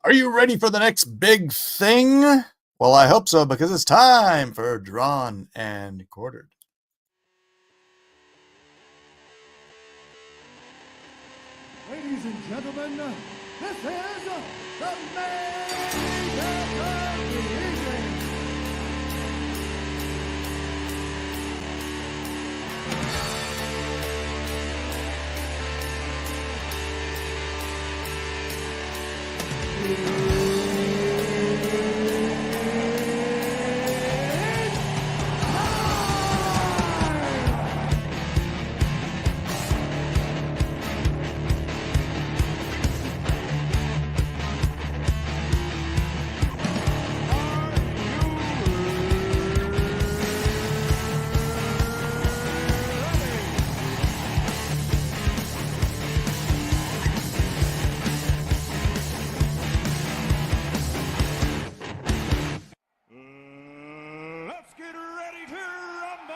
Are you ready for the next big thing? Well, I hope so, because it's time for Drawn and Quartered. Ladies and gentlemen, this is the main event of the evening. Let's get ready to rumble!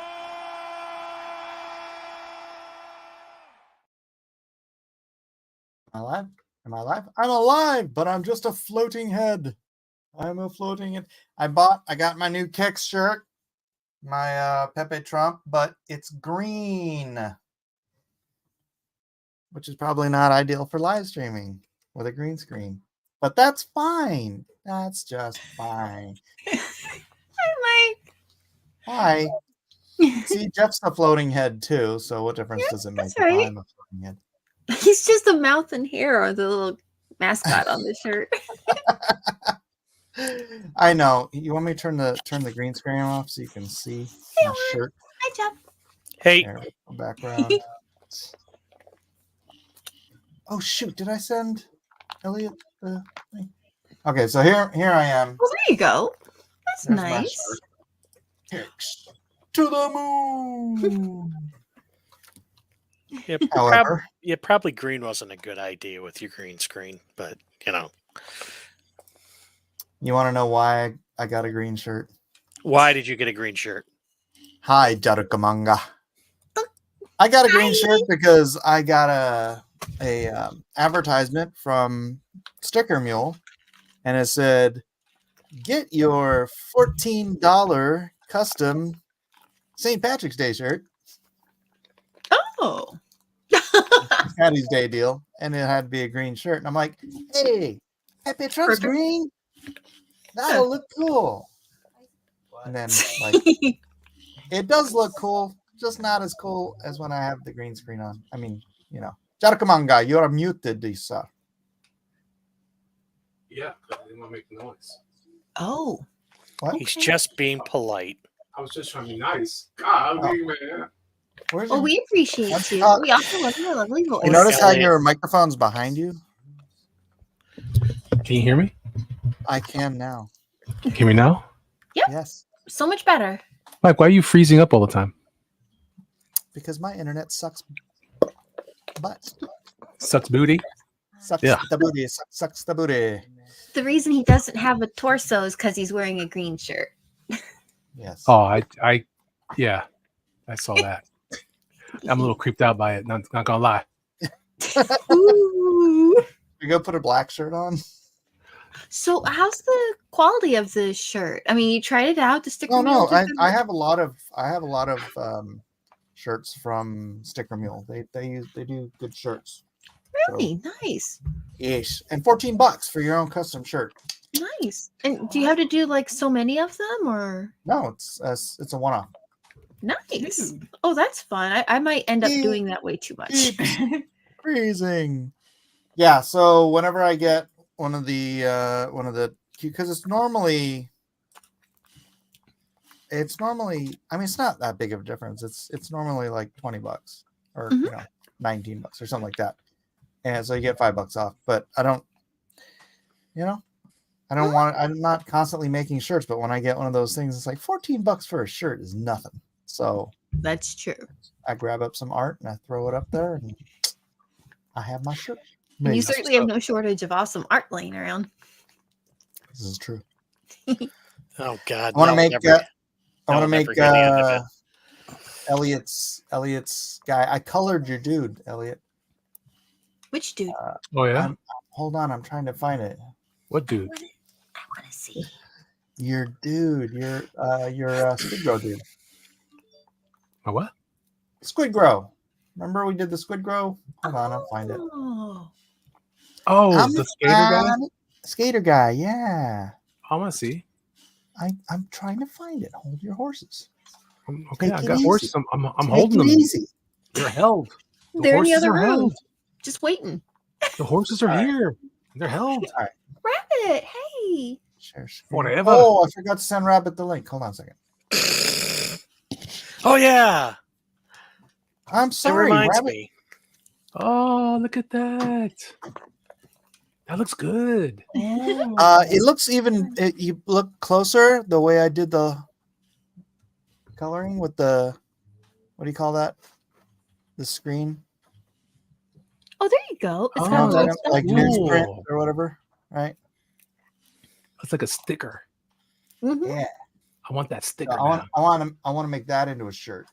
Am I alive? Am I alive? I'm alive, but I'm just a floating head. I'm a floating head. I got my new Kicks shirt, my Pepe Trump, but it's green, which is probably not ideal for live streaming with a green screen. But that's fine. That's just fine. Hi, Hi. Mike. See, Jeff's a floating head too, so what difference does it make that's if right. I'm a floating head? He's just a mouth and hair or the little mascot on the shirt. I know. You want me to turn the green screen off so you can see my shirt? Hi, Jeff. Hey, There, background. Oh shoot! Did I send Elliot the thing? Okay, so here I am. Well, there you go. That's There's my nice. shirt. Kicks to the moon. yeah, However, probably green wasn't a good idea with your green screen, but you know, you want to know why I got a green shirt? why did you get a green shirt? Hi, Jarukamanga. I got a green shirt because I got a advertisement from Sticker Mule, and it said, "Get your $14 custom St. Patrick's Day shirt." Oh. Patty's Day deal, and it had to be a green shirt. And I'm like, "Hey, Pepe Trump's Perfect. green. That'll look cool." And then, like, it does look cool, just not as cool as when I have the green screen on. I mean, you know, Jarakamanga, you are muted, sir. Yeah, because I didn't want to make noise. Oh. What? He's just being polite. I was just trying to be nice. Golly, man. Where's Well, your- we appreciate you. We also love your lovely voice. You notice how Elliot. your microphone's behind you? Can you hear me? I can now. Can you hear me now? Yes, So much better. Mike, why are you freezing up all the time? because my internet sucks. But Sucks booty. sucks Yeah. the booty. Sucks the booty. The reason he doesn't have a torso is because he's wearing a green shirt. Yes. Oh, yeah, I saw that. I'm a little creeped out by it. Not gonna lie. Ooh. You go put a black shirt on. So, how's the quality of the shirt? I mean, you tried it out. The sticker. No, Mule took I a- have a lot of shirts from Sticker Mule. They do good shirts. Really nice. Yes, and $14 for your own custom shirt. Nice. And do you have to do like so many of them, or No, it's a one-off. nice? Oh, that's fun. I might end up Yeah. doing that way too much. Freezing. Yeah, so whenever I get one of the because it's normally I mean, it's not that big of a difference. It's normally like $20 or Mhm. $19 or something like that. And so you get $5 off, but I don't want I'm not constantly making shirts, but when I get one of those things, it's like $14 for a shirt is nothing. So That's true. I grab up some art and I throw it up there and I have my shirt. And you made. certainly have no shortage of awesome art laying around. This is true. Oh God! I want to no, make never- I want to no, make never get the end of Elliot's guy. I colored your dude, Elliot. Which dude? Oh yeah. Hold on, I'm trying to find it. What dude? I want to see. Your dude, your Squid Grow dude. My what? Squid Grow. Remember we did the Squid Grow? Hold on, I'll find it. Oh. Oh, I'm the skater guy. Skater guy, yeah. I want to see. I'm trying to find it. Hold your horses. Okay, Take I it got easy. horses. I'm Take holding it them. easy. They're held. The They're in the horses other are room. held. Just waiting. The horses are All right. here. They're held. Rabbit, hey. Share screen. Forever. Oh, I forgot to send Rabbit the link. Hold on a second. Oh yeah, I'm it sorry, reminds Rabbit. me. Oh, look at that. That looks good. It looks even. You look closer the way I did the coloring with the. What do you call that? The screen. Oh, there you go. It's Oh, got a little that's stuff. like cool. newsprint or whatever, right? It's like a sticker. Mhm. Yeah. I want that So sticker. I now. want to make that into a shirt.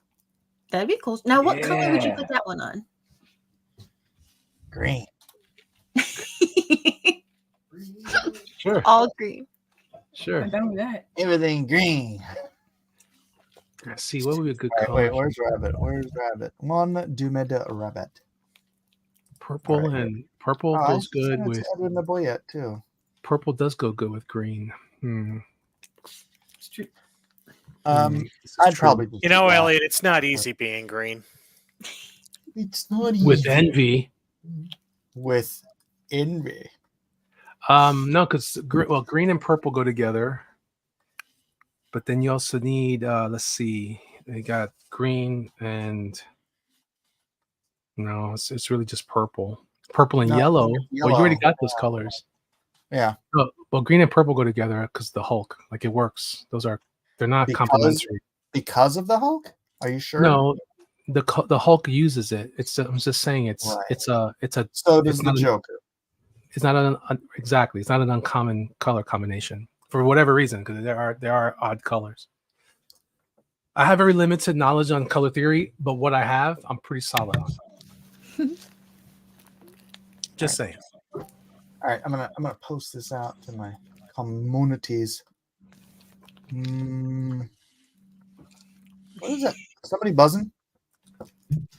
That'd be cool. Now, what color would you Yeah. put that one on? Green. Sure. All green. Sure. I'm done with that. Everything green. Let's see. What would be a good All right, color? wait, where's Rabbit? Where's Rabbit? One Dumeda Rabbit. Purple All right. and purple Oh, I goes was good sending it with to Edwin the Boyette too. purple. Does go good with green. Hmm. It's true. This is I'd true. probably just You know, do that. Elliot, it's not easy being green. It's not with easy. envy. With envy. No, because green and purple go together. But then you also need let's see, they got green and no, it's really just purple. Purple and No, yellow. Well, you already yellow. got those colors. Yeah. Oh, well, green and purple go together because the Hulk, like it works. They're not Because- complementary. Because of the Hulk? Are you sure? No, the Hulk uses it. I'm just saying it's Right. it's a So does it's the not an- Joker. it's not exactly, it's not an uncommon color combination for whatever reason, because there are odd colors. I have very limited knowledge on color theory, but what I have, I'm pretty solid on. Just saying. All right, I'm gonna post this out to my communities. What is that? Somebody buzzing?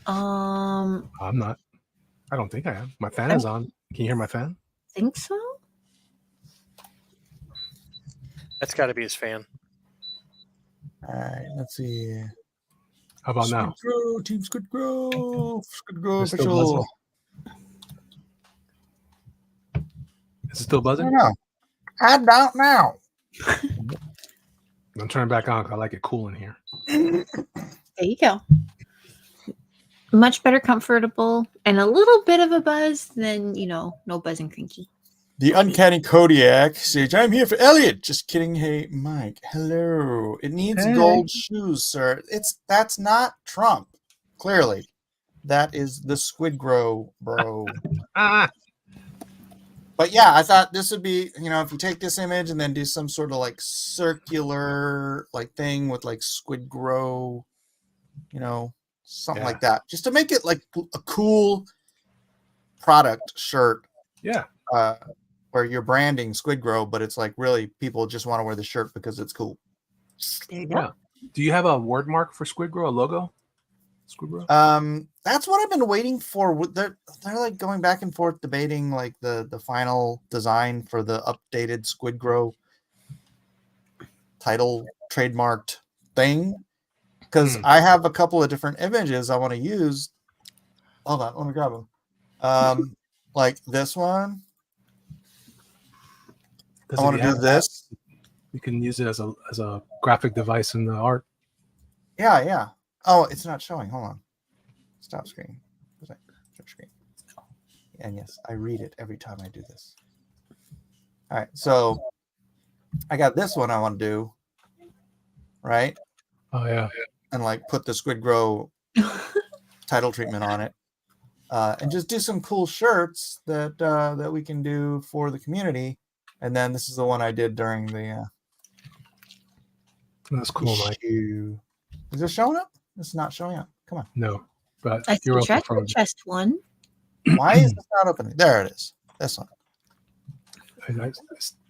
Um, I'm not. I don't think I am. My fan is on. Can you hear my fan? think so. That's got to be his fan. All right, let's see. How about now? Squid Grow, Team Squid Grow, Squid Grow It's still official. Is it still I buzzing? don't know. I don't know. I'm turning back on because I like it cool in here. There you go. Much better comfortable and a little bit of a buzz than, no buzz and cranky. The Uncanny Kodiak says, I'm here for Elliot. Just kidding. Hey, Mike. Hello. It needs Hey. gold shoes, sir. That's not Trump. Clearly. That is the Squid Grow, bro. Ah, But yeah, I thought this would be, if you take this image and then do some sort of like circular like thing with like Squid Grow, something Yeah. like that. Just to make it like a cool product shirt. yeah. Where you're branding Squid Grow, but it's like really people just want to wear the shirt because it's cool. There you go. Yeah. Do you have a word mark for Squid Grow, a logo? Squid Grow? That's what I've been waiting for. They're like going back and forth debating like the final design for the updated Squid Grow title trademarked thing. Because I have a couple of different images I want to use. Hold on, let me grab them. Like this one. Because I want to do this. You can use it as a graphic device in the art. Yeah. Oh, it's not showing. Hold on. Stop screen. Stop screen. And yes, I read it every time I do this. All right, so I got this one I want to do, right? Oh yeah. And like put the Squid Grow title treatment on it, and just do some cool shirts that we can do for the community. And then this is the one I did during the. That's cool, Mike. issue. Is this showing up? It's not showing up. Come on. No, but I see you're the welcome. chest one. Why is this not opening? There it is. This one.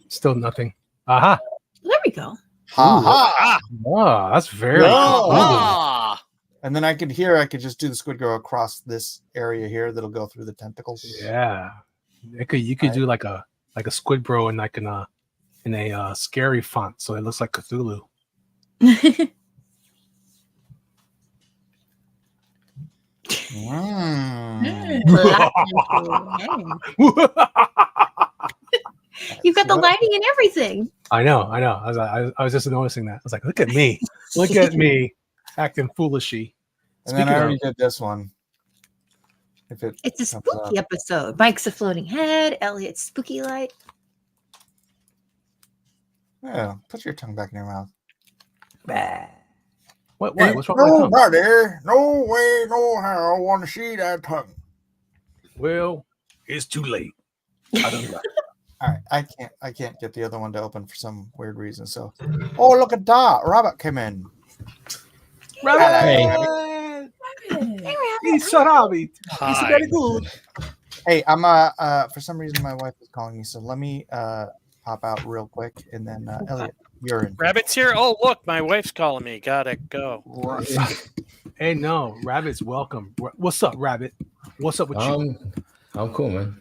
Still nothing. Aha. There we go. Ha ha. Ah, Oh, that's very No. cool. ah. And then I could just do the squid go across this area here that'll go through the tentacles. Yeah. You could do like a squid bro in like in a scary font, so it looks like Cthulhu. Mm. You've got the lighting and everything. I know. I was just noticing that. I was like, look at me. Look at me acting foolishy. And then I Speaking already of- did this one. If it It's a comes spooky up. episode. Mike's a floating head. Elliot's spooky light. Yeah, put your tongue back in your mouth. What? What's wrong with my tongue? Nobody, no way, no how, want to see that tongue. Well, it's too late. I don't know. All right, I can't get the other one to open for some weird reason. So, oh look at that, Robert came in. Hey. He's Sharabi. He's Hi. very good. Hey, I'm for some reason my wife is calling me, so let me pop out real quick, and then Elliot, you're in. Rabbit's here. Oh, look, my wife's calling me. Gotta go. Hey, no, Rabbit's welcome. What's up, Rabbit? What's up with you? I'm cool, man.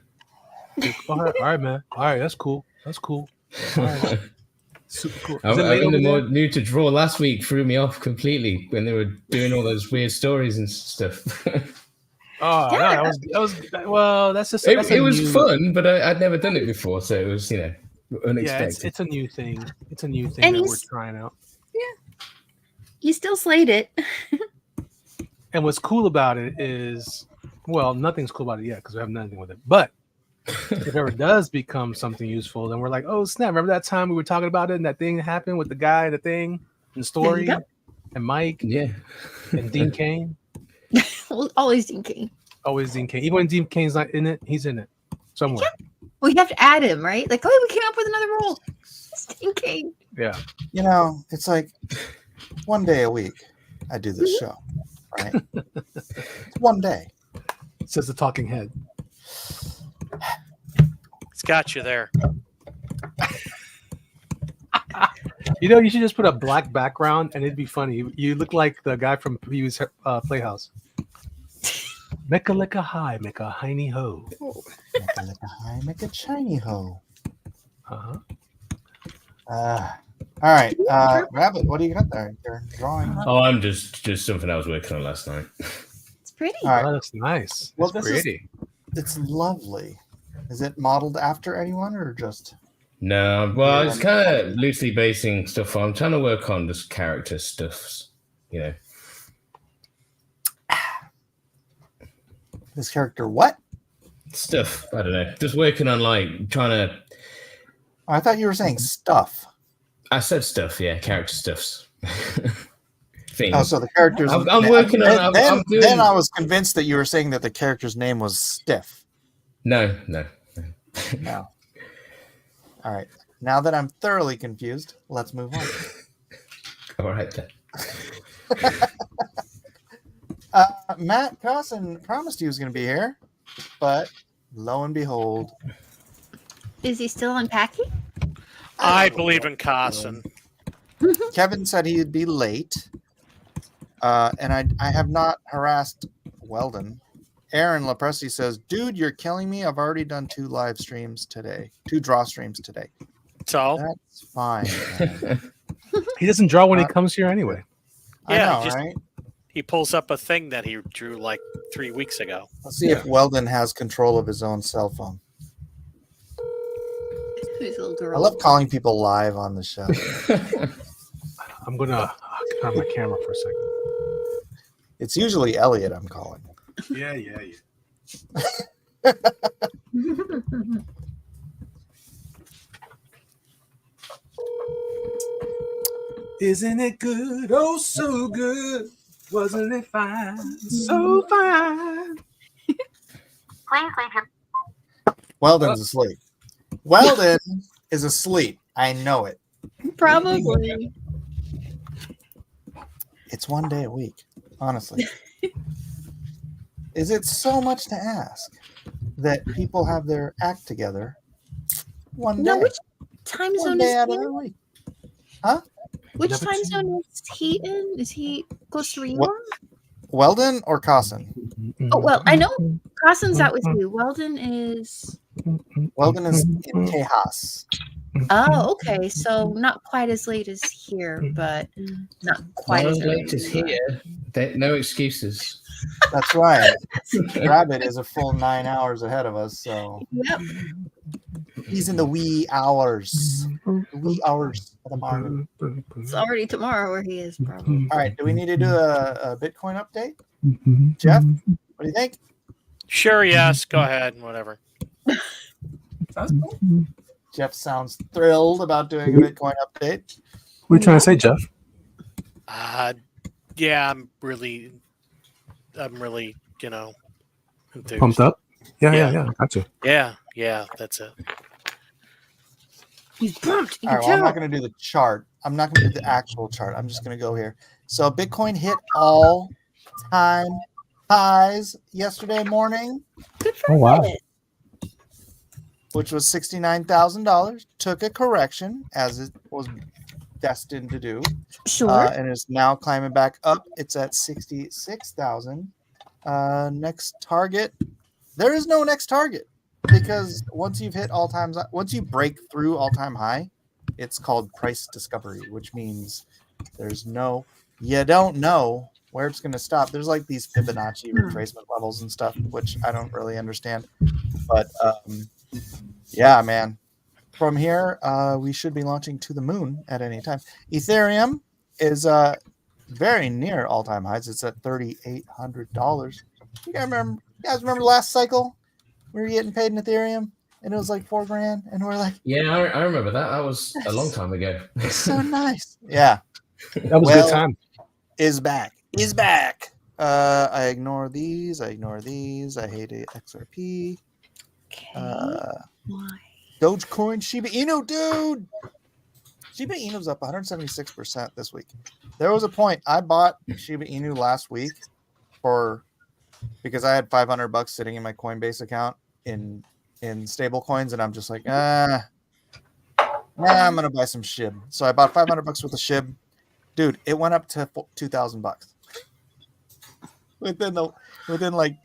All right, man. All right, that's cool. That's cool. All right. Super cool. I Is it late in over the there? more new to draw last week threw me off completely when they were doing all those weird stories and stuff. Oh, no, that was well. That's just that's it a was new- fun, but I'd never done it before, so it was Yeah, unexpected. it's a new thing. It's a new thing And that we're he's- trying out. You still slayed it. And what's cool about it is, well, nothing's cool about it yet because we have nothing with it. But if it ever does become something useful, then we're like, oh snap! Remember that time we were talking about it and that thing happened with the guy, the thing, and the story, go. and Mike Yeah. and Dean Kane. Well, always Dean King. Always Dean Kane. Even when Dean Kane's not in it, he's in it somewhere. We have to add him, right? Like, oh, we came up with another role. It's Dean King. Yeah. You know, it's like one day a week I do this show, right? It's one day. Says the talking head. It's got you there. You know, you should just put a black background and it'd be funny. You look like the guy from Pee Wee's Playhouse. Make a lick a high, make a hiney ho. Make a lick a high, make a shiny hoe. Uh-huh. All right, Rabbit, what do you got there? You're drawing. Oh, I'm just something I was working on last night. It's pretty. All right. Oh, that's nice. Well, That's this is- pretty. It's lovely. Is it modeled after anyone or just? No, well, it's kind of loosely basing stuff. I'm trying to work on just character stuffs, you know. This character what? Stuff. I don't know. Just working on like trying to. I thought you were saying stuff. I said stuff, yeah, character stuffs. Things. Oh, so the character's. I'm working on- I'm doing- Then I was convinced that you were saying that the character's name was Stiff. No. No. All right. Now that I'm thoroughly confused, let's move on. All right then. Matt Carson promised he was going to be here, but lo and behold, Is he still unpacking? I believe in Carson. Kevin said he'd be late, and I have not harassed Weldon. Aaron Lepresti says, "Dude, you're killing me. I've already done 2 live streams today, 2 draw streams today. So, That's fine. man. He doesn't draw when he comes here anyway. Yeah, I know, just- right? he pulls up a thing that he drew like 3 weeks ago. Let's see if Weldon has control of his own cell phone. Who's a little I girl? love calling people live on the show. I'm gonna turn on my camera for a second. It's usually Elliot I'm calling. Yeah. Isn't it good? Oh, so good. Wasn't it fine? So fine. Weldon's asleep. Weldon is asleep. I know it. Probably. It's one day a week, honestly. Is it so much to ask that people have their act together One Now, day. which time One zone day is out he of the in? week. Which Never time seen zone is he in? Is he close to What- Reorg? Weldon or Cossin? Oh, well, I know Carson's out with you. Weldon is. Weldon is in Tejas. Oh, okay. So not quite as late as here, but not quite Not as as early late as as you are. here. No excuses. That's right. Rabbit is a full 9 hours ahead of us, so Yep. he's in the wee hours. The wee hours of the morning. It's already tomorrow where he is, probably. All right, do we need to do a Bitcoin update? Jeff, what do you think? Sure, yes. Go ahead. Whatever. Sounds cool. Jeff sounds thrilled about doing a Bitcoin update. What are you trying to say, Jeff? Yeah, I'm really, enthused. Pumped up? Yeah. Yeah. Got you. Yeah, that's it. He's pumped. You All can right, well, I'm tell. not going to do the chart. I'm not going to do the actual chart. I'm just going to go here. So Bitcoin hit all-time highs yesterday morning, Good for Oh, wow. it. which was $69,000. Took a correction, as it was destined to do, Sure. and is now climbing back up. It's at 66,000. Next target. There is no next target because once you've hit once you break through all-time high, it's called price discovery, which means you don't know where it's going to stop. There's like these Fibonacci retracement levels and stuff, which I don't really understand. But yeah, man, from here, we should be launching to the moon at any time. Ethereum is very near all-time highs. It's at $3,800. You guys remember last cycle? We were getting paid in Ethereum, and it was like $4,000, and we're like, Yeah, I remember that. That was a long time ago. so nice. Yeah, That was a Well, good time. is back. I ignore these. I hate XRP. Okay. Why? Dogecoin, Shiba Inu, dude. Shiba Inu's up 176% this week. There was a point I bought Shiba Inu last week because I had $500 sitting in my Coinbase account in stable coins, and I'm just like, I'm gonna buy some SHIB. So I bought $500 worth of SHIB. Dude, it went up to $2,000 within like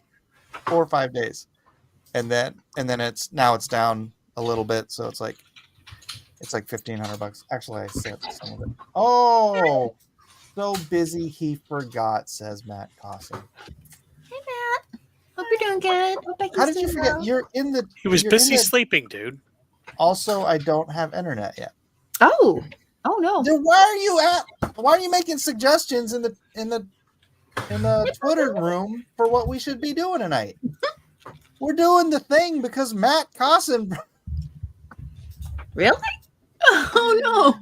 4 or 5 days, and then it's down a little bit, so it's like $1,500. Actually, I said some of it. Oh, so busy he forgot, says Matt Cossin. Hey, Matt. Hope you're doing good. Hope I can How did see you forget? well. You're in the. He was you're busy in the- sleeping, dude. Also, I don't have internet yet. Oh no. Then why are you making suggestions in the Twitter room for what we should be doing tonight? We're doing the thing because Matt Cossin. Really? Oh no.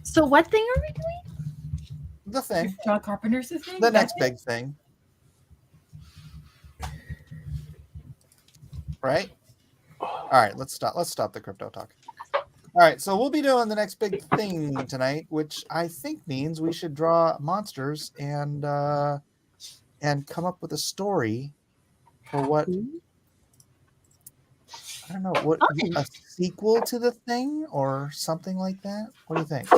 So what thing are we doing? The thing. John Carpenter's the thing? The That's next big thing. Right? All right, let's stop the crypto talk. All right, so we'll be doing the next big thing tonight, which I think means we should draw monsters and come up with a story for what I don't know, what a sequel to the thing or something like that. What do you think?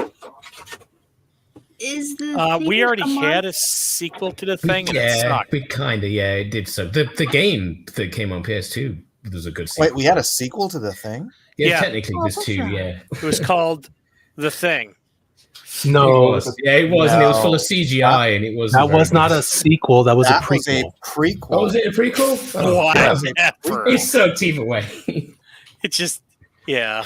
Is the We thing already a had monster? a sequel to the thing, and it Yeah, sucked. it did. So the game that came on PS2 was a good sequel. Wait, we had a sequel to the thing? Yeah. Technically Oh, there's what's two. that? Yeah, It was called The Thing. No, it was. Yeah, it was, and it was full of No. CGI, and it was. that was not a sequel. That was a That was a prequel. prequel. Oh, was it a prequel? Oh, Whatever. it sucked either way. It just, yeah,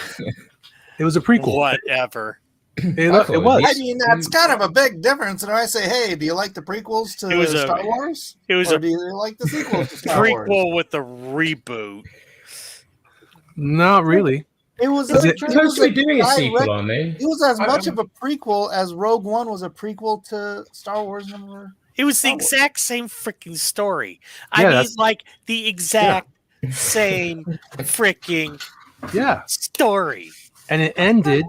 It was a prequel. whatever. It I thought was. I mean, that's kind of a big difference. And I say, hey, do you like the prequels to It was a- Star Wars? It was Or a do you like the sequels to Star Wars? prequel with a reboot. Not really. It was Is a, it- They're supposed to be a doing a direct- sequel, aren't they? It was as I- much of a prequel as Rogue One was a prequel to Star Wars number. It was the Star Wars. exact same freaking story. I Yeah, mean, that's- like the exact same freaking Yeah, story. and it ended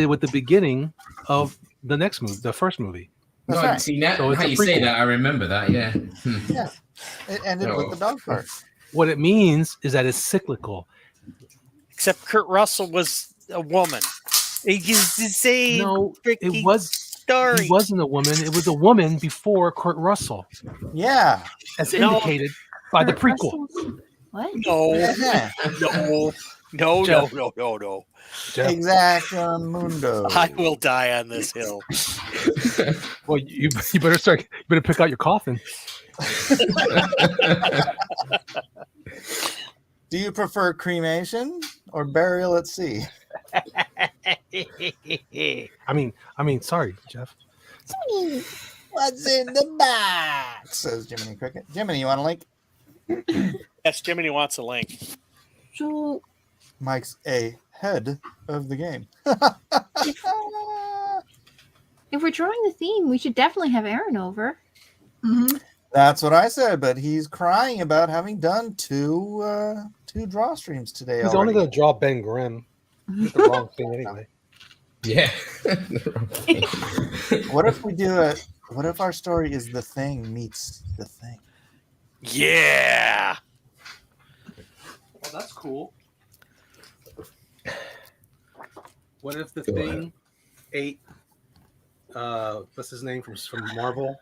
with the beginning of the next movie, the first movie. That's No, right. see, now So it's how a you say prequel. that, I remember that. Yeah. It ended with the dog part. What it means is that it's cyclical. Except Kurt Russell was a woman. It's the same No, freaking it was. story. He wasn't a woman. It was a woman before Kurt Russell, Yeah. as No. indicated by the Kurt prequel. Russell's- What? No, Yeah. no. Jeff, Exactamundo. I will die on this hill. well, you better start. You better pick out your coffin. Do you prefer cremation or burial at sea? I mean, sorry, Jeff. What's in the box? Says Jiminy Cricket. Jiminy, you want a link? Yes, Jiminy wants a link. So Mike's ahead of the game. if we're drawing the theme, we should definitely have Aaron over. Mhm. That's what I said, but he's crying about having done two draw streams today. He's only already. going to draw Ben Grimm. It's the wrong thing anyway. Yeah. What if we do it? What if our story is The Thing meets The Thing? Yeah. Well, that's cool. What if the Go Thing ahead. ate? What's his name from Marvel?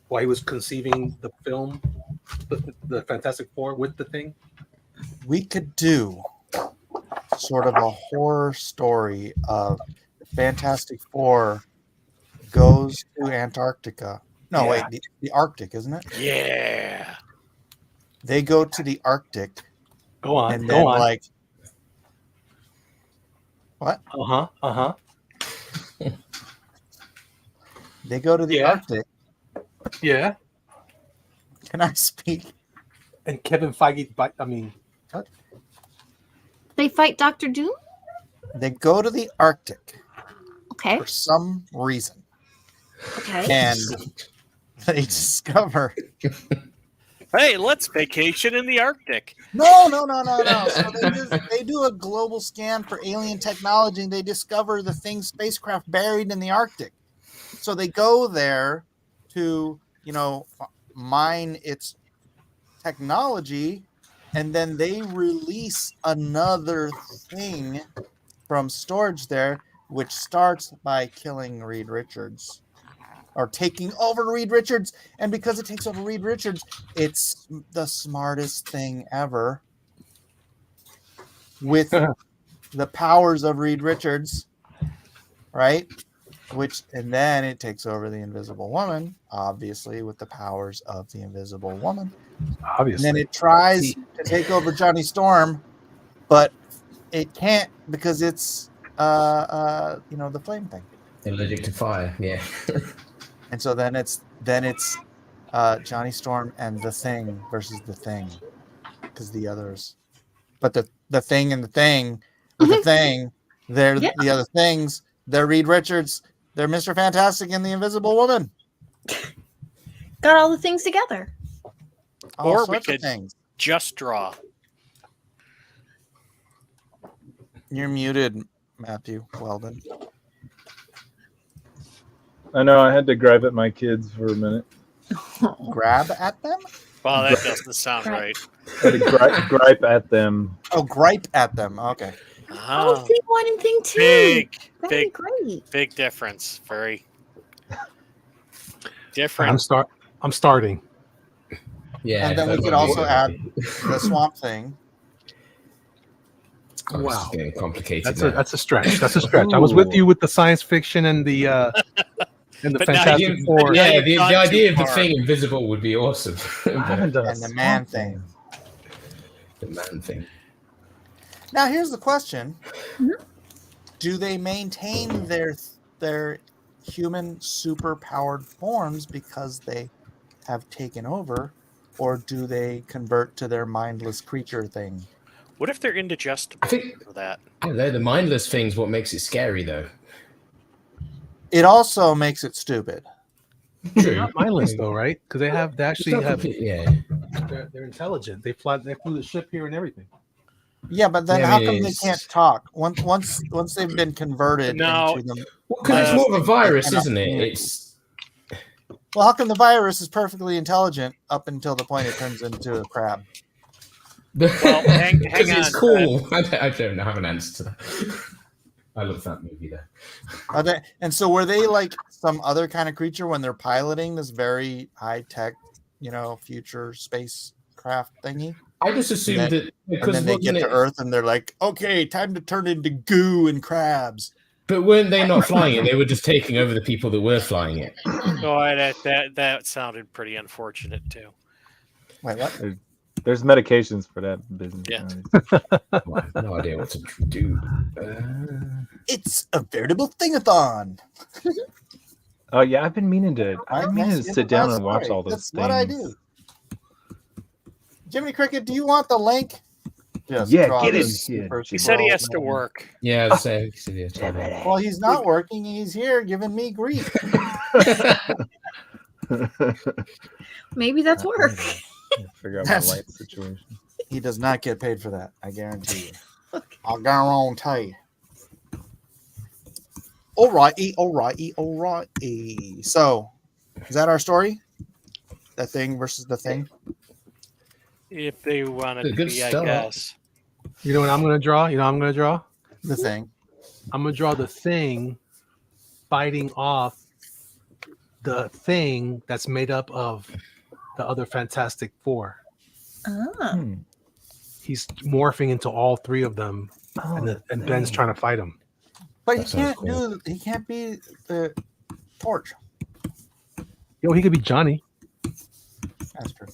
While he was conceiving the film, the Fantastic Four with the Thing. We could do sort of a horror story of Fantastic Four goes to Antarctica. No, Yeah. wait, the Arctic, isn't it? Yeah. They go to the Arctic, Go on. and Go then on. like, what? Uh huh. They go to the Yeah. Arctic. Yeah. Can I speak? And Kevin Feige. They fight Doctor Doom? They go to the Arctic Okay. for some reason, Okay. and they discover Hey, let's vacation in the Arctic. no. So they do a global scan for alien technology, and they discover the Thing spacecraft buried in the Arctic. So they go there to, mine its technology, and then they release another thing from storage there, which starts by killing Reed Richards or taking over Reed Richards. And because it takes over Reed Richards, it's the smartest thing ever with the powers of Reed Richards, right? And then it takes over the Invisible Woman, obviously, with the powers of the Invisible Woman. And Obviously. then it tries to take over Johnny Storm, but it can't because it's the flame thing. Allergic to fire. Yeah. And so then it's Johnny Storm and the Thing versus the Thing, because the others, but the Thing and the Thing with the Thing, they're Yeah. the other things. They're Reed Richards. They're Mr. Fantastic and the Invisible Woman. Got all the things together. All Or we sorts of could- things. Just draw. You're muted, Matthew Weldon. I know I had to gripe at my kids for a minute. Grab at them? Well, that doesn't sound Right. right. I had to gripe at them. Oh, gripe at them. Okay. Oh, Oh, thing one and thing two. big, That'd big, be great. big difference. Very different. I'm starting. Yeah. And then we that's could what also it add is. the Swamp Thing. Oh, this is Wow. getting complicated. That's a stretch. That's a stretch. I was with you with the science fiction and the But now Fantastic you- Four. Yeah, Yeah, you've the gone idea too of the far. thing invisible would be awesome. I haven't done a And the man Swamp thing. The man thing. Now here's the question: Mhm. Do they maintain their human superpowered forms because they have taken over, or do they convert to their mindless creature thing? What if they're indigestible I think for that? they're the mindless things. What makes it scary, though? It also makes it stupid. They're not mindless though, right? Because they actually have. Yeah. They're intelligent. They flew the ship here and everything. Yeah, but then Yeah, I how mean, come they it's- can't talk? Once they've been converted No. into them. Well, because it's more of a virus, cannot isn't it? communicate. It's Well, how come the virus is perfectly intelligent up until the point it turns into a crab? Well, hang Because it's on, cool. I don't have an answer to that. I love that movie though. Are they, and so were they like some other kind of creature when they're piloting this very high tech, future spacecraft thingy? I just assumed that And because then they get to Earth and they're like, okay, time to turn into goo and crabs. But weren't they not flying it? They were just taking over the people that were flying it. Oh, that sounded pretty unfortunate too. Wait, what? There's medications for that business. Yeah. Well, I have no idea what to do. It's a veritable thing-a-thon. Oh yeah, I've been meaning to. Right, I've been meaning to next sit down and story. watch all those That's things. what I do. Jiminy Cricket, do you want the link? Just Yeah, draw get in this here. first He said he world has to man. work. Yeah, so yeah, Well, he's not working. He's here giving me grief. Maybe that's work. Figure out That's- my light situation. He does not get paid for that. I guarantee you. I'll guarantee. Alrighty. So, is that our story? The thing versus the thing. If they want it to Good be, I start. guess. You know what I'm gonna draw? The thing. I'm gonna draw the thing fighting off the thing that's made up of the other Fantastic Four. Ah. He's morphing into all three of them, and Ben's trying to fight him. But he That sounds can't cool. do. He can't be the Torch. Yo, he could be Johnny. That's true.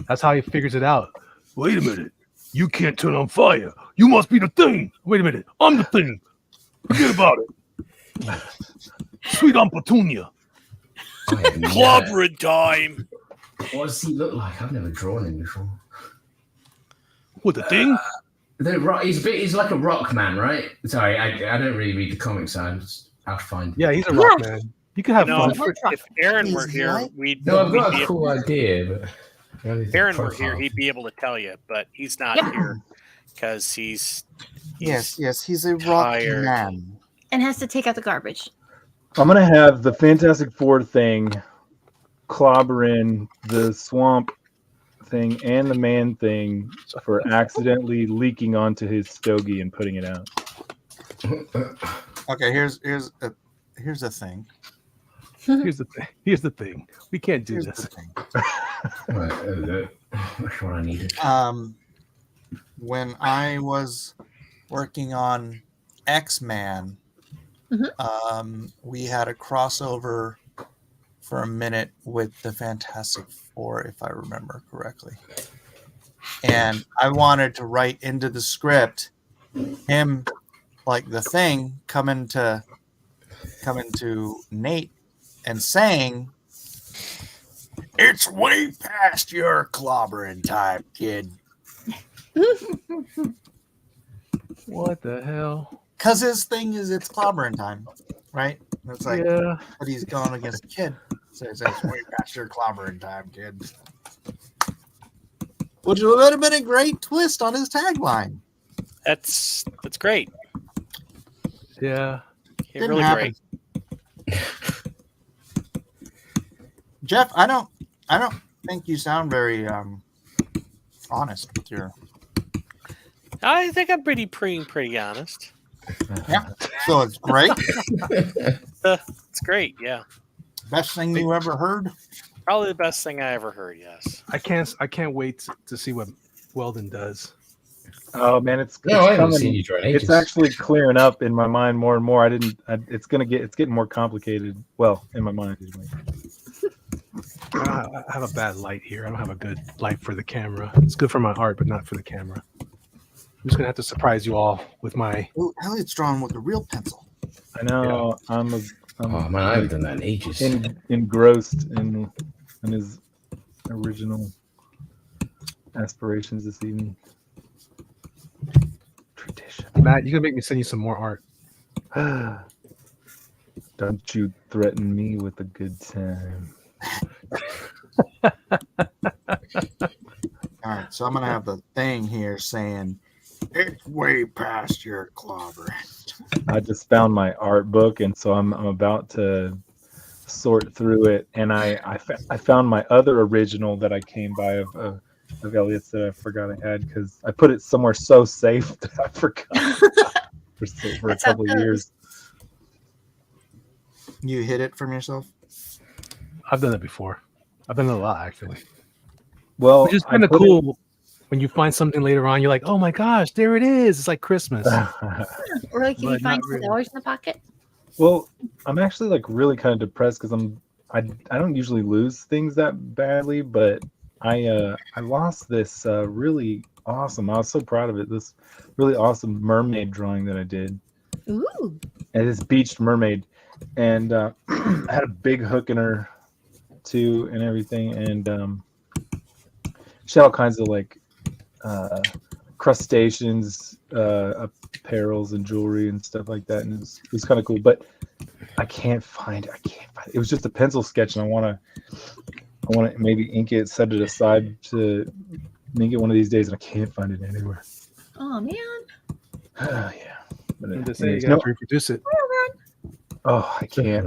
That's how he figures it out. Wait a minute. You can't turn on fire. You must be the thing. Wait a minute. I'm the thing. Forget about it. Sweet Aunt Petunia. Clobbering time. What does he look like? I've never drawn him before. What, the thing? He's like a rock man, right? Sorry, I don't really read the comics. So I'll find. Yeah, he's a rock man. You could have No, fun. if Aaron were He's here, like- we'd No, I've got be a cool idea, but if Aaron were here, he'd be able to tell you, but he's not Yeah. here because he's Yes. He's a rock tired. man. And has to take out the garbage. I'm gonna have the Fantastic Four thing clobbering the swamp thing and the man thing for accidentally leaking onto his stogie and putting it out. Okay. Here's a thing. Here's the thing. We can't do Here's this. the thing. Right, that's what I needed. When I was working on X-Man, we had a crossover for a minute with the Fantastic Four, if I remember correctly. And I wanted to write into the script him, like the Thing, coming to Nate and saying, "It's way past your clobbering time, kid." What the hell? Because his thing is it's clobbering time, right? It's like, Yeah. but he's going against a kid. So it's way past your clobbering time, kid. Which would have been a great twist on his tagline. that's great. Yeah. Yeah, Didn't really happen. great. Jeff, I don't think you sound very honest with your. I think I'm pretty honest. Yeah. So it's great. It's great. Yeah, Best thing you ever heard. probably the best thing I ever heard. Yes. I can't wait to see what Weldon does. Oh man, it's No, I haven't coming. seen you draw in ages. It's actually clearing up in my mind more and more. It's getting more complicated. Well, in my mind anyway. I have a bad light here. I don't have a good light for the camera. It's good for my art, but not for the camera. I'm just gonna have to surprise you all with my. Ooh, Elliot's drawn with a real pencil. I know. I'm Oh man, I haven't done that in ages. engrossed in his original aspirations this evening. Tradition. Matt, you're gonna make me send you some more art. Don't you threaten me with a good time. All right, so I'm gonna have the Thing here saying, "It's way past your clobbering." I just found my art book, and so I'm about to sort through it, and I found my other original that I came by of of Elliot's that I forgot I had because I put it somewhere so safe that I forgot for a That's how couple it of goes. years. You hid it from yourself? I've done it before. I've done it a lot actually. Well, Which is I kind of put it- cool when you find something later on. You're like, oh my gosh, there it is. It's like Christmas. Or like if you But find not really. $2 in the pocket. Well, I'm actually like really kind of depressed because I don't usually lose things that badly, but I lost this really awesome. I was so proud of it. This really awesome mermaid drawing that I did, Ooh. and this beached mermaid, and I had a big hook in her too, and everything, and she had all kinds of like crustaceans, apparels, and jewelry and stuff like that, and it was kind of cool. But I can't find it. It was just a pencil sketch, and I want to maybe ink it, set it aside to ink it one of these days, and I can't find it anywhere. Oh man. Yeah. But And to say you anyways, gotta no, reproduce it. oh, I can't.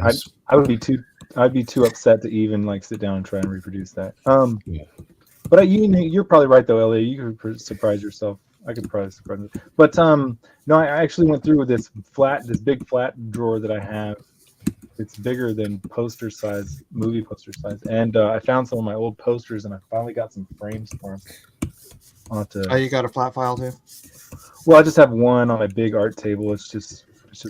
I'd be too upset to even like sit down and try and reproduce that. Yeah. But you're probably right though, Elliot. You could surprise yourself. I could probably surprise you. But no, I actually went through with this big flat drawer that I have. It's bigger than poster size, movie poster size, and I found some of my old posters, and I finally got some frames for them. I'll have to, Oh, you got a flat file too? well, I just have one on a big art table. It's just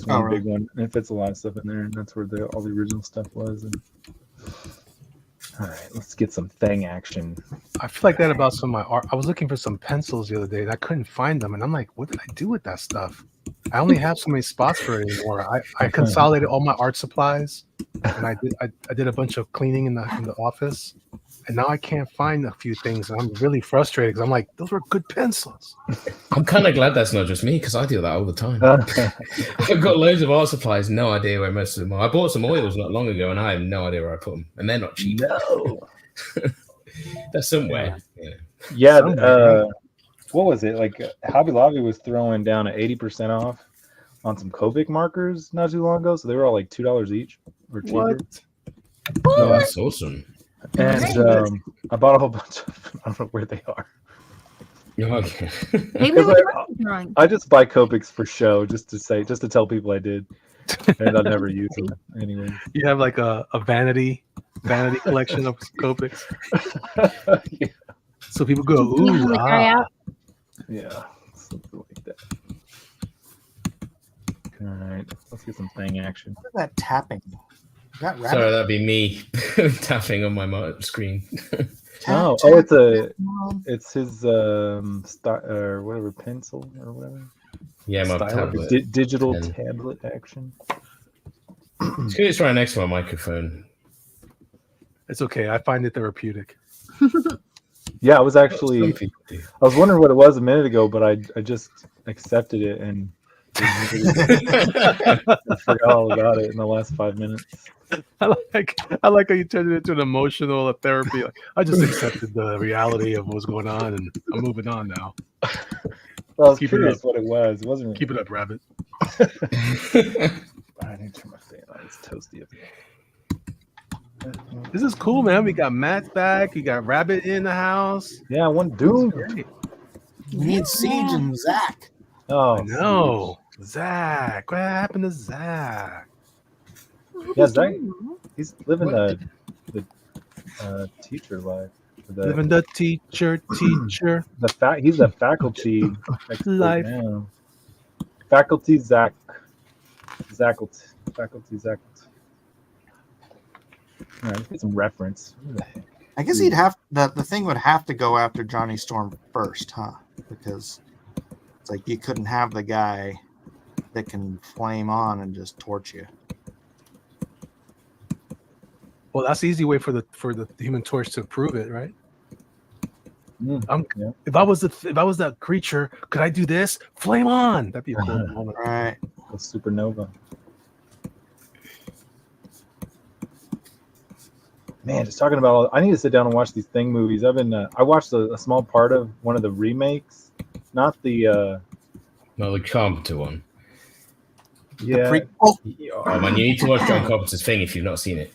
one Oh, really? big one, and it fits a lot of stuff in there, and that's where all the original stuff was. And all right, let's get some thing action. I feel like that about some of my art. I was looking for some pencils the other day and I couldn't find them. And I'm like, what did I do with that stuff? I only have so many spots for it anymore. I consolidated all my art supplies and I did a bunch of cleaning in the office. And now I can't find a few things. And I'm really frustrated because I'm like, those were good pencils. I'm kind of glad that's not just me because I do that all the time. I've got loads of art supplies, no idea where most of them are. I bought some oils not long ago and I have no idea where I put them. And they're not cheap. No. They're somewhere. Yeah. Yeah, what was it? Like Hobby Lobby was throwing down at 80% off on some Copic markers not too long ago. So they were all like $2 each or cheaper. What? Oh, that's awesome. And I bought a whole bunch of, I don't know where they are. Okay. Maybe Because we were drawing. I just buy Copics for show, just to tell people I did. And I'll never use them anyway. You have like a vanity collection of Copics. Yeah. So people go, You know, ooh, the guy ah. out. Yeah, something like that. All right, let's get some thing action. Look at that tapping. Is that rabbit? Sorry, that'd be me tapping on my screen. Oh, Tap, it's his or whatever, pencil or whatever. Yeah, my Stylus. tablet. Digital Pen. tablet action. It's good. It's right next to my microphone. It's okay. I find it therapeutic. Yeah, I was Some actually. people do. I was wondering what it was a minute ago, but I just accepted it and I forgot all about it in the last 5 minutes. I like how you turned it into an emotional therapy. Like, I just accepted the reality of what's going on and I'm moving on now. Well, I was Keep it curious up. what it was. It wasn't. Keep it up, Rabbit. I need to turn my fan on. It's toasty up here. This is cool, man. We got Matt back. You got Rabbit in the house. Yeah, one Doom. Great. We need Siege and Zach. Oh No, Zach. What happened to Zach? Yeah, Zach. He's living What? the teacher life. Living the teacher. He's a faculty expert Life. now. Faculty Zach. Faculty Zach. All right, let's get some reference. Who the heck? I guess he'd have the thing would have to go after Johnny Storm first, huh? Because it's like you couldn't have the guy that can flame on and just torch you. Well, that's the easy way for the Human Torch to prove it, right? Yeah. If I was that creature, could I do this? Flame on. That'd be a cool moment. All right. The supernova. Man, just talking about. I need to sit down and watch these Thing movies. I've been. I watched a small part of one of the remakes, not the. No, the Carpenter one. Yeah. prequel. Oh man, you need to watch John Carpenter's Thing if you've not seen it.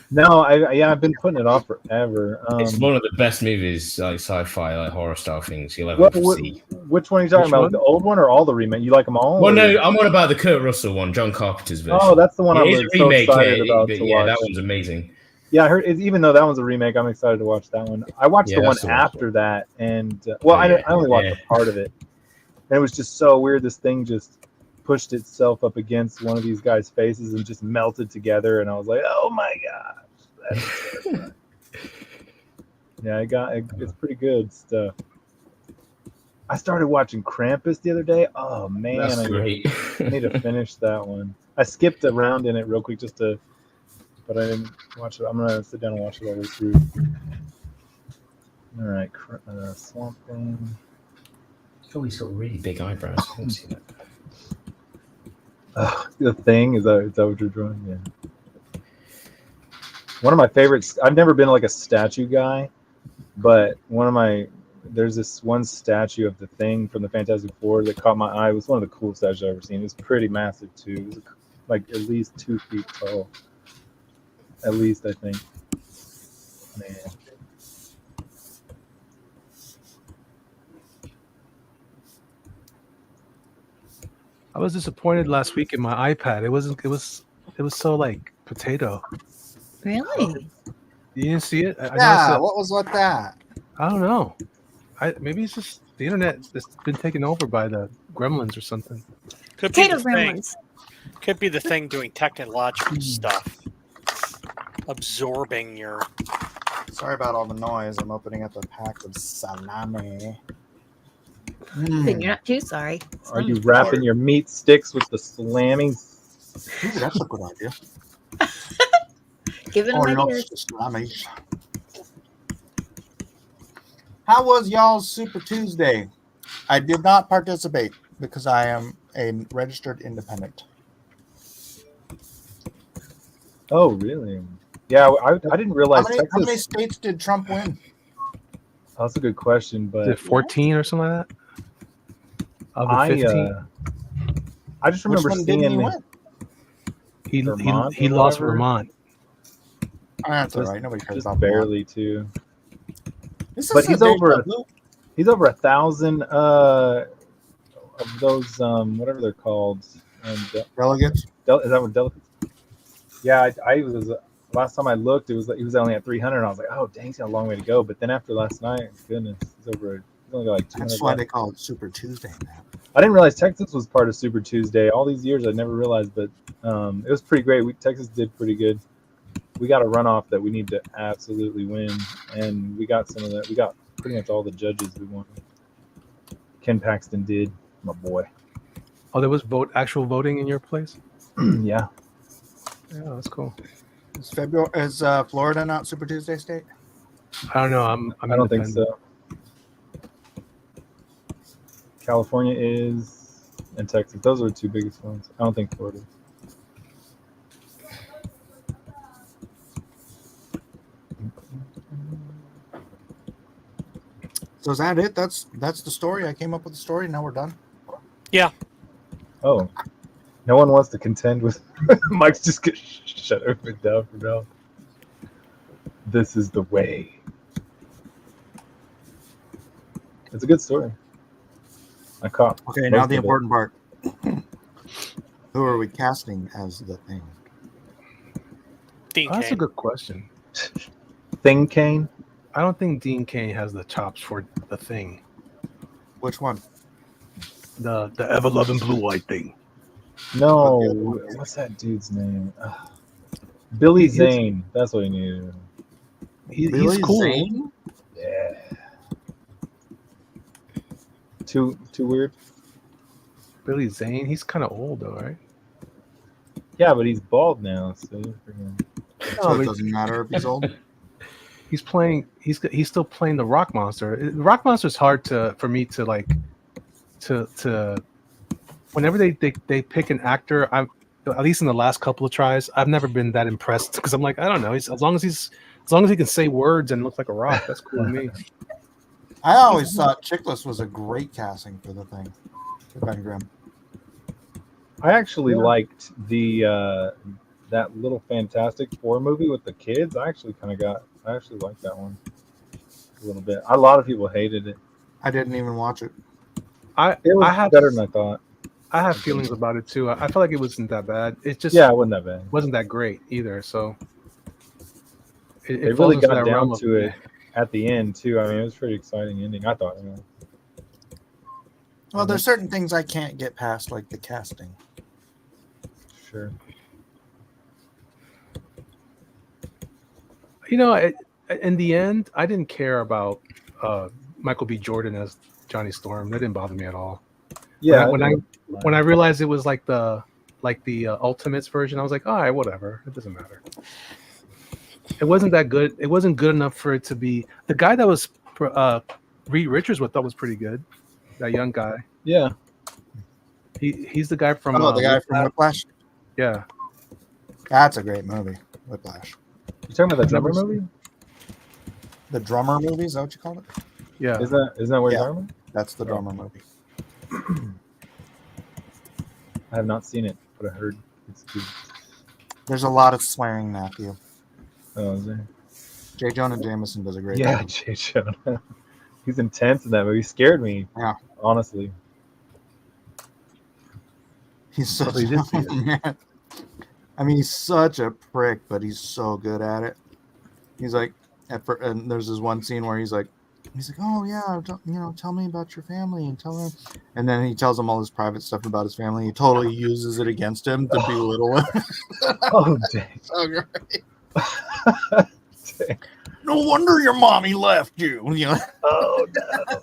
No, I've been putting it off forever. It's one of the best movies, like sci-fi, like horror style things you'll ever What, see. which one are you talking Which about? one? The old one or all the remake? You like them all? Well, or- no, I'm on about the Kurt Russell one, John Carpenter's version. Oh, that's the one I It is was a so remake, excited yeah, about but to yeah, watch. that one's amazing. Yeah, I heard. Even though that one's a remake, I'm excited to watch that one. I watched Yeah, the one that's the one. after that, and I only watched a part of it, and it was just so weird. This thing just pushed itself up against one of these guys' faces and just melted together, and I was like, "Oh my gosh!" That's terrifying. Yeah, it's pretty good stuff. I started watching Krampus the other day. Oh man, That's I great. need to finish that one. I skipped around in it real quick but I didn't watch it. I'm gonna sit down and watch it all the way through. All right, Swamp Thing. Oh, he's got really big eyebrows. I haven't seen that. The Thing, is that what you're drawing? Yeah. One of my favorites. I've never been like a statue guy, but there's this one statue of the Thing from the Fantastic Four that caught my eye. It was one of the coolest statues I've ever seen. It was pretty massive too. It was like at least 2 feet tall. At least, I think. Man. I was disappointed last week in my iPad. It was so like potato. Really? You didn't see it? I noticed Yeah, it. what was with that? I don't know. Maybe it's just the internet that's been taken over by the gremlins or something. Could be Potato the thing. gremlins. Could be the thing doing technological stuff, absorbing your. Sorry about all the noise. I'm opening up a pack of salami. Then you're not too sorry. It's Are fine. you wrapping your meat sticks with the salami? Ooh, that's a good idea. Giving Oh, them no, ideas. salami. How was y'all's Super Tuesday? I did not participate because I am a registered independent. Oh, really? Yeah, I didn't realize How many Texas. states did Trump win? That's a good question, Is but it 14 or something like that? Of the I 15, I just Which remember one didn't he seeing win? Vermont he or lost whatever? Vermont. That's all Just- right. Nobody cares just about barely too. This But is he's a over- deja vu. He's over 1,000 of those whatever they're called. Delegates. Is that what delegates? Yeah, I was last time I looked, it was like he was only at 300. And I was like, oh dang, he's got a long way to go. But then after last night, goodness, he's over. He's only got like 200. That's why left. they call it Super Tuesday now. I didn't realize Texas was part of Super Tuesday. All these years, I never realized, but it was pretty great. Texas did pretty good. We got a runoff that we need to absolutely win, and we got some of that. We got pretty much all the judges we wanted. Ken Paxton did, my boy. Oh, there was actual voting in your place? Yeah. Yeah, that's cool. Is Florida not Super Tuesday state? I don't know. I'm I don't think independent. so. California is, and Texas. Those are the two biggest ones. I don't think Florida. So is that it? That's the story. I came up with the story. Now we're done. Oh, no one wants to contend with. Mike's just get shut over down for now. This is the way. It's a good story. I caught. Okay, most now of the it. important part. Who are we casting as the Thing? Dean Oh, that's a Cain. good question. Thing Kane. I don't think Dean Cain has the chops for the Thing. Which one? The ever loving blue-eyed thing. No, Okay, the one- what's that dude's name? Billy He's- Zane. That's what he needed. He's Billy cool. Zane? Yeah. Too weird. Billy Zane. He's kind of old though, right? Yeah, but he's bald now. So So No, it but doesn't matter if he's old. he's playing. He's still playing the Rock Monster. Rock Monster is hard for me to like to. Whenever they pick an actor, I'm at least in the last couple of tries, I've never been that impressed because I'm like, I don't know. As long as he can say words and look like a rock, that's cool to me. I always thought Chickless was a great casting for the Thing. For Ben Grimm. I actually liked the that little Fantastic Four movie with the kids. I actually liked that one a little bit. A lot of people hated it. I didn't even watch it. It was better than I thought. I have feelings about it too. I feel like it wasn't that bad. It just Yeah, it wasn't that bad. wasn't that great either. So it They falls really into got that down realm of- to it at the end too. I mean, it was a pretty exciting ending. I thought. You know. Well, there's certain things I can't get past, like the casting. Sure. You know, in the end, I didn't care about Michael B. Jordan as Johnny Storm. That didn't bother me at all. Yeah. When I realized it was like the Ultimates version, I was like, all right, whatever. It doesn't matter. It wasn't that good. It wasn't good enough for it to be the guy that was Reed Richards. What thought was pretty good. That young guy. Yeah. He's the guy from. The guy from Whiplash. Yeah. That's a great movie, Whiplash. You talking about the drummer movie? The drummer movie, is that what you call it? Yeah. Isn't that what you're Yeah. talking about? That's the drummer movie. I have not seen it, but I heard it's good. There's a lot of swearing, Matthew. Oh, is there? J. Jonah Jameson does a great Yeah, job. Jay Jonah. He's intense in that movie. He scared me. Yeah. Honestly. He's such he did see I mean, he's such a prick, but he's so good at it. He's like, and there's this one scene where he's like, oh yeah, tell me about your family and tell him. And then he tells him all this private stuff about his family. He totally uses it against him to belittle him. Oh, dang. So great. Dang. No wonder your mommy left you. You know? Oh, no.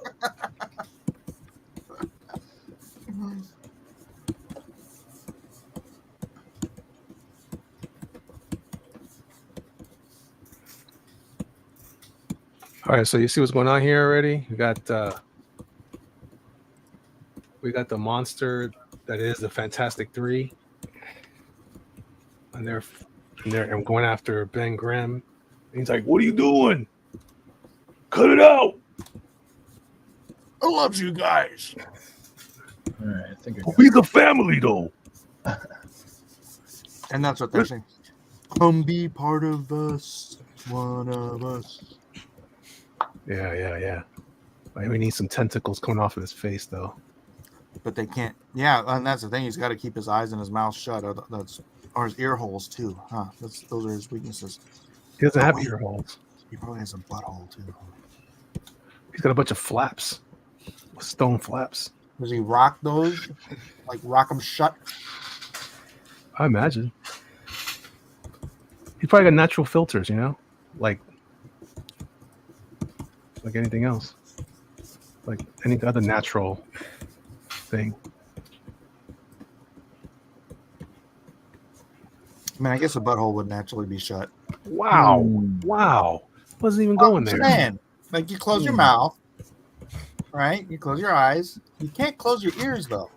All right, so you see what's going on here already? We got the monster that is the Fantastic Three, and they're going after Ben Grimm. And he's like, "What are you doing? Cut it out! I love you guys. All right, I think I got We the family, though." And that's what they're saying. Come be part of us, one of us. Yeah. Like, we need some tentacles coming off of his face, though. But they can't. Yeah, and that's the thing. He's got to keep his eyes and his mouth shut. Or his ear holes too. Huh? Those are his weaknesses. He doesn't have wait. ear holes. He probably has a butthole too. He's got a bunch of flaps, stone flaps. Does he rock those? Like rock them shut? I imagine. He's probably got natural filters, like anything else, like any other natural thing. I mean, I guess a butthole would naturally be shut. Wow. Wasn't even going there. Man, like you close your mouth, right? You close your eyes. You can't close your ears though.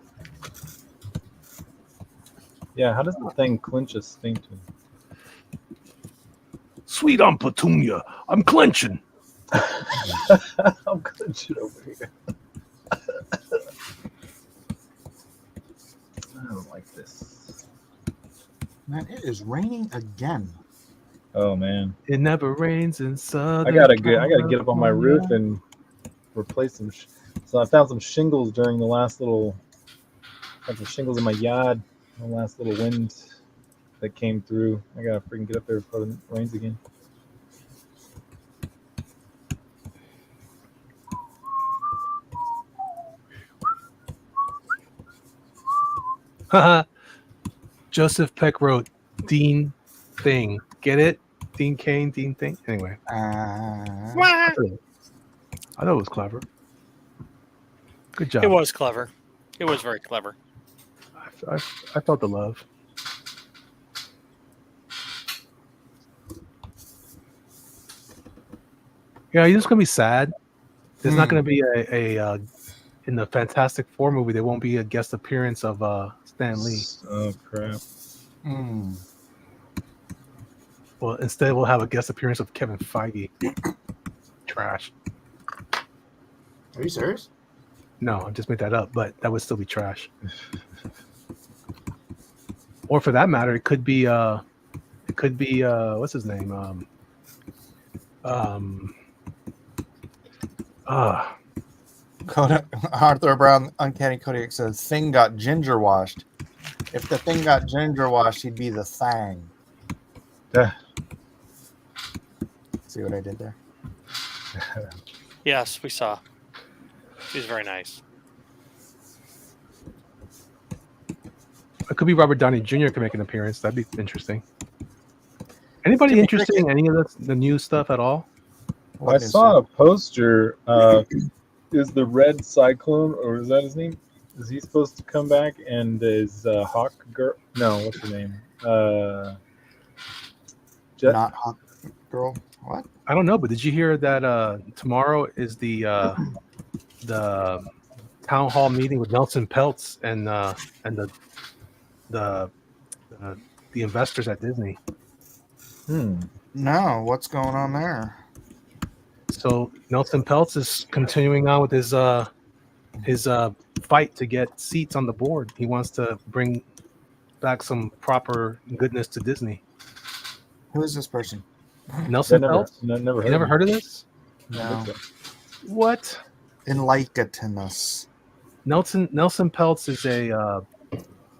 Yeah, how does the thing clinch a sphincter? Sweet on Petunia. I'm clenching. I'm clenching over here. I don't like this. Man, it is raining again. Oh man, It never rains in Southern I gotta get up on my roof and replace some. So I found some shingles during the last little. Got some shingles in my yard. The last little wind that came through. I gotta freaking get up there before it rains again. Haha. Joseph Peck wrote Dean Thing. Get it? Dean Kane, Dean Thing. Anyway, I thought it was clever. Good job. It was clever. It was very clever. I felt the love. Yeah, you're just gonna be sad. There's not gonna be a in the Fantastic Four movie. There won't be a guest appearance of Stan Lee. Oh crap! Well, instead we'll have a guest appearance of Kevin Feige. Trash. Are you serious? No, I just made that up, but that would still be trash. or for that matter, it could be what's his name? Arthur Brown, Uncanny Kodiak says, "Thing got ginger washed. If the thing got ginger washed, he'd be the Thang." Yeah. See what I did there? Yes, we saw. She's very nice. It could be Robert Downey Jr. could make an appearance. That'd be interesting. Anybody Jimmy interested in Cricket. any of the new stuff at all? What I is saw it? a poster. Is the Red Cyclone, or is that his name? Is he supposed to come back? And is Hawk Girl? No, what's her name? Jet. Not Hawk Girl. What? I don't know, but did you hear that tomorrow is the town hall meeting with Nelson Peltz and the investors at Disney? No. What's going on there? So Nelson Peltz is continuing on with his fight to get seats on the board. He wants to bring back some proper goodness to Disney. Who is this person? Nelson Never Peltz? heard. You never heard of this? No. What? Enlighten us. Nelson Peltz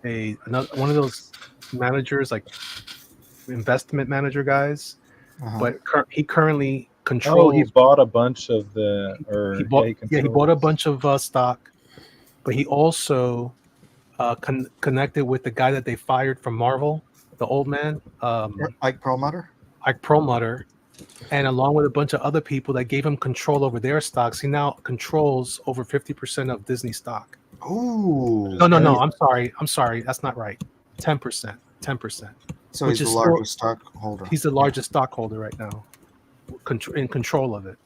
is one of those managers, like investment manager guys, Uh-huh. but he currently Oh, controls. he bought a bunch of the, or he bought a controls. bunch of stock, but he also connected with the guy that they fired from Marvel, the old man, Ike Perlmutter? Ike Perlmutter, and along with a bunch of other people that gave him control over their stocks. He now controls over 50% of Disney stock. Ooh. No, I'm sorry, that's not right. 10%. So which he's the is largest stockholder. He's the largest stockholder right now, in control of it.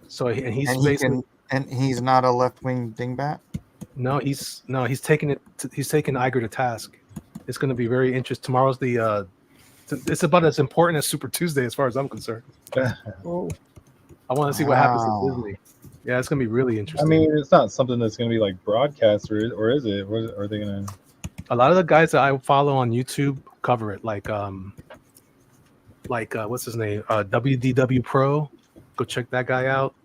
So he's basically and he's not a left-wing dingbat. he's taking Iger to task. It's going to be very interesting. Tomorrow's it's about as important as Super Tuesday as far as I'm concerned. I want to see what happens Wow. to Disney. Yeah, it's going to be really I interesting. mean, it's not something that's going to be like broadcast, or is it? Or are they going to? A lot of the guys that I follow on YouTube cover it, like what's his name, WDW Pro. Go check that guy out.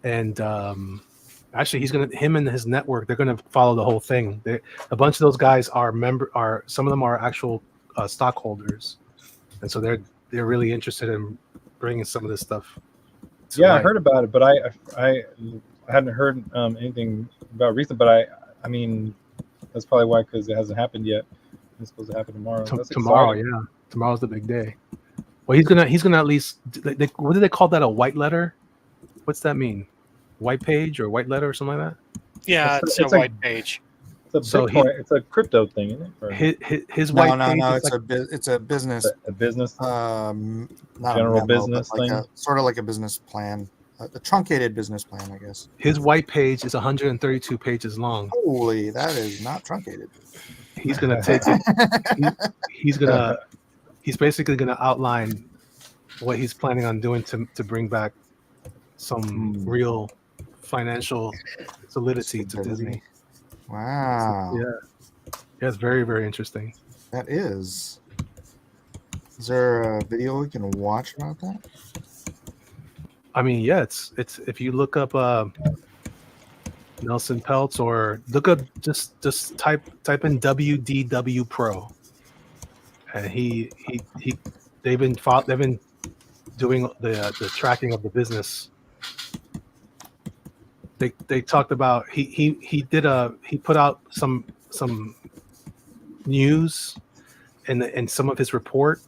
And actually, him and his network, they're gonna follow the whole thing. A bunch of those guys are some of them are actual stockholders, and so they're really interested in bringing some of this stuff. Yeah, I heard about it, but I hadn't heard anything about recent. But I mean, that's probably why, because it hasn't happened yet. It's supposed to happen tomorrow. That's Tomorrow, exciting. yeah, tomorrow's the big day. Well, he's gonna at least. What do they call that? A white letter? What's that mean? White page or white letter or something like that? Yeah, It's it's a- a white page. It's a So Bitcoin. It's a crypto thing, isn't it? Or His No, white no, page no. is It's a business. a business. Not General a memo, business but like thing? sort of like a business plan, a truncated business plan, I guess. his white page is 132 pages long. Holy, that is not truncated. He's gonna take it. He's basically gonna outline what he's planning on doing to bring back some real financial solidity to Stability. Disney. Wow, Yeah, it's very, very interesting. that is. Is there a video we can watch about that? I mean, yeah, it's if you look up Nelson Peltz or look up just type in WDW Pro, and they've been doing the tracking of the business. They talked about he put out some news in some of his report,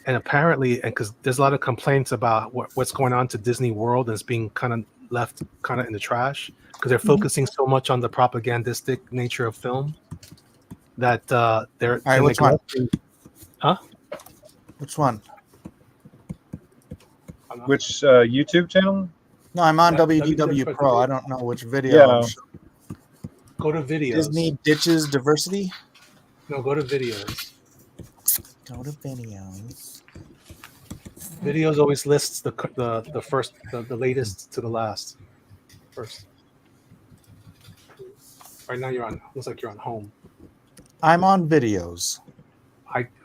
and apparently, and because there's a lot of complaints about what's going on to Disney World, and it's being kind of left kind of in the trash because they're focusing so much on the propagandistic nature of film that they're All right, which one? neglecting- Huh? Which one? Which YouTube channel? No, I'm on Yeah, WDW WDW Pro. I don't know which video. Yeah. Go to videos. Disney ditches diversity. No, go to videos. Go to videos. Videos always lists the first, the latest to the last. First. Right now you're on. Looks like you're on home. I'm on videos.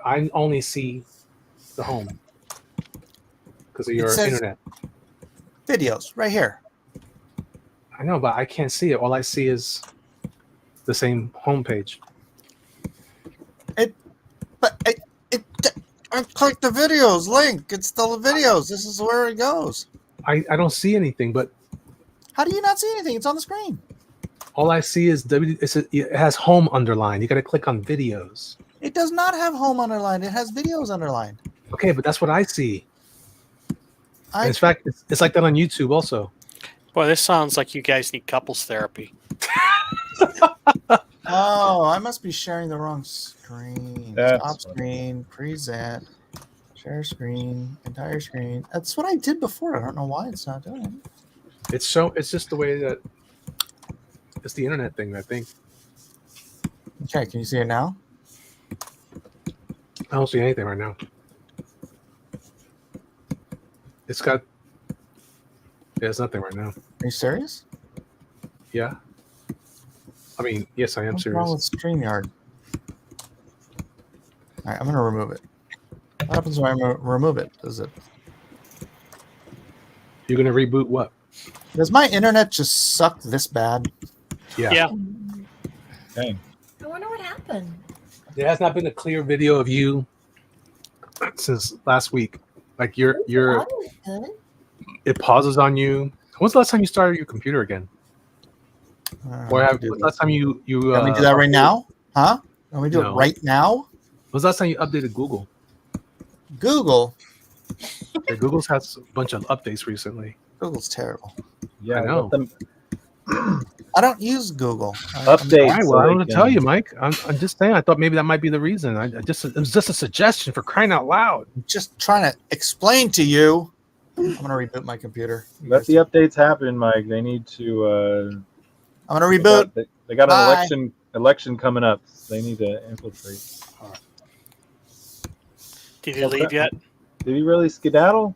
I only see the home because of your says- internet. Videos right here. I know, but I can't see it. All I see is the same homepage. But I clicked the videos link. It's still the videos. This is where it goes. I don't see anything, but How do you not see anything? It's on the screen. all I see is it has home underlined. You got to click on videos. It does not have home underlined. It has videos underlined. Okay, but that's what I see. I In fact, it's like that on YouTube also. Boy, this sounds like you guys need couples therapy. Oh, I must be sharing the wrong screen. That's Stop funny. screen, present, share screen, entire screen. That's what I did before. I don't know why it's not doing it. It's just the way that it's the internet thing, I think. Okay, can you see it now? I don't see anything right now. There's nothing right now. Are you serious? Yeah. I mean, yes, I am What's wrong serious. with StreamYard? All right, I'm going to remove it. What happens when I remove it? Does it? You're gonna reboot what? Does my internet just suck this bad? Yeah. Dang. I wonder what happened. There has not been a clear video of you since last week. Like That was good. it pauses on you. When's the last time you started your computer again? Or when's the last time you Can we do that right now? Huh? Can we do it No. right now? When's the last time you updated Google? Google. Yeah, Google's had a bunch of updates recently. Google's terrible. Yeah, I know. let them I don't use Google. update. All right, well, I don't know so to tell they you, can- Mike. I'm just saying. I thought maybe that might be the reason. It was just a suggestion for crying out loud. I'm just trying to explain to you. I'm gonna reboot my computer. You Let guys- the updates happen, Mike. They need to. I'm gonna reboot. They got an Bye. election coming up. They need to infiltrate. Did he leave yet? Did he really skedaddle?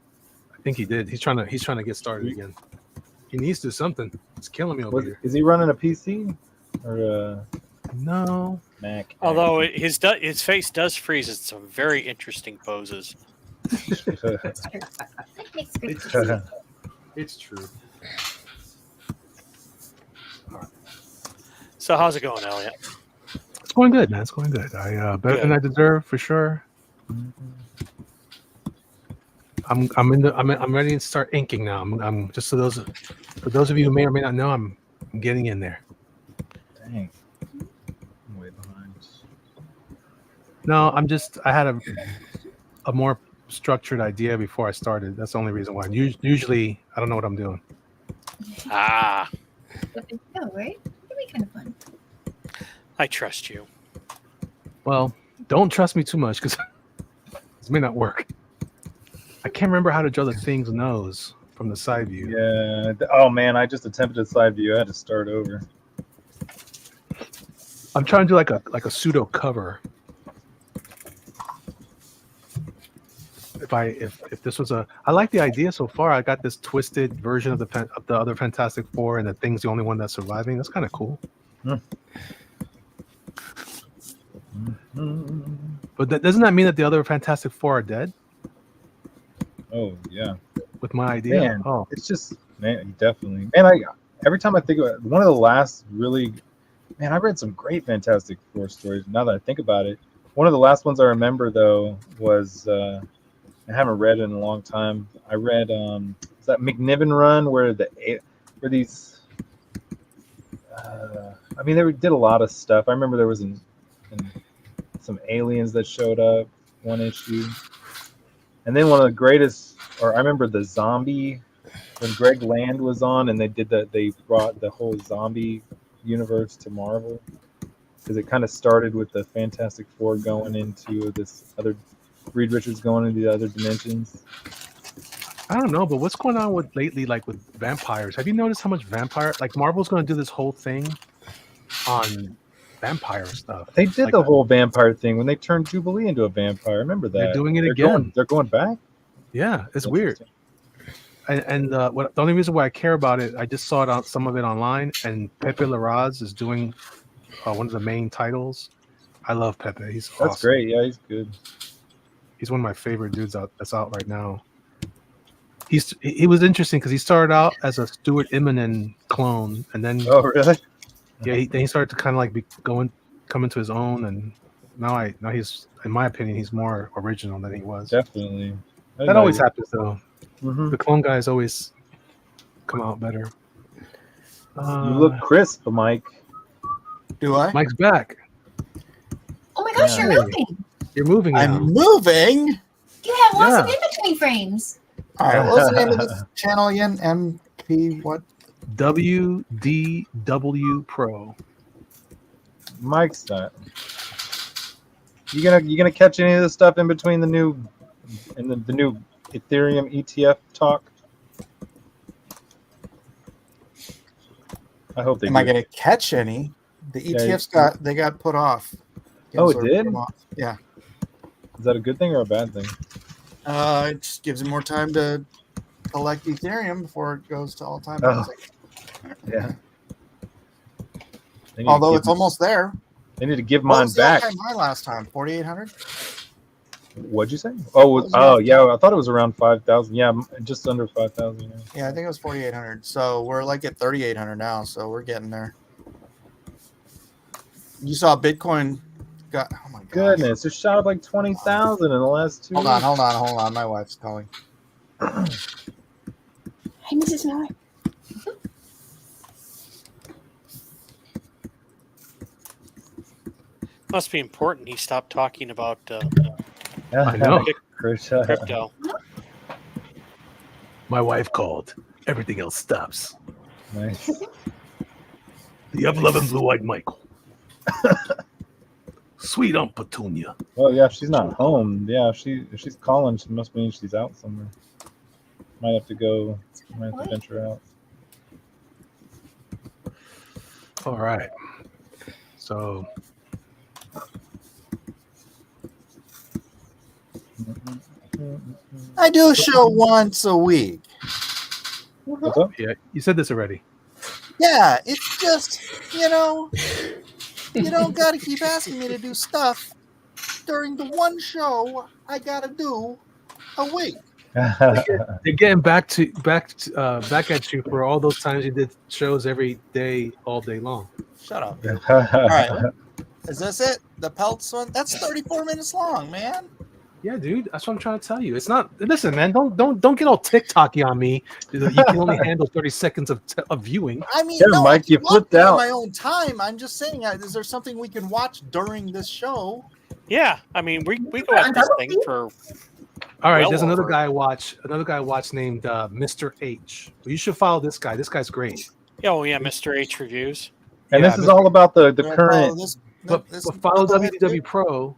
I think he did. He's trying to get started again. He needs to do something. It's killing me over here. Is he running a PC or a No. Mac? Although his face does freeze in some very interesting poses. That makes great sense. It's true. So how's it going, Elliot? It's going good, man. It's going good. Better than I deserve for sure. I'm ready to start inking now. I'm just for those of you who may or may not know, I'm getting in there. Dang. I'm way behind. No, I had a more structured idea before I started. That's the only reason why. Usually I don't know what I'm doing. Ah, But it's go, right? It'd be kind of fun. I trust you. Well, don't trust me too much because this may not work. I can't remember how to draw the thing's nose from the side view. Yeah. Oh man, I just attempted side view. I had to start over. I'm trying to do like a pseudo cover. If this was I like the idea so far. I got this twisted version of the other Fantastic Four, and the thing's the only one that's surviving. That's kind of cool. But doesn't that mean that the other Fantastic Four are dead Oh yeah. with my idea? Man, Oh, it's just man, definitely. Man, every time I think about it, one of the last really, man, I read some great Fantastic Four stories. Now that I think about it, one of the last ones I remember though was I haven't read it in a long time. I read is that McNiven run where these. I mean, they did a lot of stuff. I remember there was some aliens that showed up one issue. And then one of the greatest, or I remember the zombie when Greg Land was on, and they brought the whole zombie universe to Marvel because it kind of started with the Fantastic Four going into this other, Reed Richards going into the other dimensions. I don't know, but what's going on with lately, like with vampires? Have you noticed how much like Marvel's going to do this whole thing on vampire stuff? They did Like, the whole vampire thing when they turned Jubilee into a vampire. Remember that? They're doing it They're again. They're going back. Yeah, it's weird. And the only reason why I care about it, I just saw it on some of it online, and Pepe Larraz is doing one of the main titles. I love Pepe. He's That's awesome. great. Yeah, he's good. He's one of my favorite dudes that's out right now. He was interesting because he started out as a Stuart Immonen clone, and then Oh, really? then he started to kind of like come into his own, and now he's, in my opinion, he's more original than he was. Definitely. That always happens though. Mm-hmm. The clone guys always come out better. You look crisp, Mike. Do I? Mike's back. Oh my gosh, Yeah. you're moving. You're moving now. I'm moving. You have lots of Yeah. in-between frames. All right. What's the name of this channel again? MP what? WDW Pro. Mike's that. You gonna catch any of this stuff in between the new Ethereum ETF talk? I hope they Am do. I going to catch any? The Yeah, ETFs got put off. Oh, it Gensler put did? them off. Yeah. Is that a good thing or a bad thing? It just gives him more time to collect Ethereum before it goes to all-time Oh. highs. Yeah. They need to Although give- it's almost there. They need to give What mine was the back. all-time high last time? 4,800? What'd you say? Oh, was the oh all-time yeah. I thought it was around 5,000. Yeah, just under 5,000. Yeah. Yeah, I think it was 4,800. So we're like at 3,800 now. So we're getting there. You saw Bitcoin got, oh my god. Goodness, it shot up like 20,000 in the last 2 Hold weeks. on. My wife's calling. Hey, Mrs. Miller. Must be important. He stopped talking about I know. crypto. My wife called. Everything else stops. Nice. The ever-loving blue-eyed Michael. Sweet Aunt Petunia. Oh yeah, if she's not home. Yeah, if she's calling, she must mean she's out somewhere. Might have to go. Might have to venture out. All right. So I do a show once a week. What's up? yeah, you said this already. Yeah, it's just, you don't got to keep asking me to do stuff during the one show I got to do a week. They're getting back at you for all those times you did shows every day, all day long. Shut up. All right. Is this it? The Pelts one? That's 34 minutes long, man. Yeah, dude, that's what I'm trying to tell you. It's not. Listen, man, don't get all TikToky on me. You can only handle 30 seconds of viewing. I mean, Yeah, no, Mike, I you watch flipped it on out. my own time. I'm just saying, is there something we can watch during this show? Yeah, I mean, we go at this thing for. All right, Well there's another over. guy I watch named Mr. H. Well, you should follow this guy. This guy's great. Oh yeah, Mr. H reviews. And Yeah, this is Mr. all about the We're gonna current. follow this- But this- follow go ahead, WDW dude. Pro,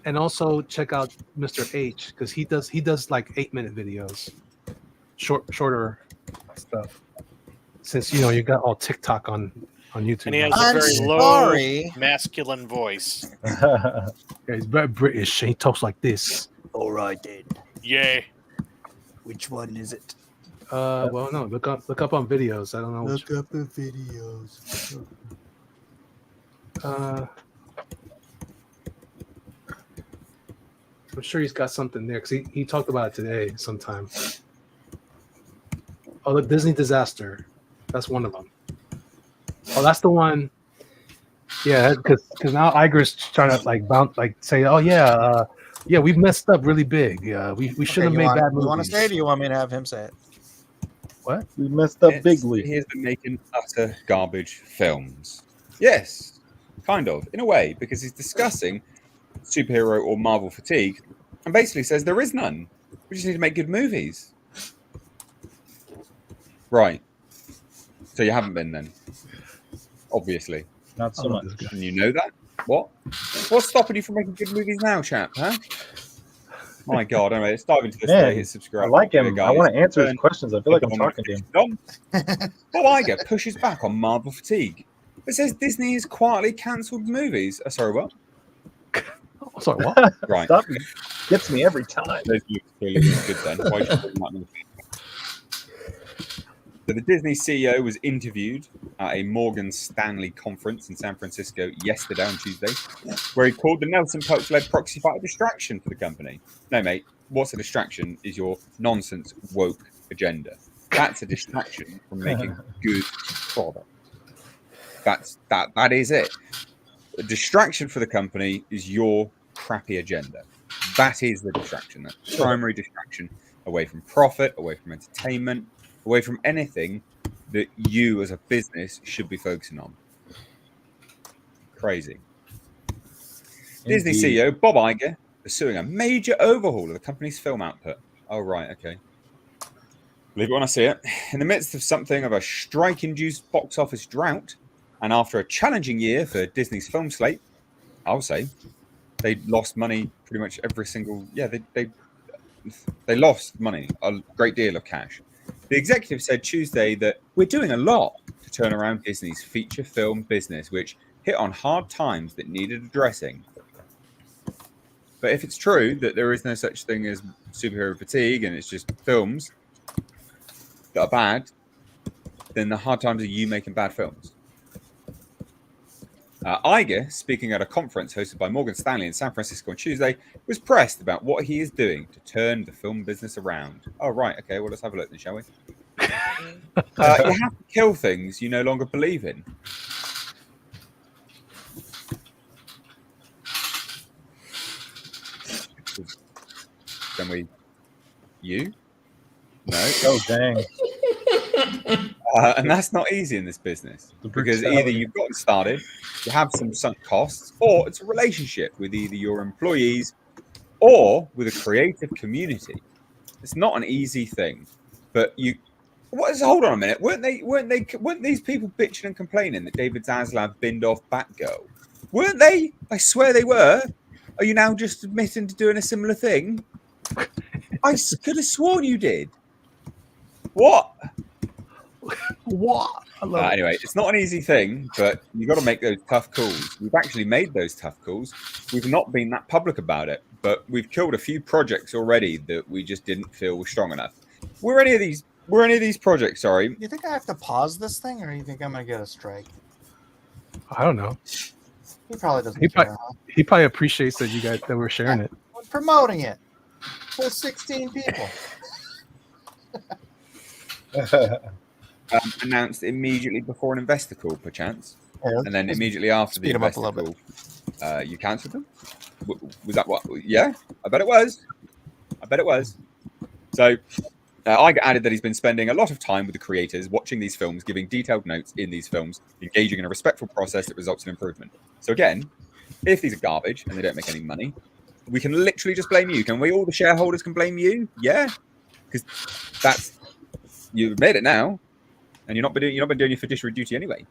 and also check out Mr. H because he does like 8-minute videos, shorter stuff. Since you got all TikTok on YouTube. And he has I'm a very low sorry. masculine voice. Yeah, he's very British. And he talks like this. All right, then. Yay. Which one is it? Well, no, look up on videos. I don't know. Which, Look up the videos. I'm sure he's got something there because he talked about it today sometime. Oh, the Disney disaster. That's one of them. Oh, that's the one. Yeah, because now Iger's trying to say, oh yeah, we've messed up really big. Yeah, we should have made bad movies. You want to say it, or you want me to have him say it? What? We messed up Yes, bigly. He has been making utter garbage films. Yes, kind of, in a way, because he's discussing superhero or Marvel fatigue and basically says there is none. We just need to make good movies. Right. So you haven't been then? Obviously. Not so much. And you know that? What? What's stopping you from making good movies now, chap? Huh? My God! Anyway, let's dive into this. Man, Hit subscribe. I like him. Guys. I want to answer his Burn. questions. I feel like I'm talking to him. Bob Iger pushes back on Marvel fatigue. It says Disney has quietly cancelled movies. Sorry, what? Oh, sorry, what? Right. Stop. Gets me every time. Those movies clearly look good then. Why should we not know? So the Disney CEO was interviewed at a Morgan Stanley conference in San Francisco yesterday on Tuesday, where he called the Nelson Peltz-led proxy fight a distraction for the company. No, mate, what's a distraction is your nonsense woke agenda. That's a distraction from making good product. That is it. The distraction for the company is your crappy agenda. That is the distraction. That's the primary distraction away from profit, away from entertainment, away from anything that you as a business should be focusing on. Crazy. Indeed. Disney CEO Bob Iger pursuing a major overhaul of the company's film output. Oh, right, okay. Believe it when I see it. In the midst of something of a strike-induced box office drought, and after a challenging year for Disney's film slate, I'll say, they lost money pretty much every single... Yeah, they lost money, a great deal of cash. The executive said Tuesday that we're doing a lot to turn around Disney's feature film business, which hit on hard times that needed addressing. But if it's true that there is no such thing as superhero fatigue and it's just films that are bad, then the hard times are you making bad films. Iger, speaking at a conference hosted by Morgan Stanley in San Francisco on Tuesday, was pressed about what he is doing to turn the film business around. Oh, right. Okay, well, let's have a look then, shall we? You have to kill things you no longer believe in. Can we? You? No. Oh, dang. And that's not easy in this business because either you've gotten started, you have some sunk costs, or it's a relationship with either your employees or with a creative community. It's not an easy thing, but hold on a minute. Weren't these people bitching and complaining that David Zaslav binned off Batgirl? Weren't they? I swear they were. Are you now just admitting to doing a similar thing? I could have sworn you did. What? What? Anyway, it's not an easy thing, but you've got to make those tough calls. We've actually made those tough calls. We've not been that public about it, but we've killed a few projects already that we just didn't feel were strong enough. Were any of these projects, sorry? You think I have to pause this thing, or you think I'm gonna get a strike? I don't know. He probably doesn't. He care, probably, huh? he probably appreciates that you guys that we're sharing it. I'm promoting it. Full 16 people. Announced immediately before an investor call, perchance, Yeah, and then immediately after the speed 'em up a investor little call, you cancelled them. Was that what? Yeah, I bet it was. So, Iger added that he's been spending a lot of time with the creators, watching these films, giving detailed notes in these films, engaging in a respectful process that results in improvement. So again, if these are garbage and they don't make any money, we can literally just blame you. Can we? All the shareholders can blame you. Yeah, because that's you've made it now. And you're not been doing your fiduciary duty anyway.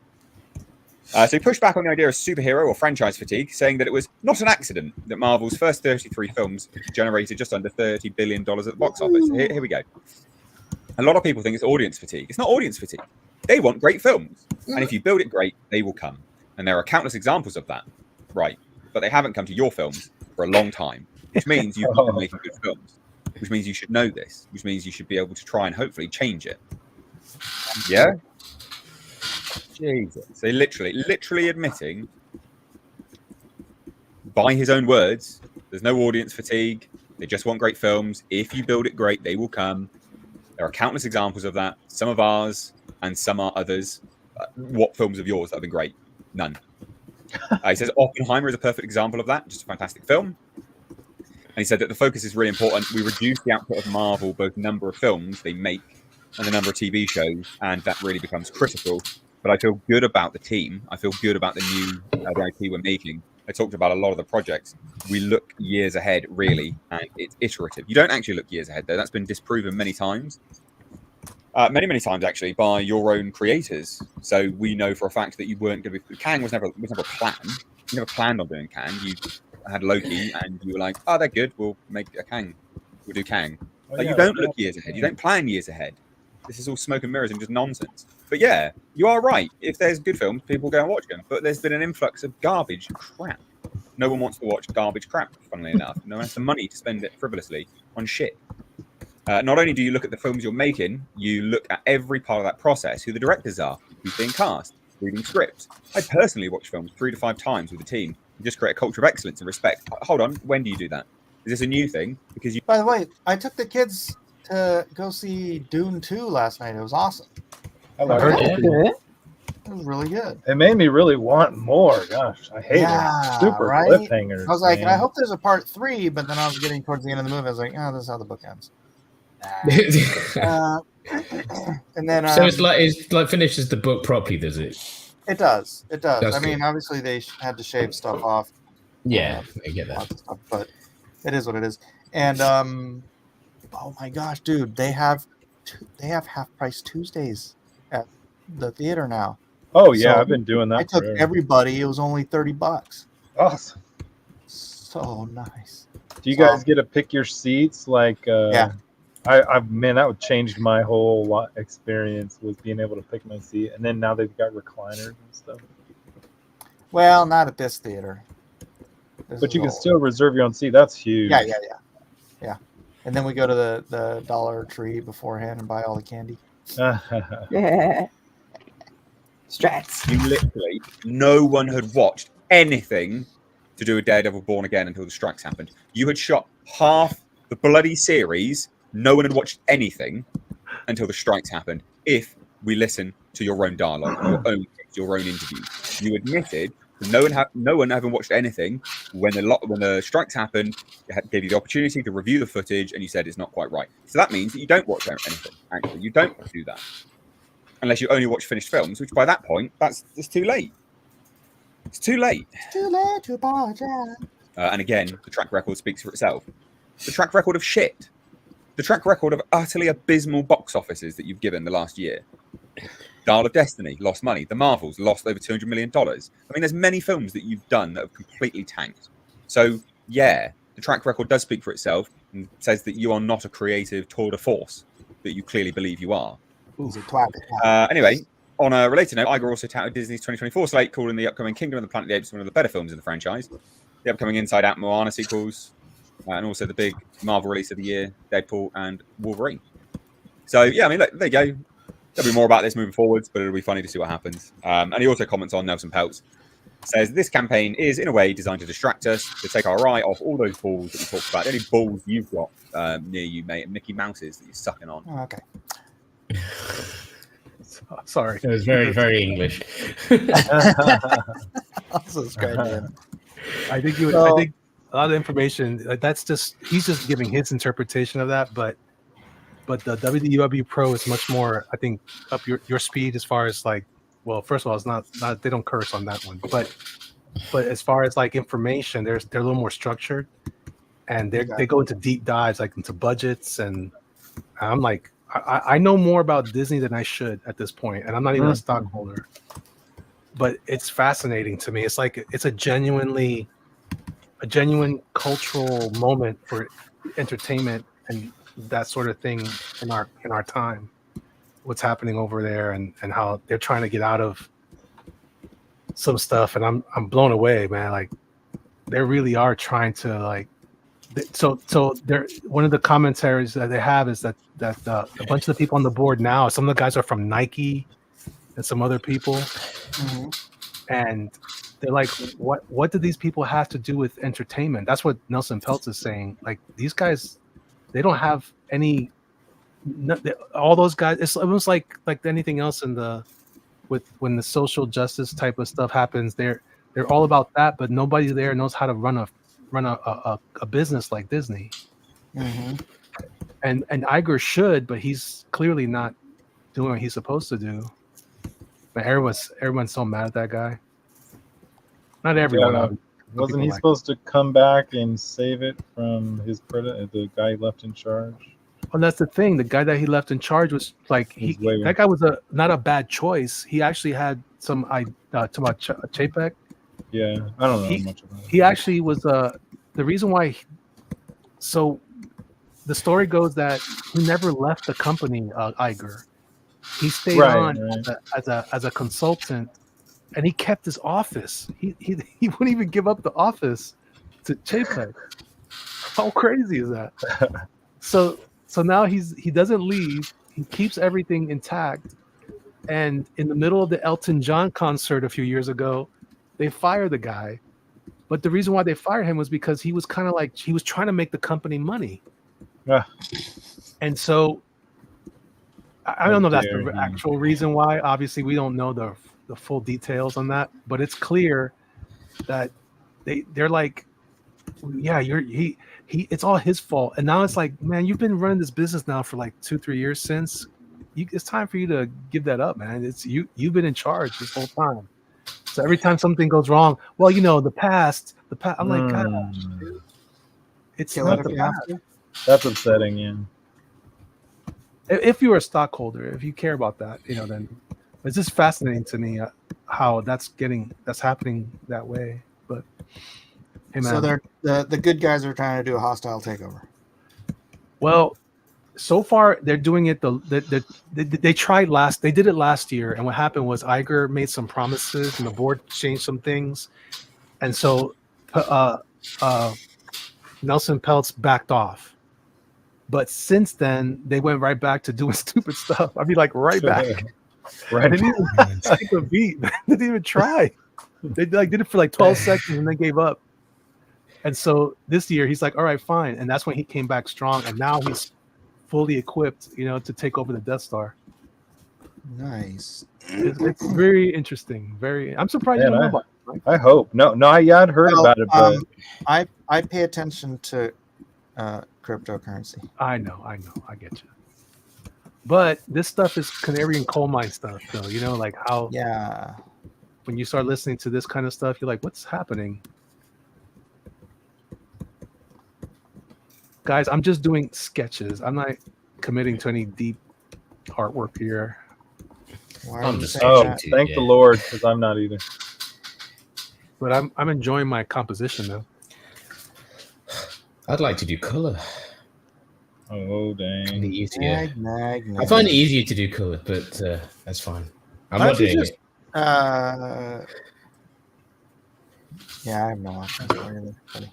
So he pushed back on the idea of superhero or franchise fatigue, saying that it was not an accident that Marvel's first 33 films generated just under $30 billion at the box office. Here we go. A lot of people think it's audience fatigue. It's not audience fatigue. They want great films. And if you build it great, they will come. And there are countless examples of that. Right. But they haven't come to your films for a long time, which means you've been making good films, which means you should know this, which means you should be able to try and hopefully change it. Yeah. Jesus. So literally admitting by his own words, there's no audience fatigue. They just want great films. If you build it great, they will come. There are countless examples of that. Some of ours and some are others. What films of yours that have been great? None. He says Oppenheimer is a perfect example of that. Just a fantastic film. And he said that the focus is really important. We reduce the output of Marvel, both number of films they make and the number of TV shows, and that really becomes critical. But I feel good about the team. I feel good about the new IP we're making. I talked about a lot of the projects. We look years ahead, really, and it's iterative. You don't actually look years ahead, though. That's been disproven many times. Many times, actually, by your own creators. So we know for a fact that you weren't going to be... Kang was never a plan. You never planned on doing Kang. You had Loki, and you were like, oh, they're good. We'll make a Kang. We'll do Kang. You don't look years ahead. You don't plan years ahead. This is all smoke and mirrors and just nonsense. But yeah, you are right. If there's good films, people go and watch them. But there's been an influx of garbage crap. No one wants to watch garbage crap, funnily enough. No one has the money to spend it frivolously on shit. Not only do you look at the films you're making, you look at every part of that process, who the directors are, who's being cast, reading scripts. I personally watch films 3 to 5 times with a team and just create a culture of excellence and respect. Hold on, when do you do that? Is this a new thing? Because you By the way, I took the kids to go see Dune 2 last night. It was awesome. I like heard it. it. It was really good. It made me really want more. Gosh, I hate Yeah, it. Super right? cliffhangers. I was like, man. I hope there's a part 3, but then I was getting towards the end of the movie. I was like, oh, this is how the book ends. And then So it's like finishes the book properly, does it? it does. It does. That's I mean, good. obviously they had to shave stuff off, Yeah, I get that. lots of stuff, but it is what it is. And oh my gosh, dude, they have half price Tuesdays at the theater now. Oh yeah, So, I've been doing that. I took forever. everybody. It was only $30. Awesome. So nice. Do you guys get to pick your seats? Like, Yeah. Man, that would change my whole experience was being able to pick my seat. And then now they've got recliners and stuff. Well, not at this theater. This But is you can old. still reserve your own seat. That's huge. Yeah. And then we go to the Dollar Tree beforehand and buy all the candy. Yeah. Strats. You literally, no one had watched anything to do with Daredevil Born Again until the strikes happened. You had shot half the bloody series. No one had watched anything until the strikes happened. If we listen to your own dialogue, your own interview, you admitted that no one having watched anything when the strikes happened, gave you the opportunity to review the footage, and you said it's not quite right. So that means that you don't watch anything. Actually, you don't do that unless you only watch finished films, which by that point, it's too late. It's too late. It's too late to apologize. And again, the track record speaks for itself. The track record of shit. The track record of utterly abysmal box offices that you've given the last year. Dial of Destiny lost money. The Marvels lost over $200 million. I mean, there's many films that you've done that have completely tanked. So, yeah, the track record does speak for itself and says that you are not a creative tour de force that you clearly believe you are. He's a twat. Anyway, on a related note, Iger also touted Disney's 2024 slate, calling the upcoming Kingdom of the Planet of the Apes one of the better films in the franchise. The upcoming Inside Out Moana sequels, and also the big Marvel release of the year, Deadpool and Wolverine. So, yeah, I mean, look, there you go. There'll be more about this moving forwards, but it'll be funny to see what happens. And he also comments on Nelson Peltz. Says, this campaign is, in a way, designed to distract us, to take our eye off all those balls that we talked about. Any balls you've got near you, mate, and Mickey Mouse's that you're sucking on. Oh, okay. Sorry. It was very, very English. This is great, man. I think you. So- I think a lot of information. That's just he's just giving his interpretation of that. But the WDW Pro is much more. I think up your speed as far as like. Well, first of all, it's not. They don't curse on that one. But as far as like information, they're a little more structured, and they go into deep dives like into budgets, and I'm like. I know more about Disney than I should at this point, and I'm not even a stockholder. But it's fascinating to me. It's like it's a genuine cultural moment for entertainment and that sort of thing in our time. What's happening over there and how they're trying to get out of some stuff, and I'm blown away, man. Like they really are trying to like. So there. One of the commentaries that they have is that a bunch of the people on the board now, some of the guys are from Nike and some other people, and they're like, what do these people have to do with entertainment? That's what Nelson Peltz is saying. Like these guys, they don't have any. All those guys, it's almost like anything else in the when the social justice type of stuff happens. They're all about that, but nobody there knows how to run a business like Disney. And Iger should, but he's clearly not doing what he's supposed to do. But everyone's so mad at that guy. Not everyone. Yeah, Some wasn't people he like supposed to come back and save it from his the guy left in charge? Well, that's the thing. The guy that he left in charge was like that guy was not a bad choice. He actually had some talking about Chapek. Yeah, I don't know much about it. He actually was the reason why. So the story goes that he never left the company, Iger. He stayed on as a consultant, and he kept his office. He wouldn't even give up the office to Chapek. How crazy is that? So So now he doesn't leave. He keeps everything intact. And in the middle of the Elton John concert a few years ago, they fired the guy. But the reason why they fired him was because he was kind of like he was trying to make the company money. Yeah. And so I don't know if that's dare the he. actual reason why. Obviously, we don't know the full details on that, but it's clear that they're like, yeah, it's all his fault. And now it's like, man, you've been running this business now for like 2-3 years since. It's time for you to give that up, man. It's you've been in charge this whole time. So every time something goes wrong, well, the past. I'm like, gosh, dude. It's Kill not it the if you have past. to. That's upsetting. Yeah. If you're a stockholder, if you care about that, then it's just fascinating to me how that's happening that way. But hey, man. So they're the good guys are trying to do a hostile takeover. Well, so far they're doing it. They tried they did it last year, and what happened was Iger made some promises, and the board changed some things, and so Nelson Peltz backed off. But since then, they went right back to doing stupid stuff. I mean, like right back. Right. They didn't even take a beat. They didn't even try. They did it for like 12 seconds and then gave up. And so this year he's like, all right, fine. And that's when he came back strong. And now he's fully equipped, to take over the Death Star. Nice. It's very interesting. I'm surprised you don't know about it. I hope. No, I'd heard about it, but I pay attention to cryptocurrency. I know. I get you. But this stuff is canary and coal mine stuff, though. Like how when you start listening to this kind of stuff, you're like, what's happening? Guys, I'm just doing sketches. I'm not committing to any deep artwork here. Why I'm are you just- saying that? thank the Lord, because I'm not either. But I'm enjoying my composition though. I'd like to do color. Oh dang! Easier. Nag. I find it easier to do color, but that's fine. I'm Why not don't you doing just- it. Yeah, I have no options for either. Buddy.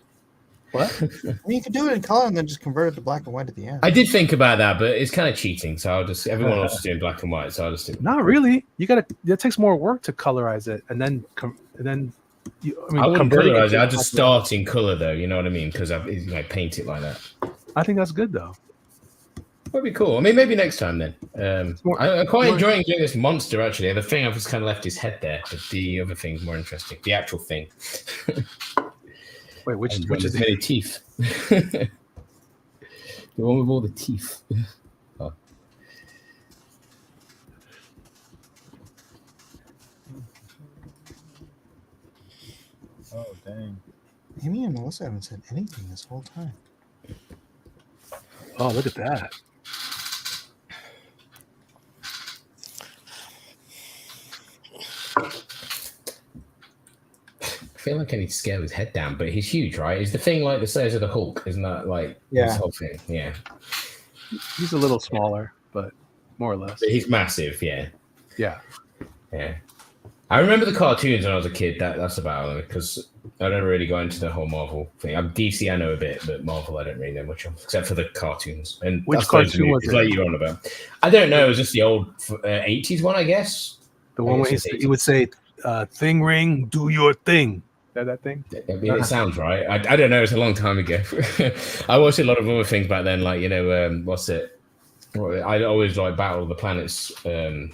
What? I mean, you could do it in color and then just convert it to black and white at the end. I did think about that, but it's kind of cheating. So everyone else is doing black and white, so I'll just do it. Not really. It takes more work to colorize it, and then I wouldn't converting colorize it. to I'd just black and start in color, though. You know what I mean? Because I paint it like that. white. I think that's good though. That'd be cool. I mean, maybe next time then. I'm quite more- enjoying doing this monster, actually. The thing I've just kind of left his head there, but the other thing's more interesting. The actual thing. Wait, which And is there's many teeth? The one with all the teeth. Oh. Oh dang! Amy and Melissa haven't said anything this whole time. Oh, look at that. I feel like I need to scale his head down, but he's huge, right? Is the thing like the size of the Hulk? Isn't that like Yeah. this whole thing? Yeah. He's a little smaller, but more or less. But he's massive, yeah. Yeah. Yeah. I remember the cartoons when I was a kid. That's about it, because I never really got into the whole Marvel thing. I'm DC, I know a bit, but Marvel I don't really know much of, except for the cartoons. And Which that's those cartoon was movies it? like you're on about. I don't know. It was just the old 80s one, I guess. The one where he would say, "Thing ring, do your thing." That thing. I mean, it sounds right. I don't know. It's a long time ago. I watched a lot of other things back then, like what's it? I always like Battle of the Planets. It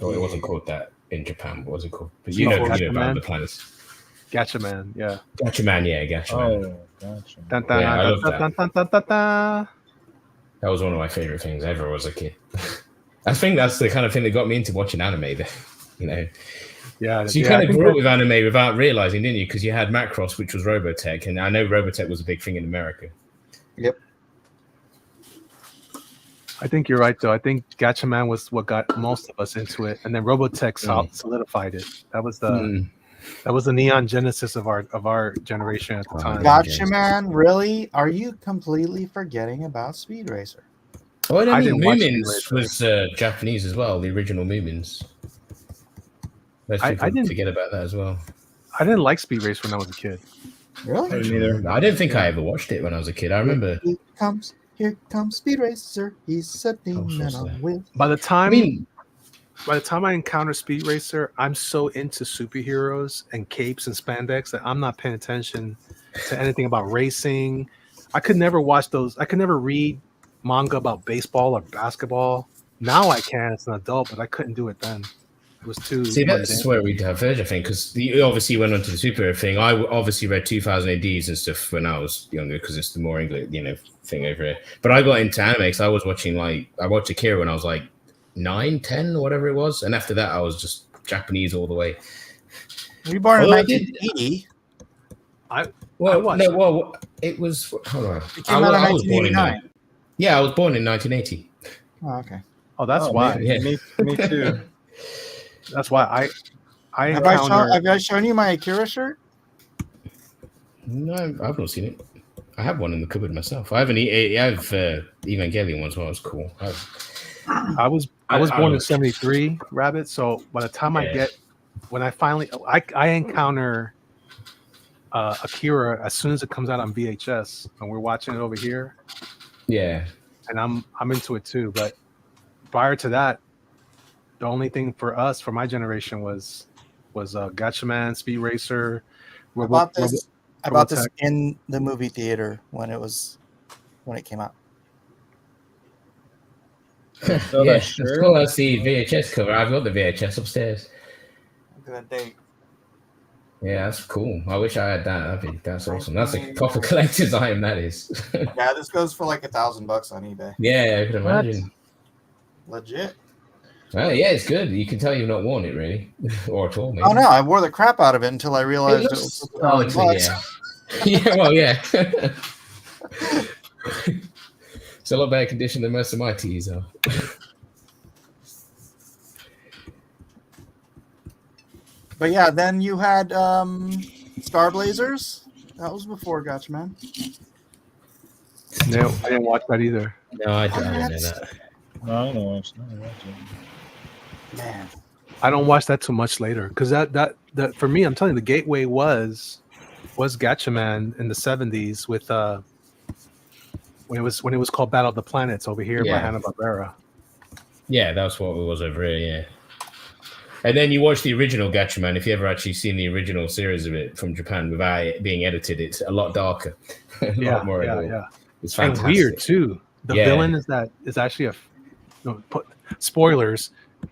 wasn't called that in Japan. What was it called? But you know Battle of the Planets. Gotcha Man. Yeah. Gotcha Man. Yeah, Gotcha Man. Oh, gotcha. Dun, dun, Yeah, I dun, love dun, that. dun, dun, dun, dun, dun. That was one of my favorite things ever as a kid. I think that's the kind of thing that got me into watching anime. Yeah. So you kind of grew up with anime without realizing, didn't you? Because you had Macross, which was Robotech, and I know Robotech was a big thing in America. Yep. I think you're right, though. I think Gotcha Man was what got most of us into it, and then Robotech solidified it. That was the neon genesis of our generation at the time. Gotcha, man. Really? Are you completely forgetting about Speed Racer? Oh, I I didn't watch Moomins was Japanese as well. The original Moomins. Let's I didn't forget about that as well. I didn't like Speed Race when I was a kid. Really? I didn't either. I don't think I ever watched it when I was a kid. I remember. Here Here comes Speed Racer. He's setting Oh, men so on sad. wheels. By the I time mean, I encounter Speed Racer, I'm so into superheroes and capes and spandex that I'm not paying attention to anything about racing. I could never watch those. I could never read manga about baseball or basketball. Now I can as an adult, but I couldn't do it then. It was too see, that's mundane. where we diverge, I think, because you obviously went on to the superhero thing. I obviously read 2000 ADs and stuff when I was younger because it's the more English, thing over here. But I got into anime because I was watching, I watched Akira when I was 9, 10, or whatever it was. And after that, I was just Japanese all the way. Were you born in Although I did- 1980? It was. Hold on. It came out in I was born in 1989. Yeah, I was born in 1980. Oh, okay. Oh, that's Oh, why. man, Yeah. Me too. That's why I Have I, encounter. have I shown you my Akira shirt? No, I've not seen it. I have one in the cupboard myself. I have Evangelion ones. Well, it's cool. I was I born in looked. '73, Rabbit. So by the time Yeah. when I finally I encounter Akira as soon as it comes out on VHS, and we're watching it over here, Yeah. and I'm into it too. But prior to that, the only thing for us, for my generation, was Gatchaman, Speed Racer. I bought this Robotech. in the movie theater when it came out. So Yeah, that that's shirt? cool. That's the VHS cover. I've got the VHS upstairs. Look at that date. Yeah, that's cool. I wish I had that. That's awesome. That's a proper collector's item. That is. Yeah, this goes for like $1,000 on eBay. Yeah, I can imagine. Legit. Oh, yeah, it's good. You can tell you've not worn it really, or at all. Maybe. Oh no, I wore the crap out of it until I realized it was it's $1,000. yeah. Yeah, well, yeah. It's a lot better condition than most of my tees are. But yeah, then you had Star Blazers. That was before Gatchaman. No, I didn't watch that either. No, I don't know that. No, I don't watch that. Man. I don't watch that too much later because that for me, I'm telling you, the gateway was Gatchaman in the '70s with when it was called Battle of the Planets over here by Hanna-Barbera. Yeah, that's what it was over here. Yeah. And then you watch the original Gatchaman. If you ever actually seen the original series of it from Japan without it being edited, it's a lot darker. A lot more edited. yeah. It's And fantastic. weird too. The villain is actually spoilers.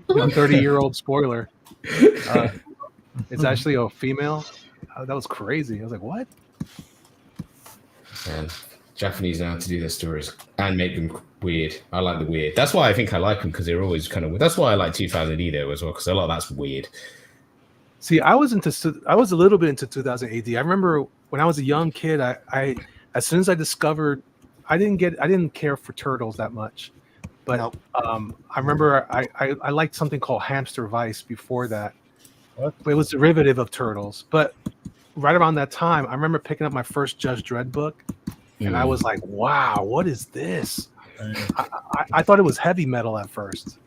30-year-old spoiler. It's actually a female. That was crazy. I was like, what? And Japanese know how to do their stories and make them weird. I like the weird. That's why I think I like them because they're always kind of weird. That's why I like 2000 AD though as well because a lot of that's weird. See, I was a little bit into 2000 AD. I remember when I was a young kid, I as soon as I discovered, I didn't care for turtles that much, but Nope. I remember I liked something called Hamster Vice before that. What? It was derivative of turtles, but right around that time, I remember picking up my first Judge Dredd book, and I was like, "Wow, what is this?" I thought it was heavy metal at first,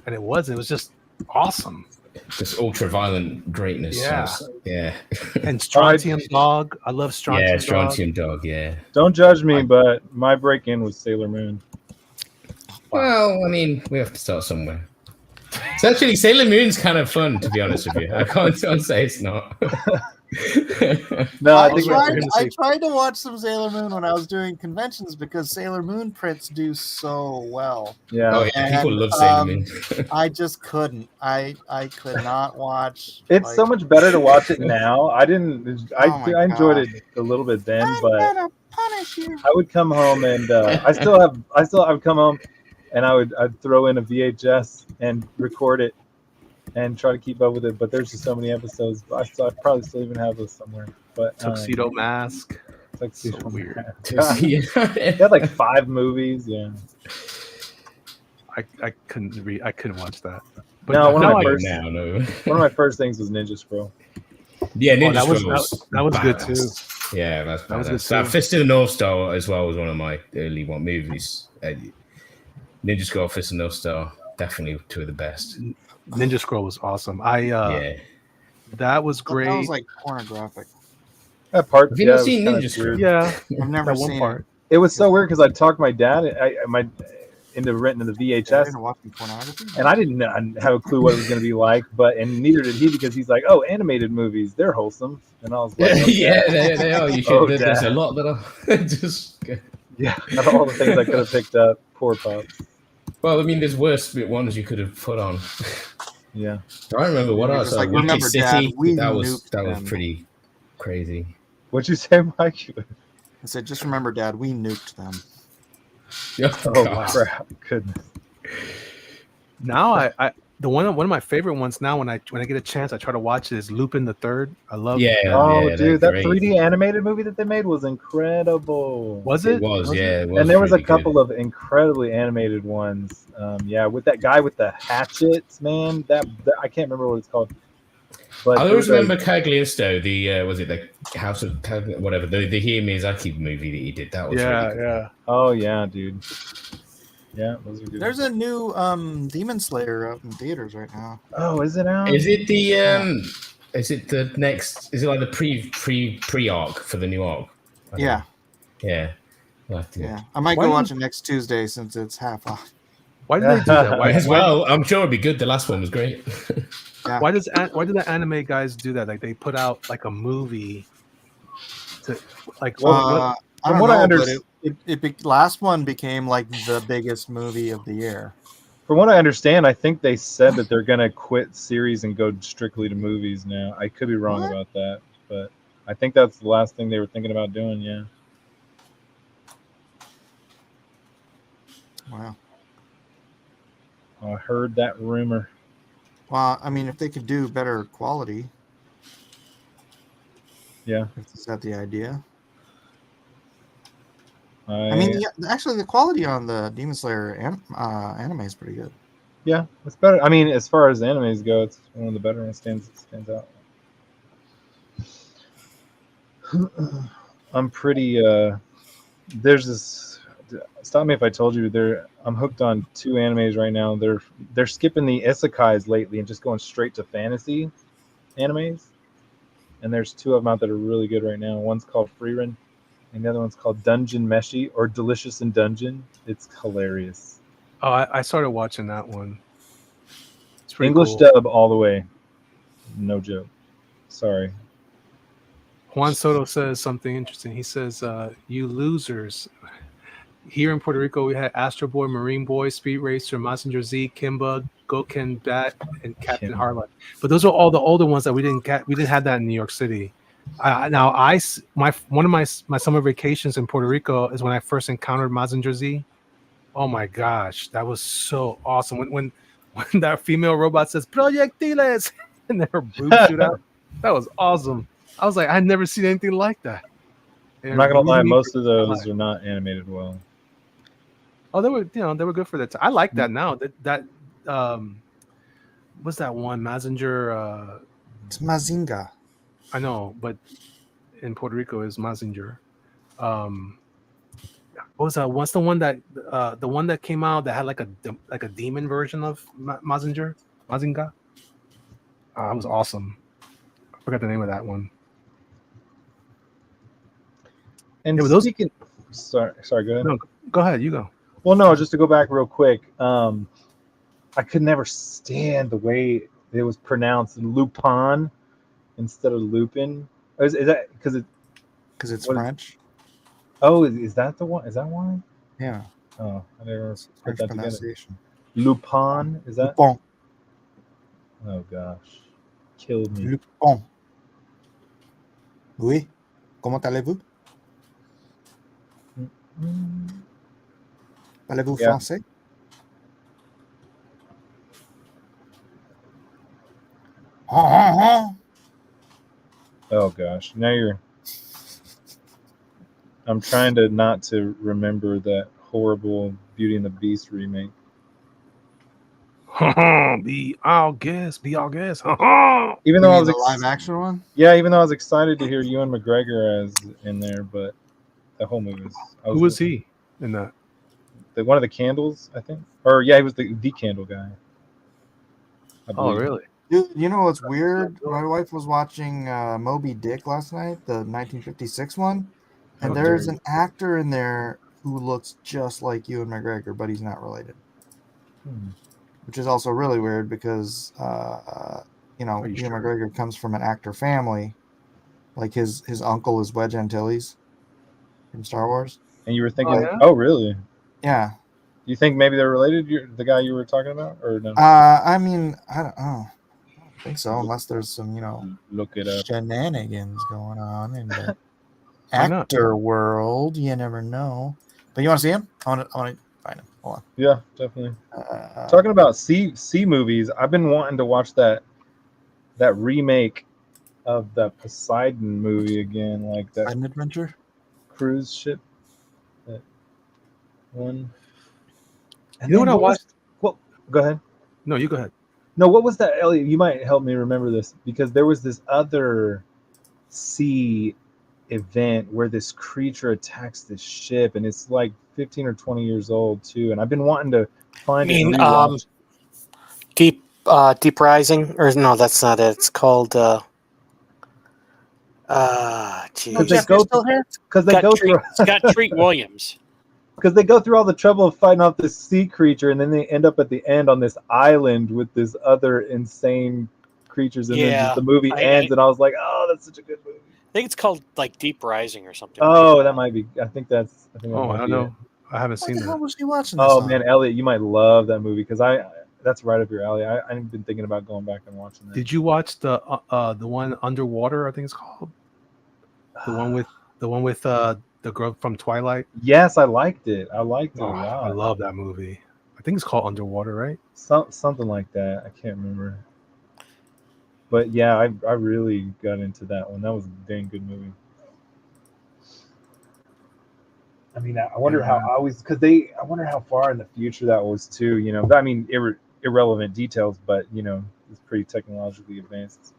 and it wasn't. It was just awesome. Just ultra violent greatness. Yeah. Yeah. And Strontium Dog, I love Strontium Yeah, Dog. Strontium Dog, yeah. Don't judge me, but my break-in was Sailor Moon. Well, I mean, we have to start somewhere. It's actually Sailor Moon's kind of fun, to be honest with you. I can't say it's not. No, I I think tried to watch some Sailor Moon when I was doing conventions because Sailor Moon prints do so well. yeah. Oh yeah, people And, love Sailor Moon. I just couldn't. I could not watch. It's so much better to watch it now. I didn't. Oh my I enjoyed God. it a little bit then, I'm but gonna punish you. I would come home and I would come home and I'd throw in a VHS and record it and try to keep up with it. But there's just so many episodes. I probably still even have those somewhere. But Tuxedo Mask. Tuxedo So weird. It had like 5 movies. Yeah. I couldn't watch that. But No, one of my I- first- no. One of my first things was Ninja Scroll. Yeah, Ninja that was- Scrolls. that was good, badass. too. Yeah, that's That was badass. good, So too. Fist of the North Star as well was one of my early movies. Ninja Scroll, Fist of the North Star, definitely two of the best. Ninja Scroll was awesome. Yeah. That was great. That was like pornographic. That part. Have you yeah, not it was seen kinda Ninja weird. Yeah, I've never that one seen part. It was so weird because I talked my dad into renting the VHS, Into watching pornography. and I didn't have a clue what it was going to be like, and neither did he, because he's like, "Oh, animated movies, they're wholesome," and I was like, "Oh, Yeah, Dad." they are. You should. Oh, There's a Dad. lot that are just. Yeah, of all the things I could have picked up, poor Pops. Well, I mean, there's worse ones you could have put on. Yeah, I remember what You're else. just like, Wicked remember, City. Dad, we that was nuked was them. pretty crazy. what'd you say, Mike? I said, just remember, Dad, we nuked them. Oh God. crap! Goodness. Now I the one of my favorite ones now when I get a chance I try to watch it is Lupin the Third. I love Yeah. Oh, yeah, dude, they're that great. 3D animated movie that they made was incredible. Was it? It was, yeah. It was And there was a really good. couple of incredibly animated ones. Yeah, with that guy with the hatchets, man. That I can't remember what it's called. But I always there's a- remember Cagliostro, the was it the House of whatever, the Hayao Miyazaki movie that he did. That was really good. yeah. Oh yeah, dude. Yeah, those are good. There's a new Demon Slayer out in theaters right now. Oh, is it out? Is it the is it the next? Is it like the pre arc for the new arc? I don't Yeah, know. Yeah. We'll have to- yeah. I might Why go do watch it next Tuesday since it's half off. Why did they do that? Why, As well, I'm sure it'd be good. The last one was great. why do the anime guys do that? Like they put out like a movie to like I From don't what I know, but underst- last one became like the biggest movie of the year. From what I understand, I think they said that they're gonna quit series and go strictly to movies now. I could be wrong What? about that, but I think that's the last thing they were thinking about doing. Yeah. Wow. I heard that rumor. Well, I mean, if they could do better quality, Yeah. is that the idea? I I mean, yeah, actually, the quality on the Demon Slayer anime is pretty good. yeah, it's better. I mean, as far as animes go, it's one of the better ones. Stands out. I'm pretty. There's this. Stop me if I told you. I'm hooked on 2 animes right now. They're skipping the isekais lately and just going straight to fantasy animes. And there's 2 of them out that are really good right now. One's called Freerun, and the other one's called Dungeon Meshi or Delicious in Dungeon. It's hilarious. Oh, I started watching that one. It's pretty English cool. dub all the way. No joke. Sorry. Juan Soto says something interesting. He says, "You losers." Here in Puerto Rico, we had Astro Boy, Marine Boy, Speed Racer, Messenger Z, Kimba, Goken Bat, and Captain Kimba. Harlock. But those are all the older ones that we didn't get. We didn't have that in New York City. Now, one of my summer vacations in Puerto Rico is when I first encountered Messenger Z. Oh my gosh, that was so awesome! When that female robot says "Proyectiles" and then her boobs shoot out, that was awesome. I was like, I'd never seen anything like that. I'm not gonna lie, Really most of those good. are not animated well. Oh, they were good for that time. I like that now. That what's that one? Messenger. It's Mazinga. I know, but in Puerto Rico is Messenger. What was that? What's the one that came out that had like a demon version of Messenger? Mazinga. It was awesome. I forgot the name of that one. And Yeah, but those- speaking, sorry, go ahead. No, go ahead. You go. Well, no, just to go back real quick. I could never stand the way it was pronounced Lupin instead of Lupin. Is that because it? Because it's What is- French. Oh, is that the one? Is that why? Yeah, Oh, I never put French that together. pronunciation. Lupin, is that? Lupin. Oh gosh, killed me. Lupin. Oui. Comment allez-vous? Parlez-vous Yeah. français? Oh gosh, now you're. I'm trying to not to remember that horrible Beauty and the Beast remake. Be all guess. Even You though I mean was the live action one? yeah, even though I was excited to hear Ewan McGregor as in there, but the whole movie was. Who was he in that? One of the candles, I think, or yeah, he was the candle guy. I Oh, believe. really? Dude, you know what's weird? My wife was watching Moby Dick last night, the 1956 one, and Oh, there's dude. an actor in there who looks just like Ewan McGregor, but he's not related. Hmm. Which is also really weird because, you know, Are you Ewan sure? McGregor comes from an actor family. Like his uncle is Wedge Antilles from Star Wars. And you were thinking, yeah? oh, really? Yeah. You think maybe they're related? The guy you were talking about, or no? I mean, I don't know. I don't think so, unless there's some, you know, Look it up. shenanigans going on in the Why not? actor world. You never know. But you want to see him? I want to find him. Hold Yeah, definitely. on. Talking about sea movies, I've been wanting to watch that remake of the Poseidon movie again, like that An adventure. cruise ship. That one. And You know then what I was- watched? Well, go ahead. No, you go ahead. No, what was that, Elliot? You might help me remember this because there was this other sea event where this creature attacks this ship, and it's like 15 or 20 years old too. And I've been wanting to find it. and rewatch. Deep Rising, or no, that's not it. It's called. Because Geez. they go because they go through Scott Treat Williams. because they go through all the trouble of fighting off this sea creature, and then they end up at the end on this island with this other insane creatures, and then Yeah, just the movie ends, and I was like, oh, that's such a good movie. I think it's called like Deep Rising or something. Oh, that might be. I think that Oh, might I don't be know. it. I haven't What seen the hell that. was he watching this Oh on? man, Elliot, you might love that movie because that's right up your alley. I've been thinking about going back and watching that. Did you watch the one Underwater? I think it's called the one with the girl from Twilight. Yes, I liked it. I liked it a Oh, lot. I love that movie. I think it's called Underwater, right? Something like that. I can't remember. But yeah, I really got into that one. That was a dang good movie. I mean, I wonder how I wonder how far in the future that was too. You know, I mean, irrelevant details, but you know, it's pretty technologically advanced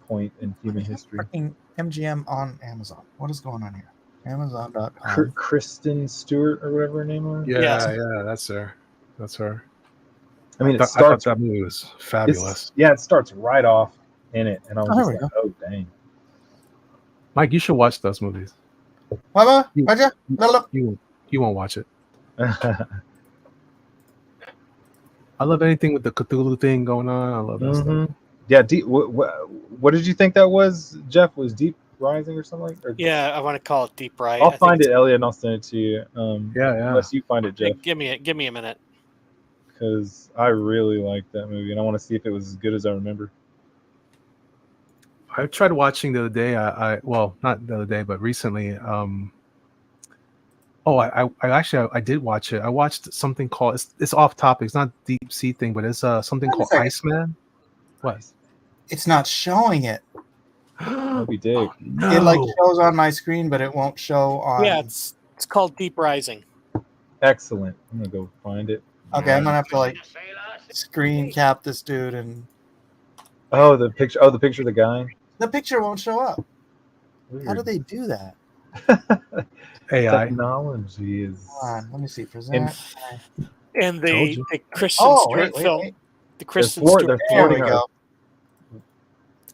point in human history. Fucking MGM on Amazon. What is going on here? Amazon.com. Kristen Stewart or whatever her name was. Yeah, that's her. That's her. I mean, I it thought starts. that movie was fabulous. It starts right off in it, and I was Oh, just there we like, oh dang. Mike, you should watch those movies. What? You won't watch it. I love anything with the Cthulhu thing going on. I love that stuff. Mhm. Yeah. What did you think that was, Jeff? Was Deep Rising or something like? Or, Yeah, I want to call it Deep Rising. I'll find it, Elliot, and I'll send it to you. Yeah. Unless you find it, Jeff, Give me a minute. because I really liked that movie, and I want to see if it was as good as I remember. I tried watching the other day. Well, not the other day, but recently. I did watch it. I watched something called. It's off topic. It's not deep sea thing, but it's something called Iceman. What? It's not showing it. Moby Dick. No. It like shows on my screen, but it won't show on. Yeah, it's called Deep Rising. Excellent. I'm gonna go find it. Okay, I'm gonna have to like screen cap this dude, and Oh, the picture. Oh, the picture of the guy. the picture won't show up. How do Weird. they do that? AI. Technology is. Hold on, let me see. Present. And Told the you. Kristen Oh, Stewart wait. film. The Kristen they're Stewart There we thwarting her. go.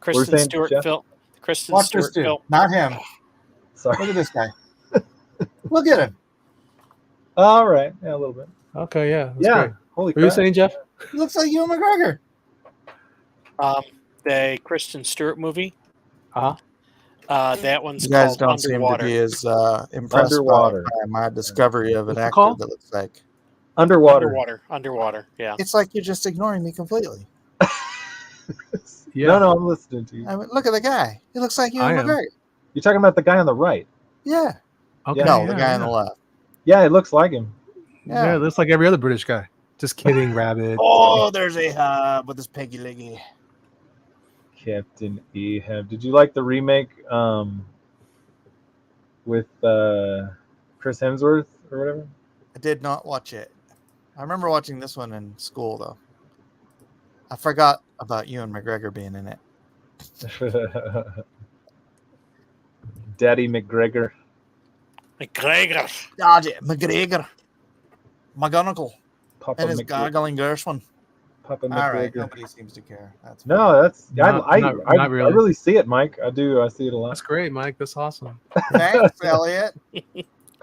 Kristen saying, Stewart Jeff? film. The Kristen Watch Stewart this dude, film. not him. Sorry. Look at this guy. Look at him. All right. Yeah, a little bit. Okay, yeah. That's Yeah. great. Holy What were you crap. saying, Jeff? He looks like Ewan McGregor. The Kristen Stewart movie. Uh-huh. That one's You guys called don't seem to Underwater. be as impressed Underwater. by my discovery of an What's it actor called? that looks like. Underwater. Underwater. Yeah. It's like you're just ignoring me completely. Yeah. No, I'm listening to you. I mean, look at the guy. He looks like Ewan I am. McGregor. You're talking about the guy on the right. Yeah. Okay, Yeah. No, yeah, the guy yeah. on the left. Yeah, it looks like him. Yeah, it looks like every other British guy. Just kidding, Rabbit. Oh, there's Ahab with his peggy leggy. Captain Ahab. Did you like the remake with Chris Hemsworth or whatever? I did not watch it. I remember watching this one in school, though. I forgot about Ewan McGregor being in it. Daddy McGregor. McGregor. Daddy McGregor. McGonagall. Papa And his McGregor. gargling Gershwin. Papa All right. McGregor. Nobody seems to care. That's No, that's Not I really. really see it, Mike. I do. I see it a lot. That's great, Mike. That's awesome. Thanks, Elliot.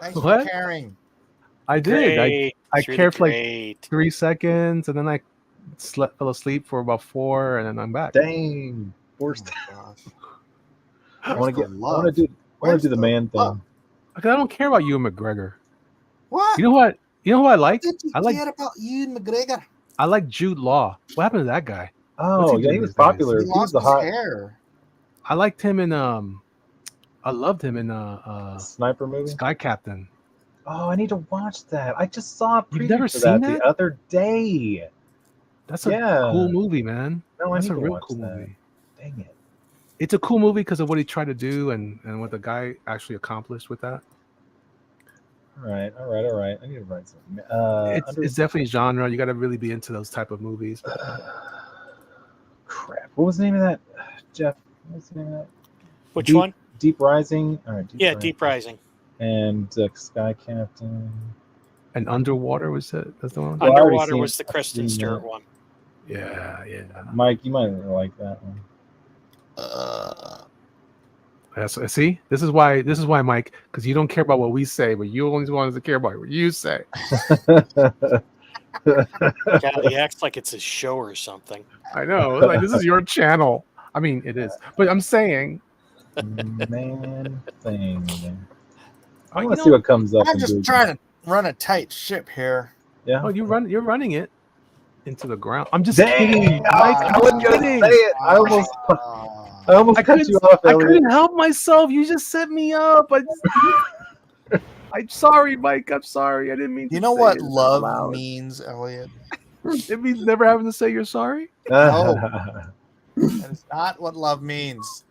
Thanks What? for caring. I did. Great. I Truly cared for like great. 3 seconds, and then I fell asleep for about 4, and then I'm back. Dang. Oh Forced. my gosh. I want Where's to the get. I want love? to do. I want Where's to do the the man love? thing. Because I don't care about Ewan McGregor. What? You know what? You know who I like? What did you I like care about Ewan McGregor? I like Jude Law. What happened to that guy? Oh he yeah, doing he was these days? popular. He He was lost the his hot hair. I liked him in I loved him in sniper movie. Sky Captain. Oh, I need to watch that. I just saw a You've preview never for seen that that? the other day. That's a Yeah. cool movie, man. No, I That's need a to real watch cool that. movie. Dang it. It's a cool movie because of what he tried to do and what the guy actually accomplished with that. All right. I need to write something. It's definitely genre. You got to really be into those type of movies. Crap. What was the name of that, Jeff? What was the name of that? Which Deep- one? Deep Rising. All right. Yeah, Deep Rising. And Sky Captain. And Underwater was it? That's the one. Well, I already Underwater seen- was the Kristen I've seen Stewart that. one. Yeah. Mike, you might like that one. See, this is why, Mike, because you don't care about what we say, but you always want us to care about what you say. God, he acts like it's his show or something. I know. It's like, this is your channel. I mean, it is, but I'm saying. Man thing. I You want to know, see what comes up. I'm in just Google. trying to run a tight ship here. Yeah. Oh, you're running it into the ground. I'm just Dang! kidding. Mike, I I'm was just gonna kidding. say it. I almost I cut you off, I Elliot. couldn't help myself. You just set me up. I'm sorry, Mike. I'm sorry. I didn't mean to. You know say what it out love loud. means, Elliot? It means never having to say you're sorry. No. That is not what love means.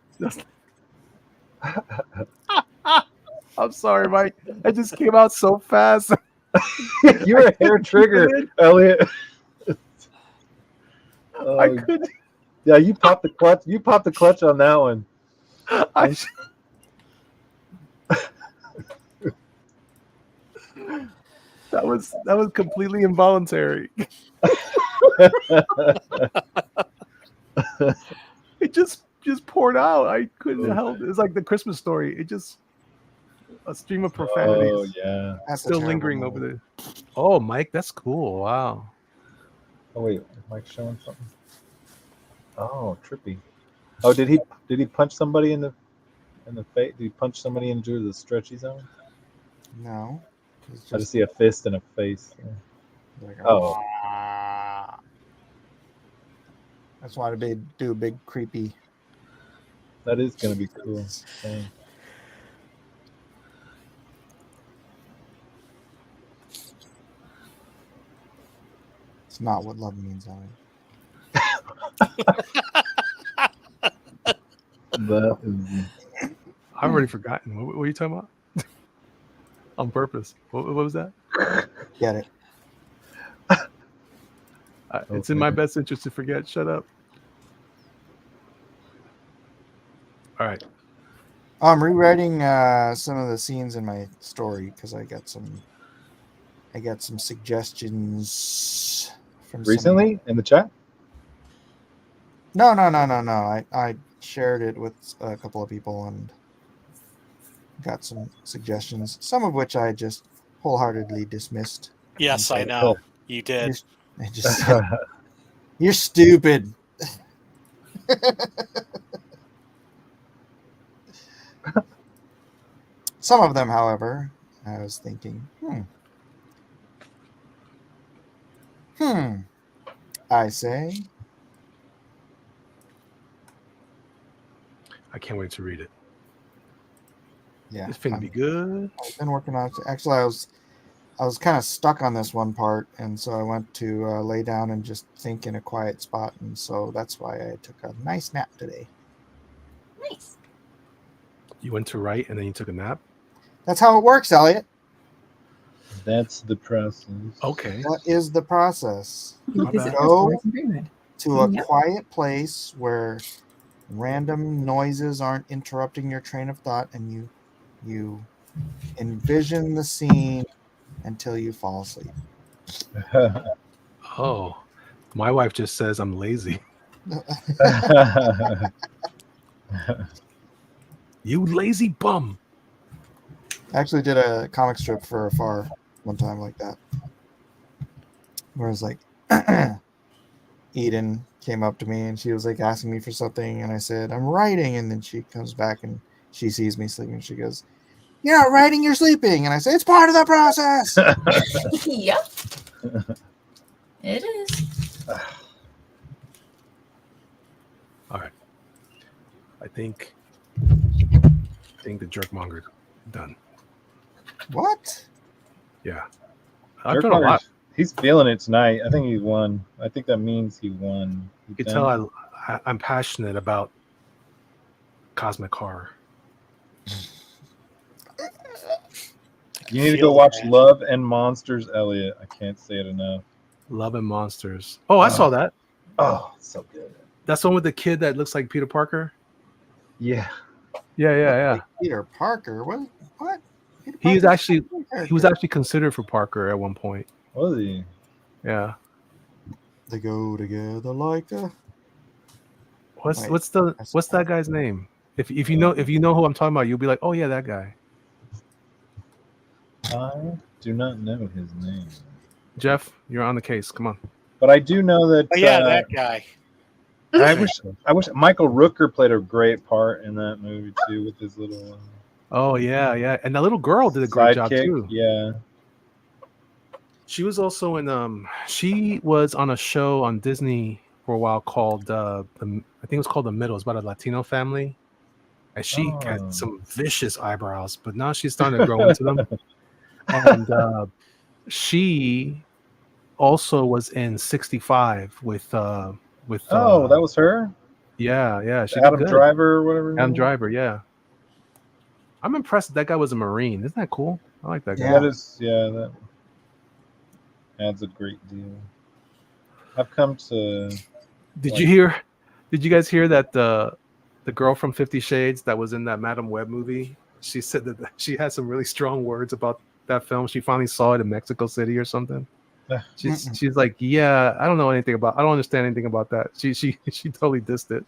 I'm sorry, Mike. That just came out so fast. You're a hair trigger, Elliot. I couldn't. Yeah, you popped the clutch. You popped the clutch on that one. That was completely involuntary. It just poured out. I couldn't help it. It's like the Christmas Story. It just a stream of profanity. Oh yeah. That's a Still terrible lingering movie. over there. Oh, Mike, that's cool. Wow. Oh wait, is Mike showing something? Oh, trippy. Oh, did he punch somebody in the face? Did he punch somebody into the stretchy zone? No. It's I just see a fist and a face. like, Oh. That's why they do a big creepy. That is gonna be cool. Dang. It's not what love means, Elliot. That is. I've already forgotten. What are you talking about? On purpose. What was that? Get it? It's in my best interest to forget. Shut up. All right. I'm rewriting some of the scenes in my story because I got some suggestions from Recently in the chat? No. I shared it with a couple of people and got some suggestions, some of which I just wholeheartedly dismissed. Yes, Okay, I know. You did. I just said, you're stupid. Some of them, however, I was thinking, I say, I can't wait to read it. yeah, It's finna be good. I've been working on it. Actually, I was kind of stuck on this one part, and so I went to lay down and just think in a quiet spot, and so that's why I took a nice nap today. Nice. You went to write and then you took a nap? That's how it works, Elliot. That's the process. Okay. That is the process. My Because bad. it Go was very good. to a Yep. quiet place where random noises aren't interrupting your train of thought, and you envision the scene until you fall asleep. Oh, my wife just says I'm lazy. You lazy bum. I actually did a comic strip for Afar one time like that. Where it was like Eden came up to me and she was like asking me for something and I said, I'm writing, and then she comes back and she sees me sleeping. She goes, you're not writing, you're sleeping. And I say, it's part of the process. Yep. It is. All right. I think the jerkmonger's done. What? Yeah. I've done a lot. He's feeling it tonight. I think he won. I think that means he won. You can tell I'm passionate about cosmic horror. You need to go watch Love and Monsters, Elliot. I can't say it enough. Love and Monsters. Oh, I saw that. Oh, so good. That's the one with the kid that looks like Peter Parker. Yeah. Yeah. Peter Parker? What? Peter He was Parker's actually considered for Parker at one point. Was he? Yeah. They go together like a. What's that guy's name? If you know who I'm talking about, you'll be like, oh yeah, that guy. I do not know his name. Jeff, you're on the case. Come on. But I do know that. Oh, yeah, that guy. I wish Michael Rooker played a great part in that movie too, with his little. Oh yeah, and that little girl did a great job too. Yeah. She was also in she was on a show on Disney for a while called I think it was called The Middle. It's about a Latino family. And she had some vicious eyebrows, but now she's starting to grow into them. And she also was in 65 with that was her? Yeah. She Adam Driver or whatever. Adam Driver, yeah. I'm impressed that guy was a Marine. Isn't that cool? I like that guy. Yeah. That adds a great deal. I've come to. Did you guys hear that the girl from 50 Shades that was in that Madam Web movie? She said that she had some really strong words about that film. She finally saw it in Mexico City or something. She's like, yeah, I don't understand anything about that. She totally dissed it.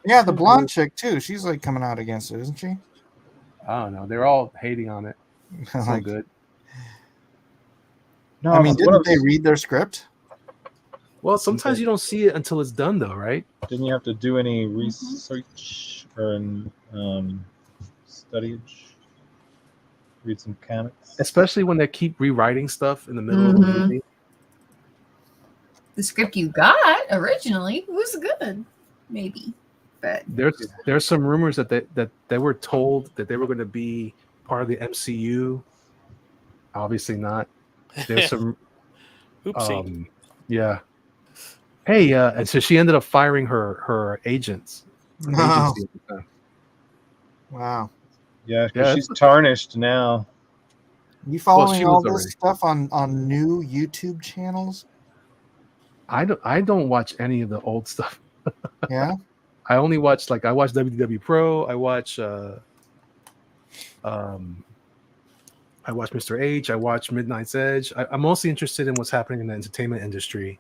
Yeah, the blonde chick too. She's like coming out against it, isn't she? I don't know. They're all hating on it. It's so good. No, I mean, didn't they read their script? Well, sometimes you don't see it until it's done, though, right? Didn't you have to do any research or study? Read some comics, especially when they keep rewriting stuff in the middle of the movie. The script you got originally was good, maybe, but there's some rumors that they were told that they were going to be part of the MCU. Obviously not. There's some. Oopsie. Yeah. Hey, and so she ended up firing her agents. No. Wow. Yeah, because she's tarnished now. You following all this stuff on new YouTube channels? I don't watch any of the old stuff. Yeah. I only watch I watch WDW Pro. I watch Mr. H. I watch Midnight's Edge. I'm mostly interested in what's happening in the entertainment industry.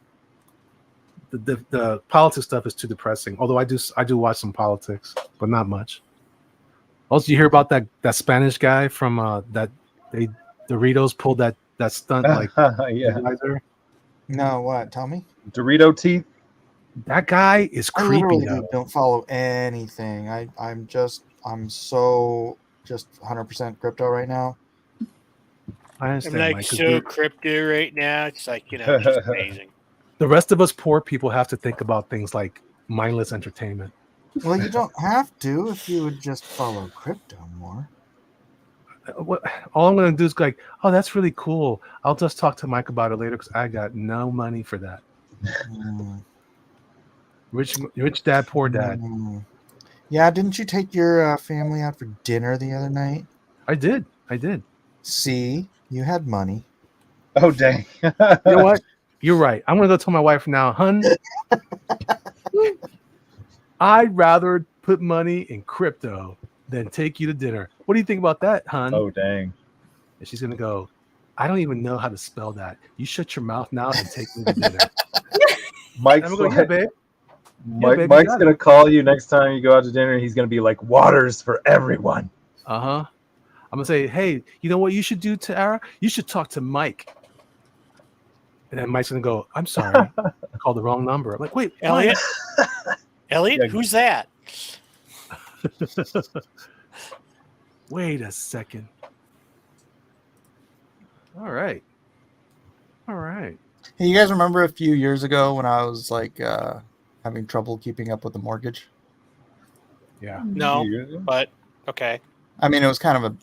The politics stuff is too depressing. Although I do watch some politics, but not much. Also, you hear about that Spanish guy from that Doritos pulled that stunt yeah. No, what? Tell me. Dorito teeth. That guy is creepy. I don't follow anything. I'm so just 100% crypto right now. I understand. I'm so crypto right now. It's like, it's just amazing. The rest of us poor people have to think about things like mindless entertainment. Well, you don't have to if you would just follow crypto more. All I'm going to do is go like, oh, that's really cool. I'll just talk to Mike about it later because I got no money for that. Rich dad, poor dad. Yeah, didn't you take your family out for dinner the other night? I did. See, you had money. Oh, dang. You know what? You're right. I'm going to go tell my wife now, hun. I'd rather put money in crypto than take you to dinner. What do you think about that, hun? Oh, dang. And she's going to go, I don't even know how to spell that. You shut your mouth now and take me to dinner. Mike's going, yeah, babe. Mike's going to call you next time you go out to dinner. He's going to be like, waters for everyone. Uh-huh. I'm gonna say, hey, you know what you should do, Tara? You should talk to Mike. And then Mike's gonna go, I'm sorry, I called the wrong number. I'm like, wait, Elliot? Elliot, Yeah. who's that? wait a second. All right. Hey, you guys remember a few years ago when I was like having trouble keeping up with the mortgage? Yeah. No, but okay. I mean, it was kind of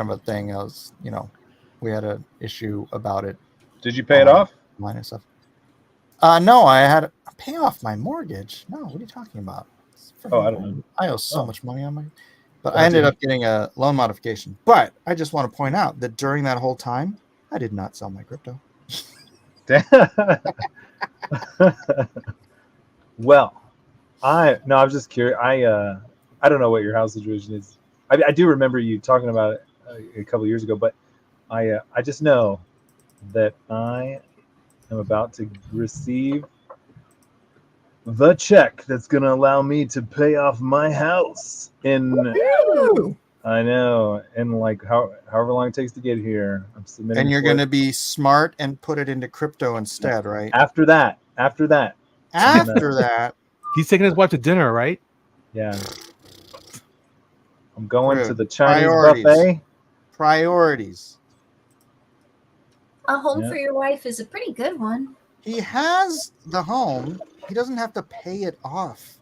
a thing. I was, we had an issue about it. Did you pay it off? Line and stuff. No, I had to pay off my mortgage. No, what are you talking about? Oh, I don't know. I owe so much money on my. But I ended up getting a loan modification. But I just want to point out that during that whole time, I did not sell my crypto. Well, I was just curious. I don't know what your house situation is. I do remember you talking about it a couple of years ago, but I just know that I am about to receive the check that's going to allow me to pay off my house I know, and like however long it takes to get here. I'm submitting. And you're going to be smart and put it into crypto instead, right? After that. After that, he's taking his wife to dinner, right? Yeah. I'm going True. to the Chinese Priorities. buffet. Priorities. A home Yeah. for your wife is a pretty good one. He has the home. He doesn't have to pay it off.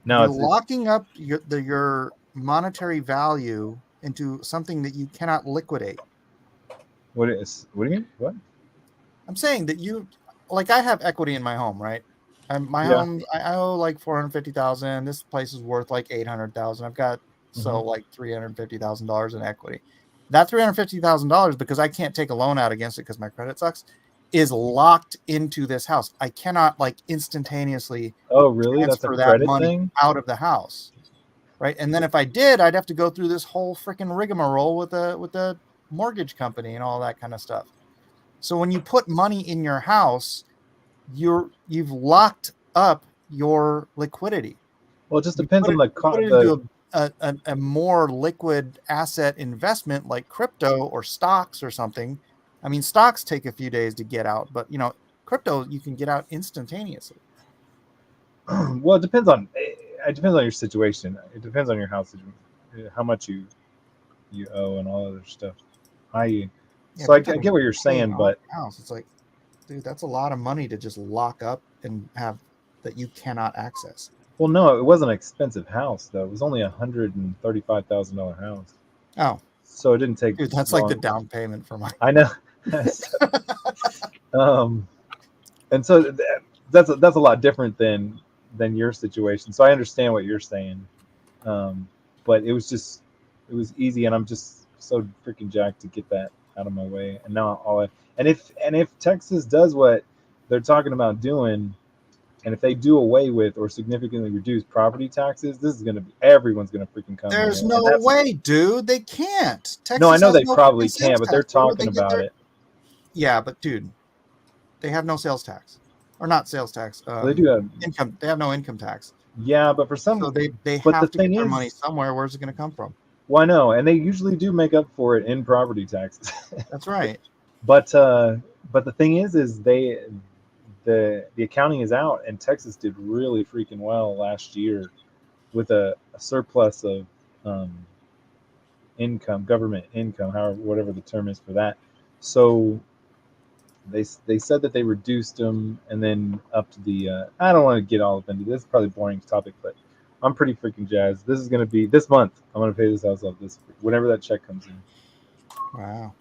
No, You're it's locking up your monetary value into something that you cannot liquidate. what do you mean? What? I'm saying that I have equity in my home, right? And my home, I owe like $450,000. This place is worth like $800,000. I've got like $350,000 in equity. That $350,000, because I can't take a loan out against it because my credit sucks, is locked into this house. I cannot like instantaneously Oh, really? That's a transfer that credit money thing? out of the house, right? And then if I did, I'd have to go through this whole freaking rigmarole with the mortgage company and all that kind of stuff. So when you put money in your house, you've locked up your liquidity. Well, it just depends on the Put it into a more liquid asset investment like crypto or stocks or something. I mean, stocks take a few days to get out, but crypto you can get out instantaneously. Well, it depends on your situation. It depends on your house situation, how much you owe and all other stuff. I get what you're saying, but house, it's like, dude, that's a lot of money to just lock up and have that you cannot access. well, no, it wasn't an expensive house though. It was only $135,000 house. Oh, So it didn't take. dude, that's long. like the down payment for my. I know. And so that's a lot different than your situation. So I understand what you're saying, but it was easy, and I'm just so freaking jacked to get that out of my way. And now if Texas does what they're talking about doing, and if they do away with or significantly reduce property taxes, everyone's gonna freaking come. There's in. no way, dude. They can't. Texas No, I know has they no probably fucking can, sales but they're tax. Where would talking they get about their- it. Yeah, but dude, they have no sales tax, or not sales tax. Well, they do have income. They have no income tax. Yeah, but for some, So they but have the to get thing their is- money somewhere. Where's it going to come from? well, I know, and they usually do make up for it in property taxes. That's right. But the thing is the accounting is out, and Texas did really freaking well last year with a surplus of government income, whatever the term is for that. So they said that they reduced them and then up to the I don't want to get all up into this. It's probably a boring topic, but I'm pretty freaking jazzed. This is going to be this month. I'm going to pay this house off whenever that check comes in. Wow.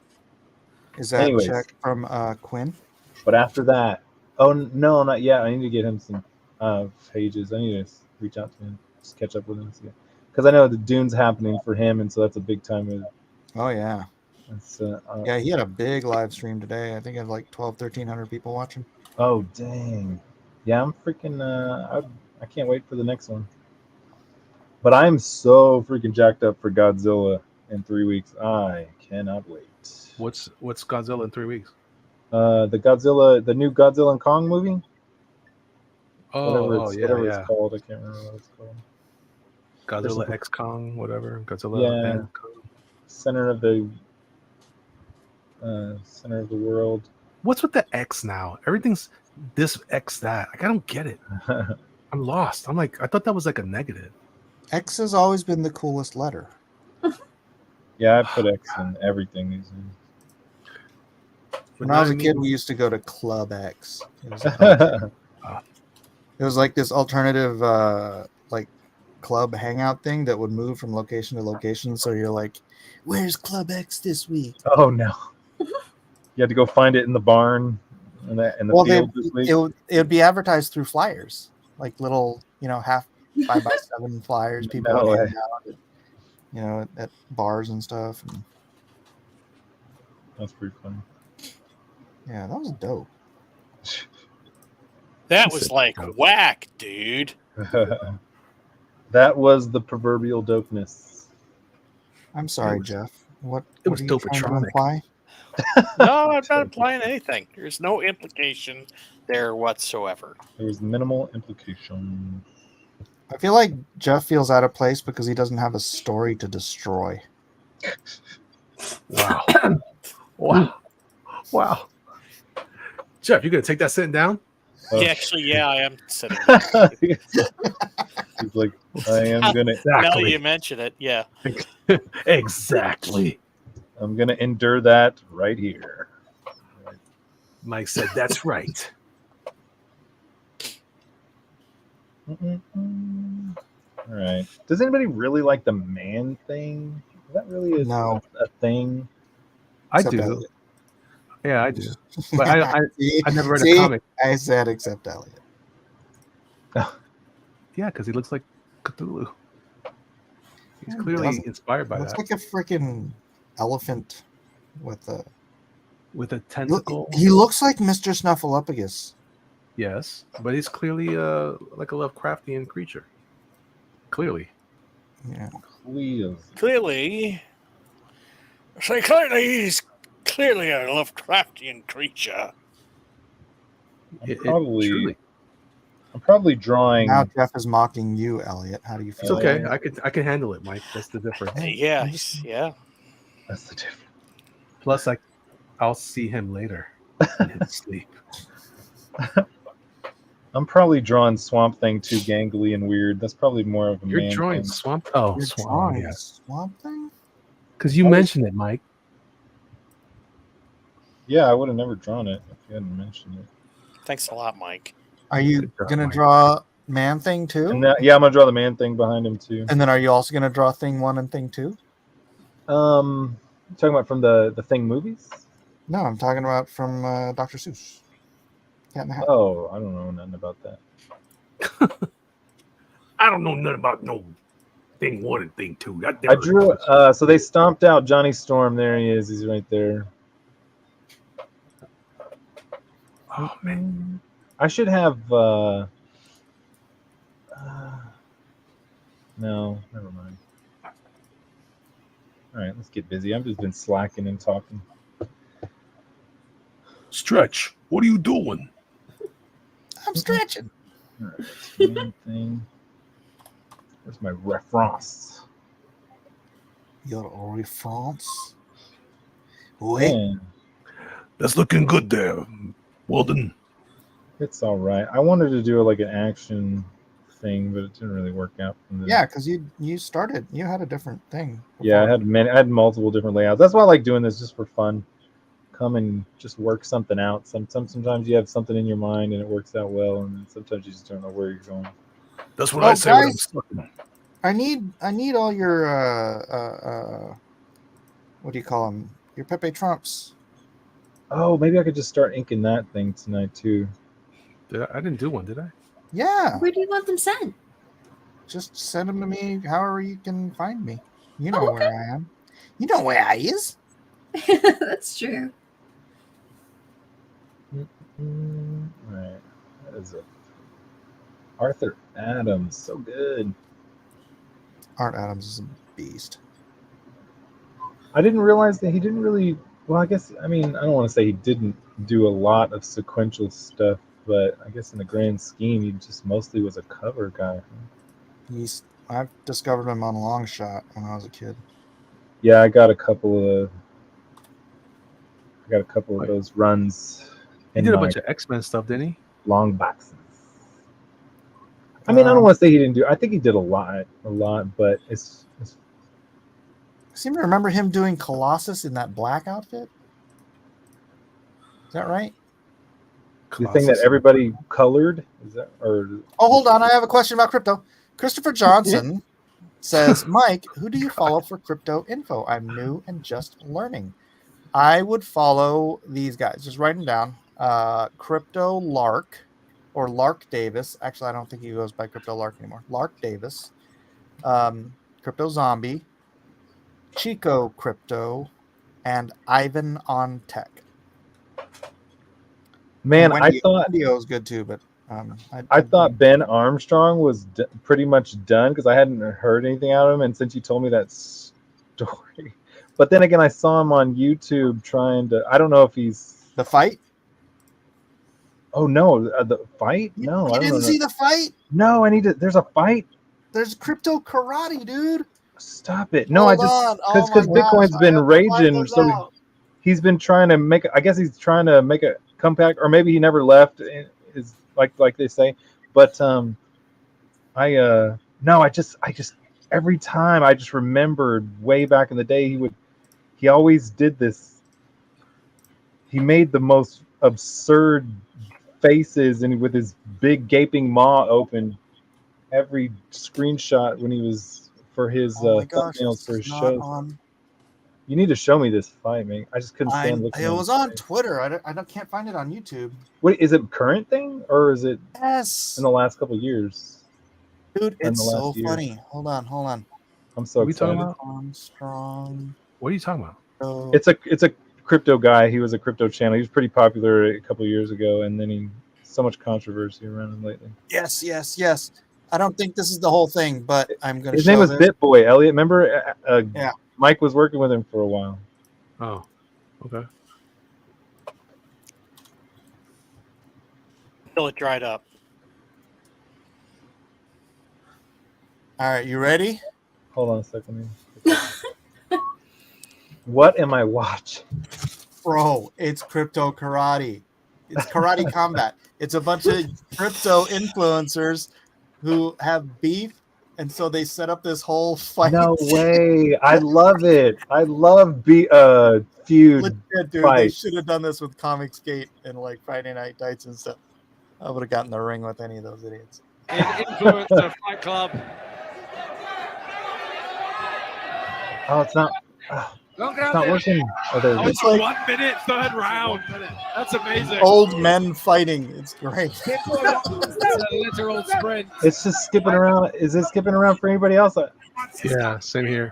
Is that Anyways. check from Quinn? But after that, oh no, not yet. I need to get him some pages. I need to reach out to him, just catch up with him, because I know the Dune's happening for him, and so that's a big time. Oh yeah. It's, Yeah, he had a big live stream today. I think I have like 1,300 people watching. Oh dang! Yeah, I'm freaking. I can't wait for the next one. But I'm so freaking jacked up for Godzilla in 3 weeks. I cannot wait. What's Godzilla in 3 weeks? The new Godzilla and Kong movie. Whatever it's called. I can't remember what it's called. Godzilla X Kong, whatever. Godzilla Yeah. and Kong. Center of the world. What's with the X now? Everything's this X that. Like, I don't get it. I'm lost. I'm like, I thought that was like a negative. X has always been the coolest letter. Yeah, I put X in everything these days. When I was a kid, we used to go to Club X. It was like this alternative like club hangout thing that would move from location to location. So you're like, where's Club X this week? Oh no. You had to go find it in the barn in the field this week. It would be advertised through flyers, like little, half 5x7 flyers. People No would way. hand out, at bars and stuff. And That's pretty funny. yeah, that was dope. That was like whack, dude. That was the proverbial dopeness. I'm sorry, Jeff. What It was are you trying to dopatronic. imply? No, I'm not implying anything. There's no implication there whatsoever. There was minimal implication. I feel like Jeff feels out of place because he doesn't have a story to destroy. Wow. Wow. Jeff, you gonna take that sitting down? Yeah, actually, yeah, I am sitting. He's like, I am gonna. Now you mention it, yeah. Exactly. I'm gonna endure that right here. Mike said, "That's right." All right. Does anybody really like the man thing? Is that really a thing? I Except do. Elliot. Yeah, I do. But I never read See? a comic. I said except Elliot. Yeah, because he looks like Cthulhu. He's clearly inspired by Looks that. like a freaking elephant with a tentacle. He looks like Mr. Snuffleupagus. Yes, but he's clearly like a Lovecraftian creature. Clearly. Yeah. Clearly, he's clearly a Lovecraftian creature. I'm probably drawing. Now Jeff is mocking you, Elliot. How do you It's feel? okay. I can handle it, Mike. That's the difference. Yeah. That's the difference. Plus, I'll see him later in his sleep. I'm probably drawing Swamp Thing too gangly and weird. That's probably more of a You're man drawing thing. Swamp. Oh, You're Swamp. drawing Yeah. Swamp Thing? Because you mentioned it, Mike. Yeah, I would have never drawn it if you hadn't mentioned it. Thanks a lot, Mike. Are you job, gonna Mike. draw Man Thing too? And yeah, I'm gonna draw the man thing behind him too. And then are you also gonna draw Thing 1 and Thing 2? Talking about from the Thing movies? No, I'm talking about from Dr. Seuss. Cat in the Hat. Oh, I don't know nothing about that. I don't know nothing about no Thing 1 and Thing 2. I drew. So they stomped out Johnny Storm. There he is. He's right there. Oh man. I should have. No, never mind. All right, let's get busy. I've just been slacking and talking. Stretch. What are you doing? I'm stretching. All right, man thing. Where's my reference? Your reference. Wait. Yeah, That's looking good there, Walden. it's all right. I wanted to do like an action thing, but it didn't really work out. Yeah, because you had a different thing. Yeah, I had multiple different layouts. That's why I like doing this, just for fun. Come and just work something out. Sometimes you have something in your mind and it works out well, and then sometimes you just don't know where you're going. That's what Oh, I say when I'm guys. stuck. I need all your what do you call them? Your Pepe Trumps. Oh, maybe I could just start inking that thing tonight too. I didn't do one, did I? Yeah, Where do you want them sent? just send them to me however you can find me. You know Oh, okay. where I am. You know where I is. That's true. Right. That is a Arthur Adams, so good. Art Adams is a beast. I didn't realize that he didn't really. Well, I mean, I don't want to say he didn't do a lot of sequential stuff, but I guess in the grand scheme, he just mostly was a cover guy. I've discovered him on Long Shot when I was a kid. Yeah, I got a couple of those runs. He in did a my bunch of X-Men stuff, didn't he? long boxes. I mean, I don't Um, want to say he didn't do. I think he did a lot, but it's I seem to remember him doing Colossus in that black outfit. Is that right? the thing that Colossus. everybody colored. Is that or Oh, hold on. I have a question about crypto. Christopher Johnson says, Mike, who do you follow for crypto info? I'm new and just learning. I would follow these guys. Just write them down. Crypto Lark or Lark Davis. Actually, I don't think he goes by Crypto Lark anymore. Lark Davis. Crypto Zombie. Chico Crypto. And Ivan on Tech. man? And I thought Wendio's good too, but I thought Ben Armstrong was pretty much done because I hadn't heard anything out of him, and since you told me that story, but then again, I saw him on YouTube trying to. I don't know if he's the fight. Oh no, the fight? No, You I don't didn't know. see the fight? No, I need to. There's a fight. There's crypto karate, dude. Stop it! No, I Hold just on. Oh because my Bitcoin's gosh, been I have to find raging, those so out. he's been trying to make. I guess he's trying to make a comeback, or maybe he never left. Is like they say, but no, I just every time I just remembered way back in the day he always did this. He made the most absurd faces and with his big gaping maw open every screenshot when he was for his Oh my gosh, thumbnails this for is his not shows. on. You need to show me this fight, man. I just couldn't stand looking It at was it. on Twitter. Can't find it on YouTube. Wait, is it a current thing or is it Yes, in the last couple of years? dude, in it's the so last year? funny. Hold on. I'm so What are we talking excited. about? Armstrong. What are you talking about? So, It's a crypto guy. He was a crypto channel. He was pretty popular a couple of years ago, and then he so much controversy around him lately. yes. I don't think this is the whole thing, but I'm gonna. His show name was this. BitBoy. Elliot, remember? Yeah. Mike was working with him for a while. Oh, okay. Till it dried up. All right, you ready? Hold on a second. What am I watching? Bro, it's crypto karate. It's karate combat. It's a bunch of crypto influencers who have beef, and so they set up this whole fight. No way! I love it. I love feud Legit, dude. They fight. should have done this with Comicsgate and like Friday Night Nights and stuff. I would have gotten the ring with any of those idiots. Influencer Fight Club. Oh, it's not. It's not working. Oh, there it is. It's like 1 minute, third round. That's amazing. old men fighting. It's great. It's a literal sprint. It's just skipping around. Is it skipping around for anybody else? Yeah, same here.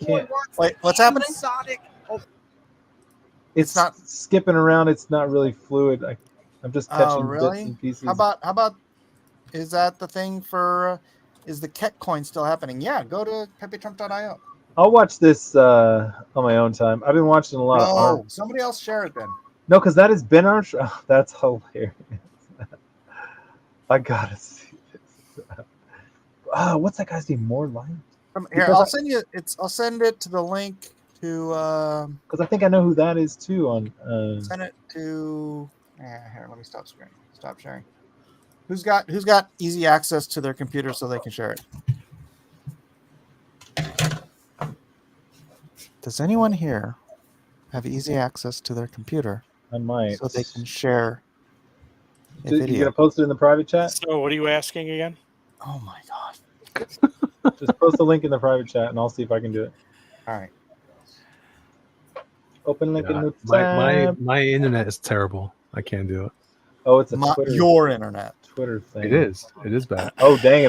Can't. Wait, what's happening? It's not- not skipping around. It's not really fluid. I'm just catching Oh, really? bits and pieces. How about? Is that the thing for? Is the Ket coin still happening? Yeah, go to pepetrump.io. I'll watch this on my own time. I've been watching a lot of No, Arm. somebody else share it then. No, because that is Ben Armstrong. Oh, that's hilarious. I gotta see this. What's that guy's name? More Light? Here, Because I'll send you. I'll send it to the link to. Because I think I know who that is too. On Send it to. Here, let me stop screen. Stop sharing. Who's got easy access to their computer so they can share it? Does anyone here have easy access to their computer I might. so they can share a You video? gonna post it in the private chat? So, what are you asking again? Oh my gosh! Just post the link in the private chat, and I'll see if I can do it. All right. Open link in the My tab. my internet is terrible. I can't do it. Oh, it's a Twitter. Your internet. Twitter thing. It is. It is bad. Oh dang!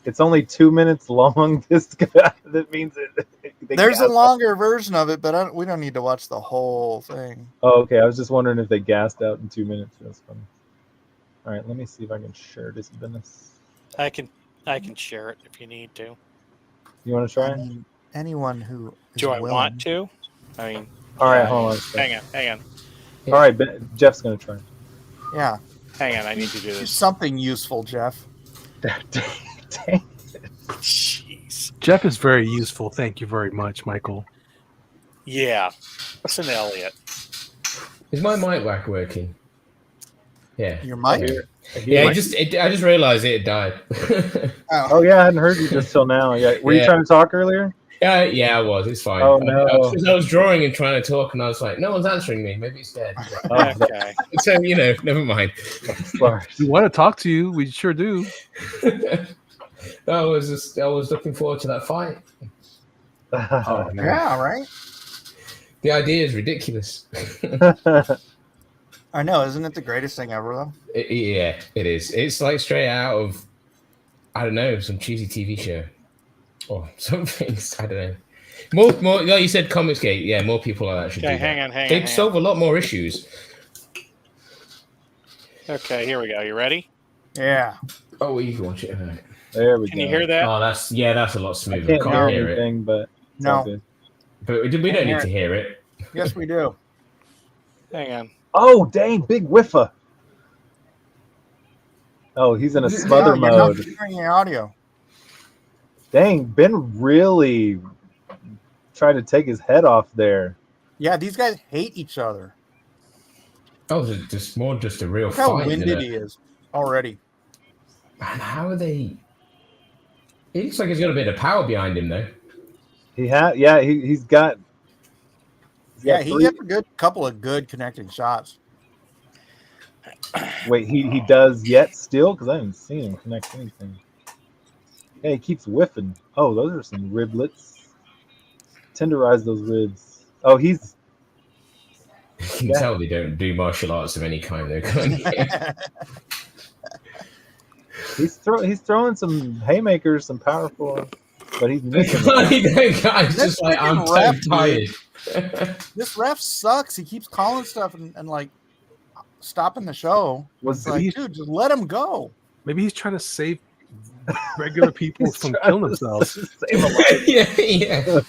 It's only 2 minutes long. This guy. That means it. There's a longer version of it, but we don't need to watch the whole thing. Oh, okay. I was just wondering if they gassed out in 2 minutes. That's funny. All right, let me see if I can share this business. I can share it if you need to. You want to try? I mean, anyone who is Do I willing. want to? I mean, All right, hold on. hang on. All right, Jeff's gonna try. Yeah, Hang on, I need to do do this. something useful, Jeff. Dang it. Jeez. Jeff is very useful. Thank you very much, Michael. Yeah. Listen, Elliot. Is my mic back working? Yeah. Your mic? Yeah, I just realized it had died. Oh yeah, I hadn't heard you just till now. Yeah, were you Yeah. trying to talk earlier? Yeah, I was. It's fine. Oh, no. I was drawing and trying to talk, and I was like, no one's answering me. Maybe it's dead. Okay. So, never mind. Sorry. We want to talk to you. We sure do. I was looking forward to that fight. Oh, Yeah, right. The idea is ridiculous. I know, isn't it the greatest thing ever though? Yeah, it is. It's like straight out of, I don't know, some cheesy TV show or something. I don't know. More, like you said, Comicsgate. Yeah, more people like that should Okay, do hang that. on, hang on. They'd hang solve a lot more issues. Okay, here we go. You ready? Yeah. Oh, you can watch it. Right. there we Can go. you hear that? Oh, that's a lot I smoother. can't hear hear it, anything, but it's No. all good. but we don't need to hear it. Yes, we do. Hang on. Oh dang, big whiffer. Oh, he's in a smother No, you're not mode. hearing the audio. Dang, Ben really tried to take his head off there. Yeah, these guys hate each other. Oh, it's just a real Look how fight. winded innit? he is already. Man, how are they? It looks like he's got a bit of power behind him, though. He's got Yeah, he three- gets a good couple of good connecting shots. Wait, he does yet still? Because I haven't seen him connect anything. Yeah, he keeps whiffing. Oh, those are some riblets. Tenderize those ribs. Oh, he's You can tell they don't do martial arts of any kind, though. Can't you? he's throwing some haymakers, some powerful, but he's missing. Guy's This just like, I'm freaking so ref, tired. This ref sucks. He keeps calling stuff and like stopping the show. Was It's like, dude, just let him go. Maybe he's trying to save regular people from killing themselves. Save a life. yeah.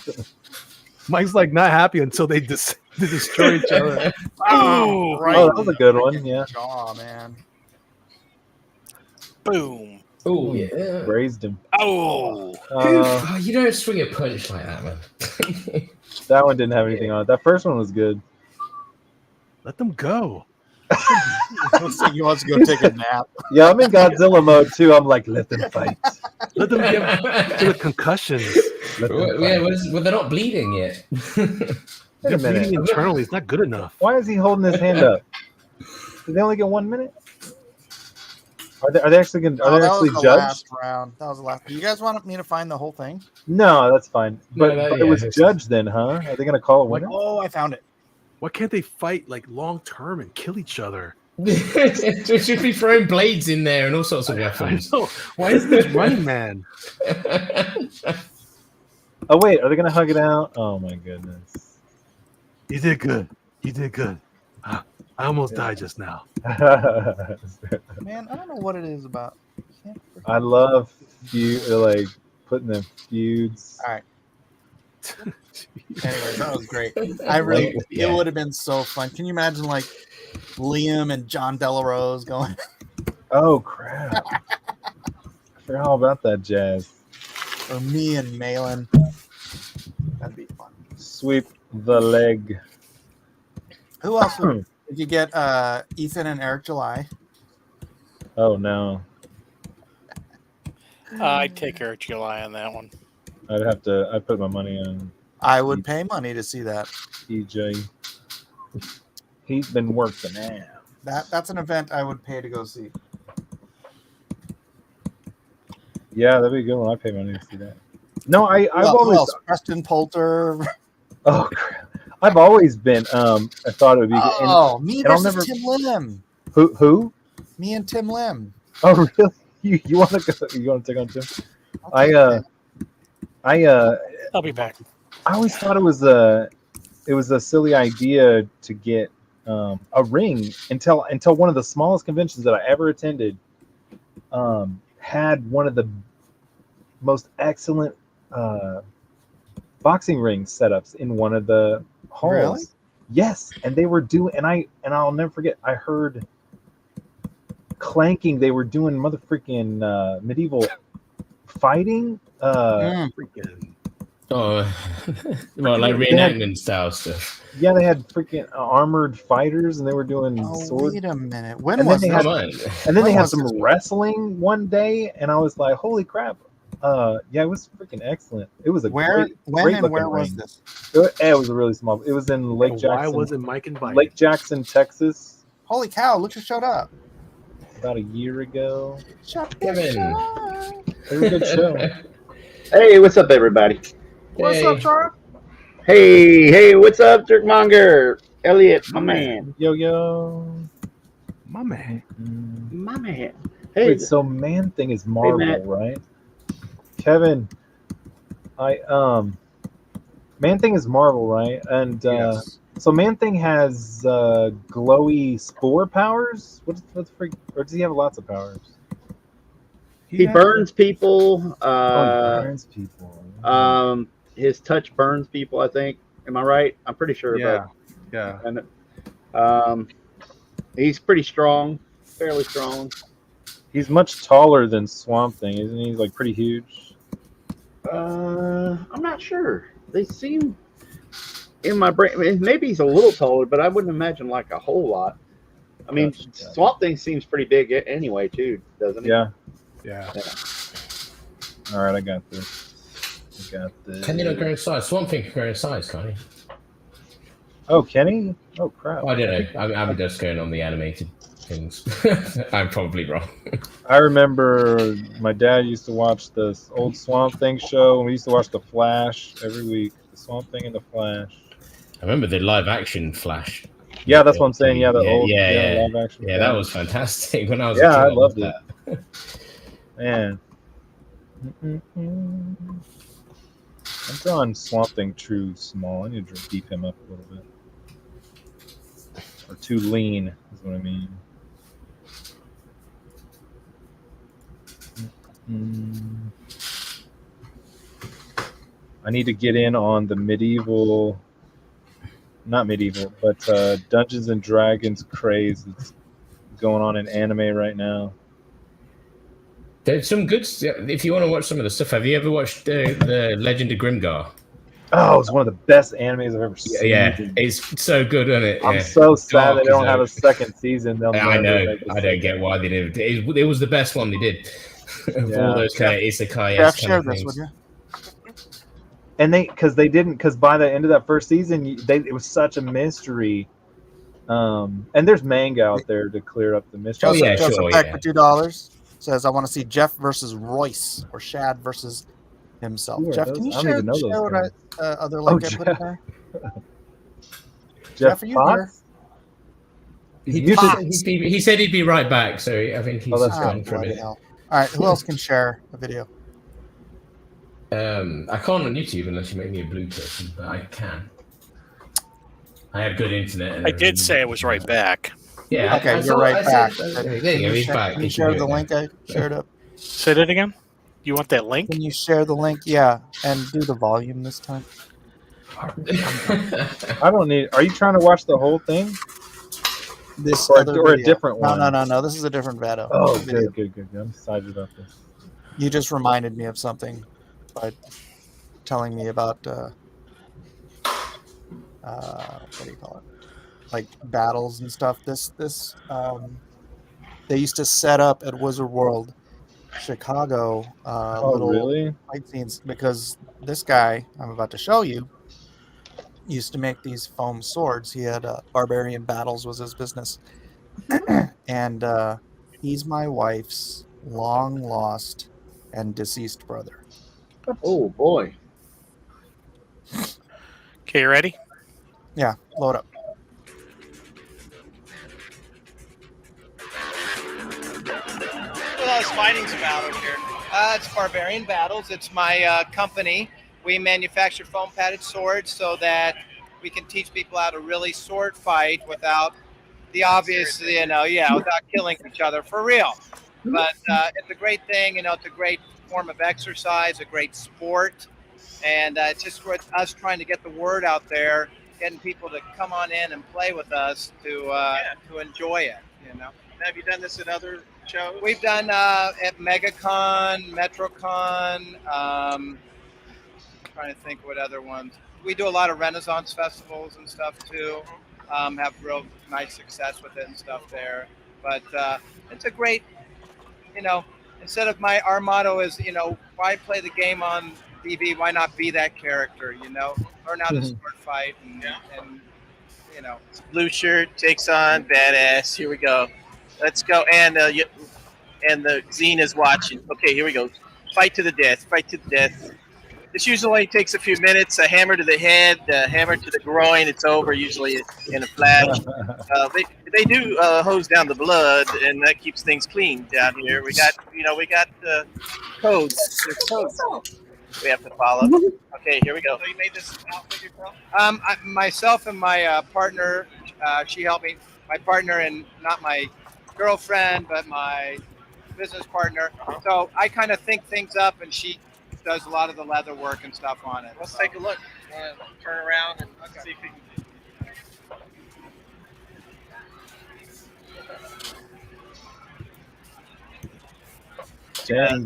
Mike's like not happy until they destroy each other. Oh, right. Oh, that was a good one. Yeah, Jaw, man. boom. Oh, yeah. grazed him. Oh. You don't swing a punch like that, man. That one didn't have anything on it. That first one was good. Let them go. Looks like he wants to go take a nap. Yeah, I'm in Godzilla mode too. I'm like, let them fight. Let them get the concussions. Let them Yeah, fight. well, they're not bleeding yet. Wait They're a minute. bleeding internally. It's not good enough. Why is he holding his hand up? Did they only get 1 minute? Are they actually going? Are they that actually was the judged? last round. That was the last. You guys want me to find the whole thing? No, that's fine. But, No, but yeah, it was it's- judged then, huh? Are they going to call a Like, winner? oh, I found it. Why can't they fight like long term and kill each other? They should be throwing blades in there and all sorts of I weapons. know. Why is this Running Man? Oh wait, are they going to hug it out? Oh my goodness. You did good. You did good. I almost died just now. Man, I don't know what it is about. I love like putting them feuds. All right. Anyway, that was great. I really, Yeah. it would have been so fun. Can you imagine like Liam and John Delarose going? Oh crap! I forgot all about that jazz. Or me and Malin. That'd be fun. Sweep the leg. Who else would you get? Ethan and Eric July. Oh no, I'd take Eric July on that one. I'd put my money on I would pay money to see that. EJ. He's been working now. That's an event I would pay to go see. Yeah, that'd be a good one. I pay money to see that. No, I've Who always else? Preston Poulter. oh crap. I've always been I thought it would be good. Oh, me and I'll versus never- Tim Lim. Who? Me and Tim Lim. Oh really? You want to go? You want to take on Tim? I I'll be back. I always thought it was a silly idea to get a ring until one of the smallest conventions that I ever attended had one of the most excellent boxing ring setups in one of the halls. Really? Yes, and they were doing, and I'll never forget. I heard clanking. They were doing mother freaking medieval fighting. Freaking Oh, well, like reenactment style stuff. Yeah, they had freaking armored fighters, and they were doing Oh, sword. wait a minute. When And was then they this? had, Come on. and then they When had was some this? wrestling one day, and I was like, "Holy crap!" Yeah, it was freaking excellent. It was a Where, great, when, great and looking where was ring. this? It was a really small. It was in Lake why Jackson. wasn't Mike invited? Lake Jackson, Texas, Holy cow! Look who showed up. about a year ago. Kevin. It was a good show. Hey, what's up, everybody? What's up, Charles? Hey, what's up, Jerkmonger? Elliot, my man. Yo. My man. My man. Hey, Wait, so Man Thing is Marvel, Matt. right? Kevin, Man Thing is Marvel, right? And Yes. so Man Thing has glowy spore powers. What's freak? Or does he have lots of powers? he burns people. He burns people. His touch burns people, I think. Am I right? I'm pretty sure about Yeah. and he's pretty strong, fairly strong. He's much taller than Swamp Thing, isn't he? He's like pretty huge. I'm not sure. They seem in my brain. I mean, maybe he's a little taller, but I wouldn't imagine like a whole lot. I mean, Gotcha. Swamp Thing seems pretty big anyway, too, doesn't he? Yeah. Yeah. All right, I got this. Can you not grow in size? Swamp Thing can grow in size, can't he? Oh, Kenny? Oh, crap. I don't know. I'm just going on the animated things. I'm probably wrong. I remember my dad used to watch this old Swamp Thing show, and we used to watch The Flash every week. The Swamp Thing and The Flash. I remember the live action Flash. Yeah, that's what I'm saying. Yeah, the Yeah, old yeah. live action. Yeah, that was fantastic when I was Yeah, a kid. I loved it. that. Man. I'm drawing Swamp Thing too small. I need to beef him up a little bit. Or too lean, is what I mean. I need to get in on the not medieval, but Dungeons and Dragons craze that's going on in anime right now. There's some good. If you want to watch some of the stuff, have you ever watched the Legend of Grimgar? Oh, it's one of the best animes I've ever seen. Yeah, it's so good, isn't it? I'm Yeah. so sad they don't Dark have a as second season. They'll I never know. make a I don't get why they did it. It was the best one they did. Of all those kind of isekai Jeff, kind share of this things. with you. And because by the end of that first season, it was such a mystery. And there's manga out there to clear up the mystery. Joseph Peck for $2 says, "I want to see Jeff versus Royce or Shad versus himself." Who are Jeff, those? can you I don't share, even know those share what guys. other link I put in there? Jeff are you Potts? He said he'd be right back, so I think he's that's gone for a bloody minute. hell. All right, who else can share a video? I can't on YouTube unless you make me a blue person, but I can. I have good internet. And I did say I was right back. Yeah. Okay, I you're thought- right I back. said- Can there you you go. He's share- back. Can He you can share do the it now. link I shared up? Say that again. You want that link? Can you share the link? Yeah, and do the volume this time. I don't need. Are you trying to watch the whole thing? This or, other or a video. different No, one? no. This is a different video. Oh, video. good. I'm excited about this. You just reminded me of something by telling me about what do you call it? Like battles and stuff. This they used to set up at Wizard World Chicago little really? fight scenes because this guy I'm about to show you used to make these foam swords. He had Barbarian Battles was his business. And he's my wife's long lost and deceased brother. Oh boy. Okay, you ready? Yeah, load up. Well, us fighting's about over here. It's Barbarian Battles. It's my company. We manufacture foam padded swords so that we can teach people how to really sword fight without the obvious, without killing each other for real. But it's a great thing, it's a great form of exercise, a great sport. And it's just for us trying to get the word out there, getting people to come on in and play with us to enjoy it, Have you done this at other shows? We've done at MegaCon, MetroCon. Trying to think what other ones. We do a lot of Renaissance festivals and stuff too. Have real nice success with it and stuff there. But it's a great, instead of our motto is, why play the game on TV? Why not be that character? Learn how to sword fight and Blue shirt takes on badass. Here we go. Let's go. And the zine is watching. Okay, here we go. Fight to the death. Fight to the death. This usually only takes a few minutes. A hammer to the head, a hammer to the groin. It's over usually in a flash. They do hose down the blood, and that keeps things clean down here. We got codes. There's codes we have to follow. Okay, here we go. So you made this outfit yourself? Myself and my partner. She helped me. My partner and not my girlfriend, but my business partner. So I kind of think things up, and she does a lot of the leather work and stuff on it. Let's take a look. Turn around and see if we can.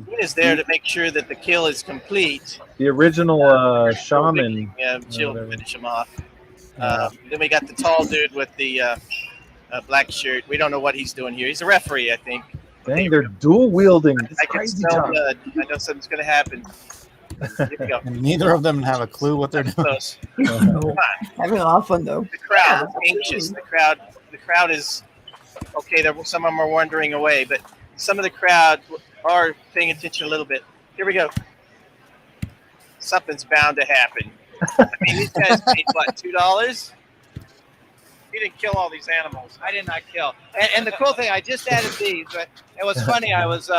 He is there to make sure that the kill is complete. The original shaman. Yeah, she'll finish him off. Then we got the tall dude with the black shirt. We don't know what he's doing here. He's a referee, I think. Dang, they're dual wielding. It's I can crazy. smell blood. I know something's going to happen. Here we go. And neither of them have a clue what they're doing. Close. Having a lot of fun though. The crowd is anxious. The crowd is okay. Some of them are wandering away, but some of the crowd are paying attention a little bit. Here we go. Something's bound to happen. I mean, these guys paid what, $2? He didn't kill all these animals. I did not kill. And the cool thing, I just added these, but it was funny. I was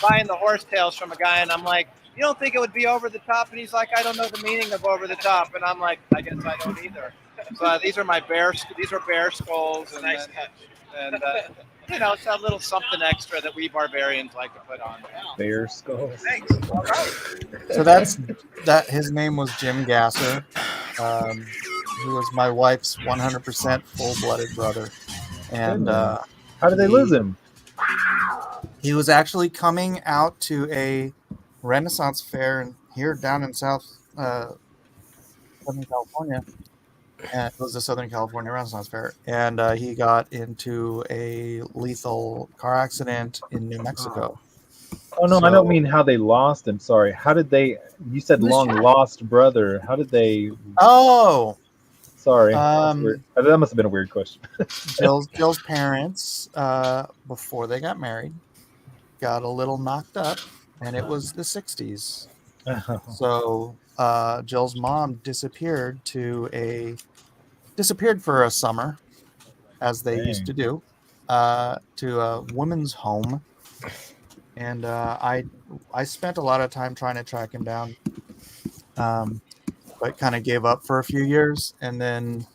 buying the horsetails from a guy, and I'm like, you don't think it would be over the top? And he's like, I don't know the meaning of over the top. And I'm like, I guess I don't either. So these are my bear skulls. And nice touch. And it's a little something extra that we barbarians like to put on. Bear skulls. Thanks. All right. So that. His name was Jim Gasser. He was my wife's 100% full-blooded brother. And how did they lose him? He was actually coming out to a Renaissance fair here down in Southern California. And it was the Southern California Renaissance Fair. And he got into a lethal car accident in New Mexico. Oh, no, I don't mean how they lost him. Sorry. How did they... You said long-lost brother. How did they... Oh! Sorry. That must have been a weird question. Jill's parents, before they got married, got a little knocked up, and it was the 60s. So Jill's mom disappeared for a summer, as they used to do, to a women's home. And I spent a lot of time trying to track him down, but kind of gave up for a few years. And then,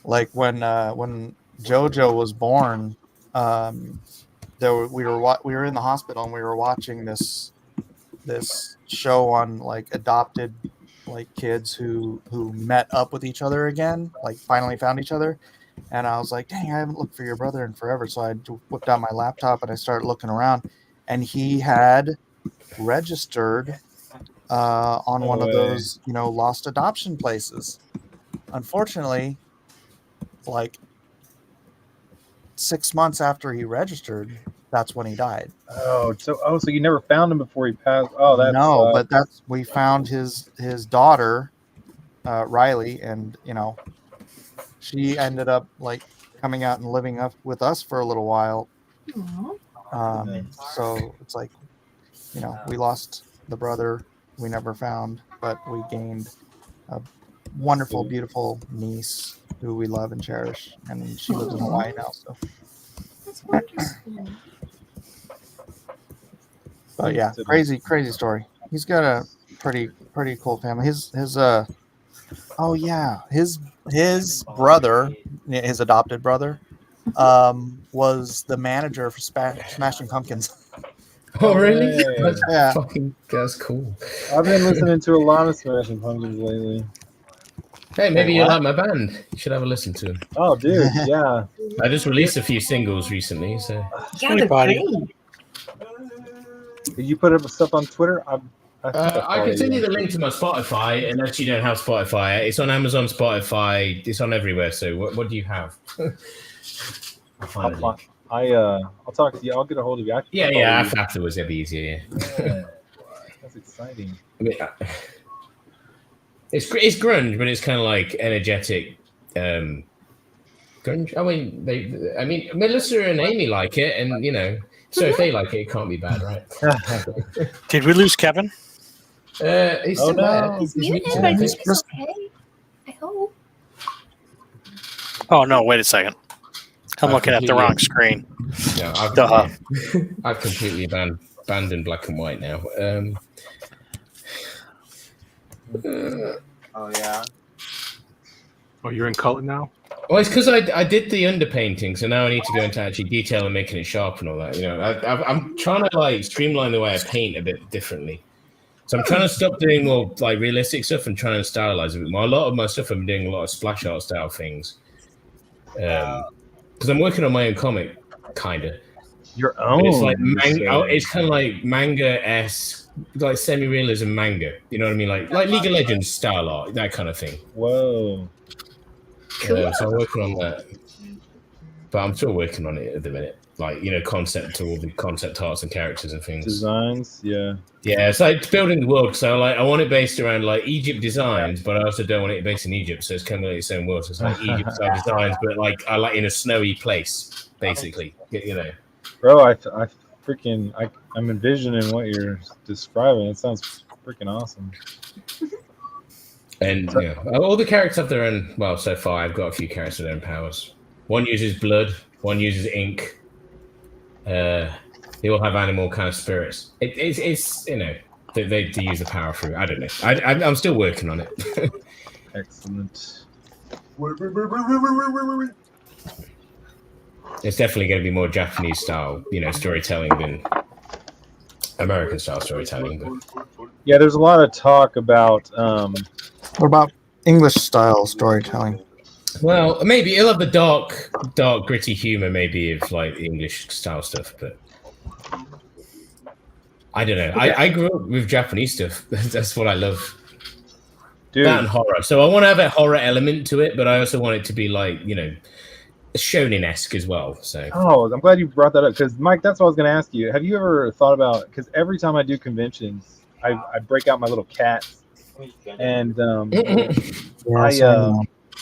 like when JoJo was born, we were in the hospital and we were watching this show on like adopted like kids who met up with each other again, like finally found each other. And I was like, dang, I haven't looked for your brother in forever. So I whipped out my laptop and I started looking around, and he had registered on one of those, lost adoption places. Unfortunately, like 6 months after he registered, that's when he died. So you never found him before he passed? Oh, that's no, but we found his daughter, Riley, and she ended up like coming out and living up with us for a little while. So it's like, we lost the brother we never found, but we gained a wonderful, beautiful niece who we love and cherish, and she lives in Hawaii now. So, but yeah, crazy story. He's got a pretty cool family. His brother, his adopted brother, was the manager for Smashing Pumpkins. Oh, really? Yeah. That's cool. I've been listening to a lot of Smashing Pumpkins lately. Hey, maybe Wait, you what? like my band. You should have a listen to them. Oh, dude, yeah. I just released a few singles recently, so. Yeah, they're buddy. great. Did you put up stuff on Twitter? I I can send you the link to my Spotify, unless you don't have Spotify. It's on Amazon, Spotify. It's on everywhere. So what do you have? I'll find it. I'll talk to you. I'll get a hold of you. Yeah. Afterwards, it'll be easier. Yeah. That's exciting. I mean, it's grunge, but it's kind of like energetic grunge. I mean, Melissa and Amy like it, and so if they like it, it can't be bad, right? Did we lose Kevin? He's still there. He's muted, but he's okay. I hope. Oh no! Wait a second. I'm looking at the wrong screen. No, I've completely abandoned black and white now. Oh yeah. Oh, you're in color now? Well, it's because I did the underpainting, so now I need to go into actually detail and making it sharp and all that. I'm trying to like streamline the way I paint a bit differently. So I'm trying to stop doing more like realistic stuff and trying to stylize a bit more. A lot of my stuff I'm doing a lot of splash art style things. Because I'm working on my own comic, kind of. Your own? It's like it's kind of like manga-esque, like semi-realism manga. You know what I mean? Like League of Legends style art, that kind of thing. Whoa. So I'm working on that, but I'm still working on it at the minute. Like concept to all the concept arts and characters and things. Designs, yeah. Yeah, it's like building the world. So I want it based around like Egypt designs, but I also don't want it based in Egypt. So it's kind of like its own world. So it's like Egypt style designs, but like I like in a snowy place, basically. Bro, I'm envisioning what you're describing. It sounds freaking awesome. And all the characters have their own. Well, so far I've got a few characters with their own powers. One uses blood. One uses ink. They all have animal kind of spirits. It's they use the power through. I don't know. I'm still working on it. Excellent. It's definitely going to be more Japanese style, storytelling than American style storytelling. But Yeah, there's a lot of talk about. What about English style storytelling? well, maybe it'll have the dark, gritty humor, maybe of like English style stuff, but I don't know. I grew up with Japanese stuff. That's what I love. Dude. That and horror. So I want to have a horror element to it, but I also want it to be like shonen-esque as well. So Oh, I'm glad you brought that up because Mike, that's what I was going to ask you. Have you ever thought about? Because every time I do conventions, I break out my little cats, and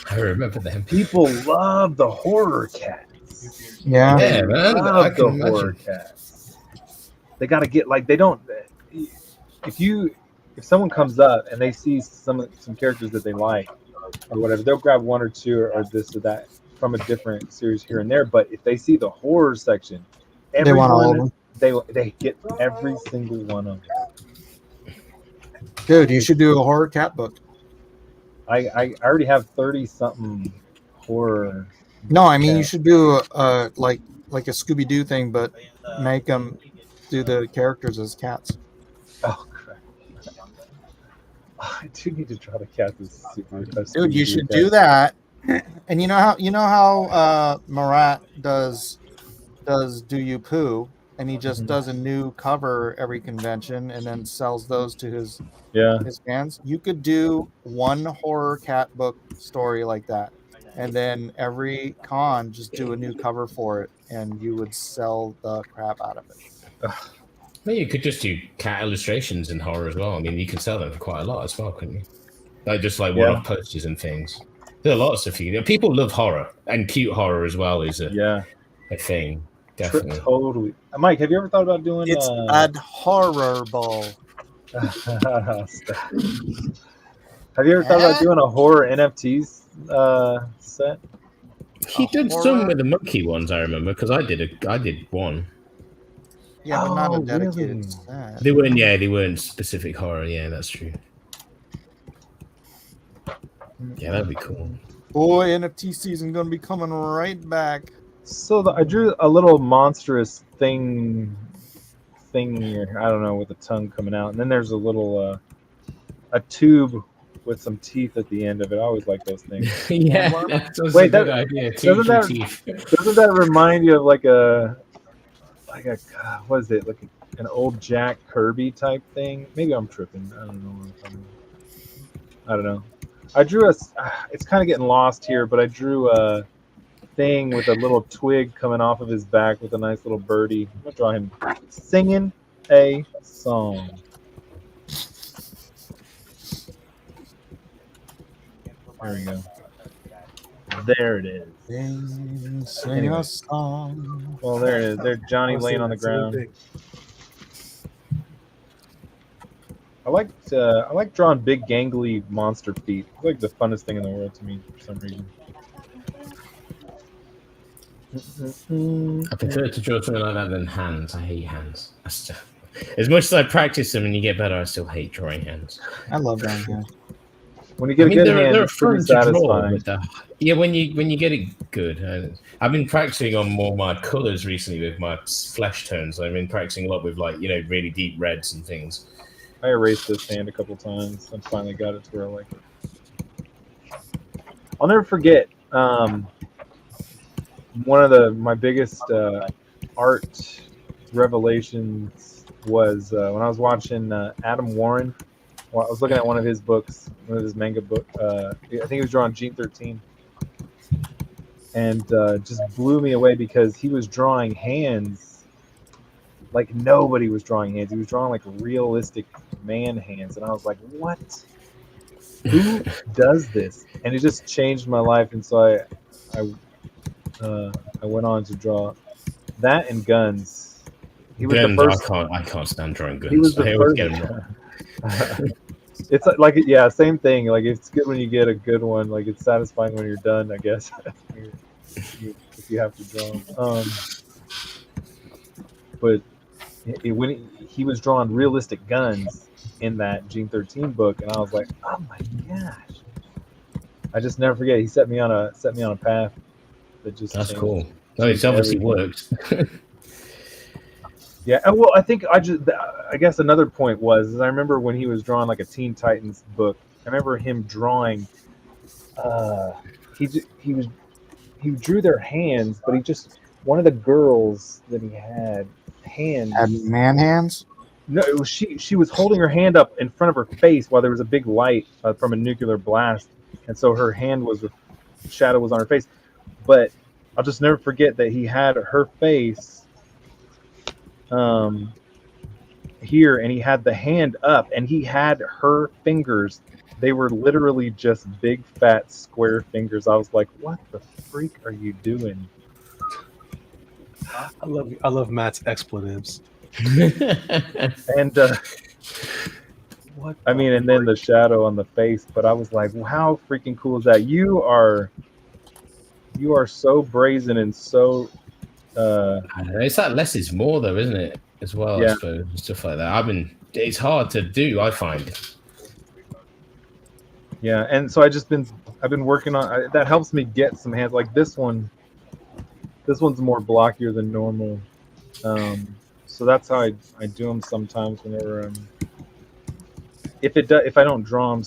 I remember them. People love the horror cats. Yeah. Yeah, man. I Love the can horror imagine. cats. They got to get like they don't. If someone comes up and they see some characters that they like or whatever, they'll grab one or two or this or that from a different series here and there. But if they see the horror section, They want all of everyone they get every single one of them. Dude, you should do a horror cat book. I already have 30 something horror. No, I mean you cats. should do like a Scooby Doo thing, but make them do the characters as cats. Oh crap! I do need to draw the cat. Dude, you should do that. And you know how Marat does Do You Poo, and he just does a new cover every convention and then sells those to his fans. You could do one horror cat book story like that, and then every con just do a new cover for it, and you would sell the crap out of it. Well, you could just do cat illustrations in horror as well. I mean, you can sell them for quite a lot as well, couldn't you? Like just like one-off posters and things. There's a lot of stuff you can do. People love horror, and cute horror as well is a thing. Definitely. Totally. Mike, have you ever thought about doing? It's adorable. Have you ever thought about doing a horror NFTs set? He did some with the monkey ones, I remember, because I did one. Yeah, but not a Oh, dedicated really? set. They weren't specific horror. Yeah, that's true. Yeah, that'd be cool. Boy, NFT season gonna be coming right back. So I drew a little monstrous thing here. I don't know, with the tongue coming out, and then there's a little a tube with some teeth at the end of it. I always like those things. Yeah, that's a Wait, good idea. Teeth. Doesn't that remind you of like a what is it, like an old Jack Kirby type thing? Maybe I'm tripping. I don't know what I'm talking about. I don't know. I drew it's kind of getting lost here, but I drew a thing with a little twig coming off of his back with a nice little birdie. I'm gonna draw him singing a song. There we go. There it is. Sing a song. Well, there it is. There's Johnny laying on the ground. I like drawing big gangly monster feet. It's like the funnest thing in the world to me for some reason. I prefer to draw something like that than hands. I hate hands. As much as I practice them and you get better, I still hate drawing hands. I love drawing hands. When you get a good hand, they're it's pretty fun to draw satisfying. with that. Yeah, when you get it good. I've been practicing on more my colors recently with my flesh tones. I've been practicing a lot with really deep reds and things. I erased this hand a couple times and finally got it to where I like it. I'll never forget one of my biggest art revelations was when I was watching Adam Warren. Well, I was looking at one of his books, one of his manga book. I think he was drawing Gene 13, and just blew me away because he was drawing hands like nobody was drawing hands. He was drawing like realistic man hands, and I was like, "What? Who does this?" And it just changed my life. And so I went on to draw that and guns. He was guns, the first. I can't stand drawing guns. He was the I always first. get them wrong. It's like yeah, same thing. Like it's good when you get a good one. Like it's satisfying when you're done, I guess. if you have to draw. But when he was drawing realistic guns in that Gene 13 book, and I was like, oh my gosh! I just never forget. He set me on a path that just. That's changed- cool. No, it's obviously everything. worked. Yeah, and well, I think I guess another point was I remember when he was drawing like a Teen Titans book. I remember him drawing. He drew their hands, but one of the girls that he had hands. Had man hands? No, it was she was holding her hand up in front of her face while there was a big light from a nuclear blast, and so her shadow was on her face. But I'll just never forget that he had her face here, and he had the hand up, and he had her fingers. They were literally just big fat square fingers. I was like, what the freak are you doing? I love Matt's expletives. And what? I mean, and then the shadow on the face. But I was like, how freaking cool is that? You are so brazen and so. It's that less is more, though, isn't it? As well, Yeah. I suppose, and stuff like that. It's hard to do. I find. Yeah, and so I've been working on that. Helps me get some hands like this one. This one's more blockier than normal, so that's how I do them sometimes. Whenever if I don't draw them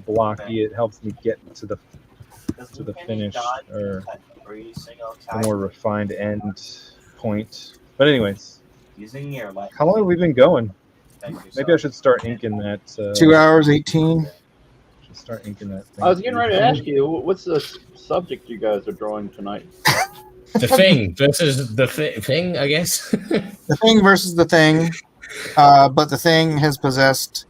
blocky, it helps me get to the finish or the more refined end point. But anyways, how long have we been going? Maybe I should start inking that. 2 hours 18. Should start inking that thing. I was getting ready to ask you, what's the subject you guys are drawing tonight? The Thing versus the Thing, I guess. The Thing versus the Thing, but the Thing has possessed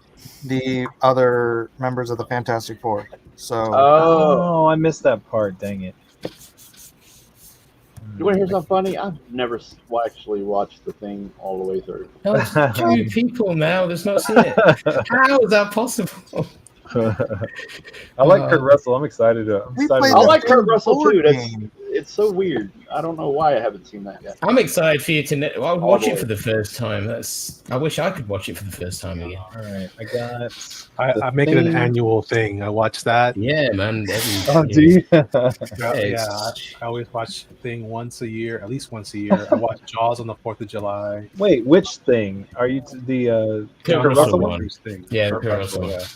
the other members of the Fantastic Four. So. Oh, I missed that part. Dang it. You want to hear something funny? I've never actually watched The Thing all the way through. Oh, it's 2 people now that's not seen it. How is that possible? I like Kurt Russell. I'm excited. I like Kurt Russell too. It's so weird. I don't know why I haven't seen that yet. I'm excited for you to. I'll watch boy. it for the first time. I wish I could watch it for the first time again. All right, I make it an annual thing. I watch that. Yeah, man. Do you? Yeah, I always watch the Thing once a year, at least once a year. I watch Jaws on the 4th of July. Wait, which thing? Are you the Kurt Kurt Russell Russell one. Thing. Yeah, Kurt Kurt Russell. Russell, yeah.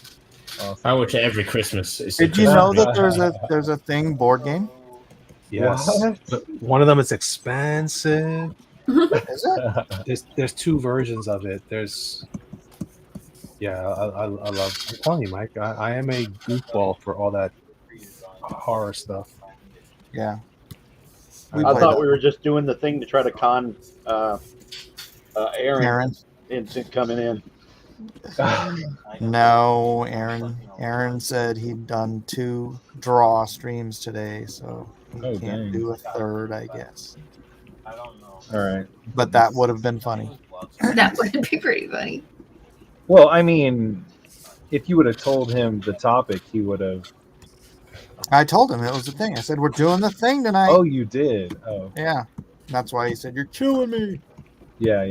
I watch it every Christmas. It's Did you know that there's a thing board game? Yes. What? But one of them is expensive. Is it? There's two versions of it. There's I love. I'm telling you, Mike. I am a goofball for all that horror stuff. Yeah. I thought we were just doing the thing to try to con Aaron into coming in. No, Aaron said he'd done 2 draw streams today, so he Oh, can't dang. do a third, I guess. All right. But that would have been funny. That would be pretty funny. Well, I mean, if you would have told him the topic, he would have. I told him it was the thing. I said, we're doing the thing tonight. Oh, you did. Oh, Yeah. That's why he said, you're chewing me. yeah.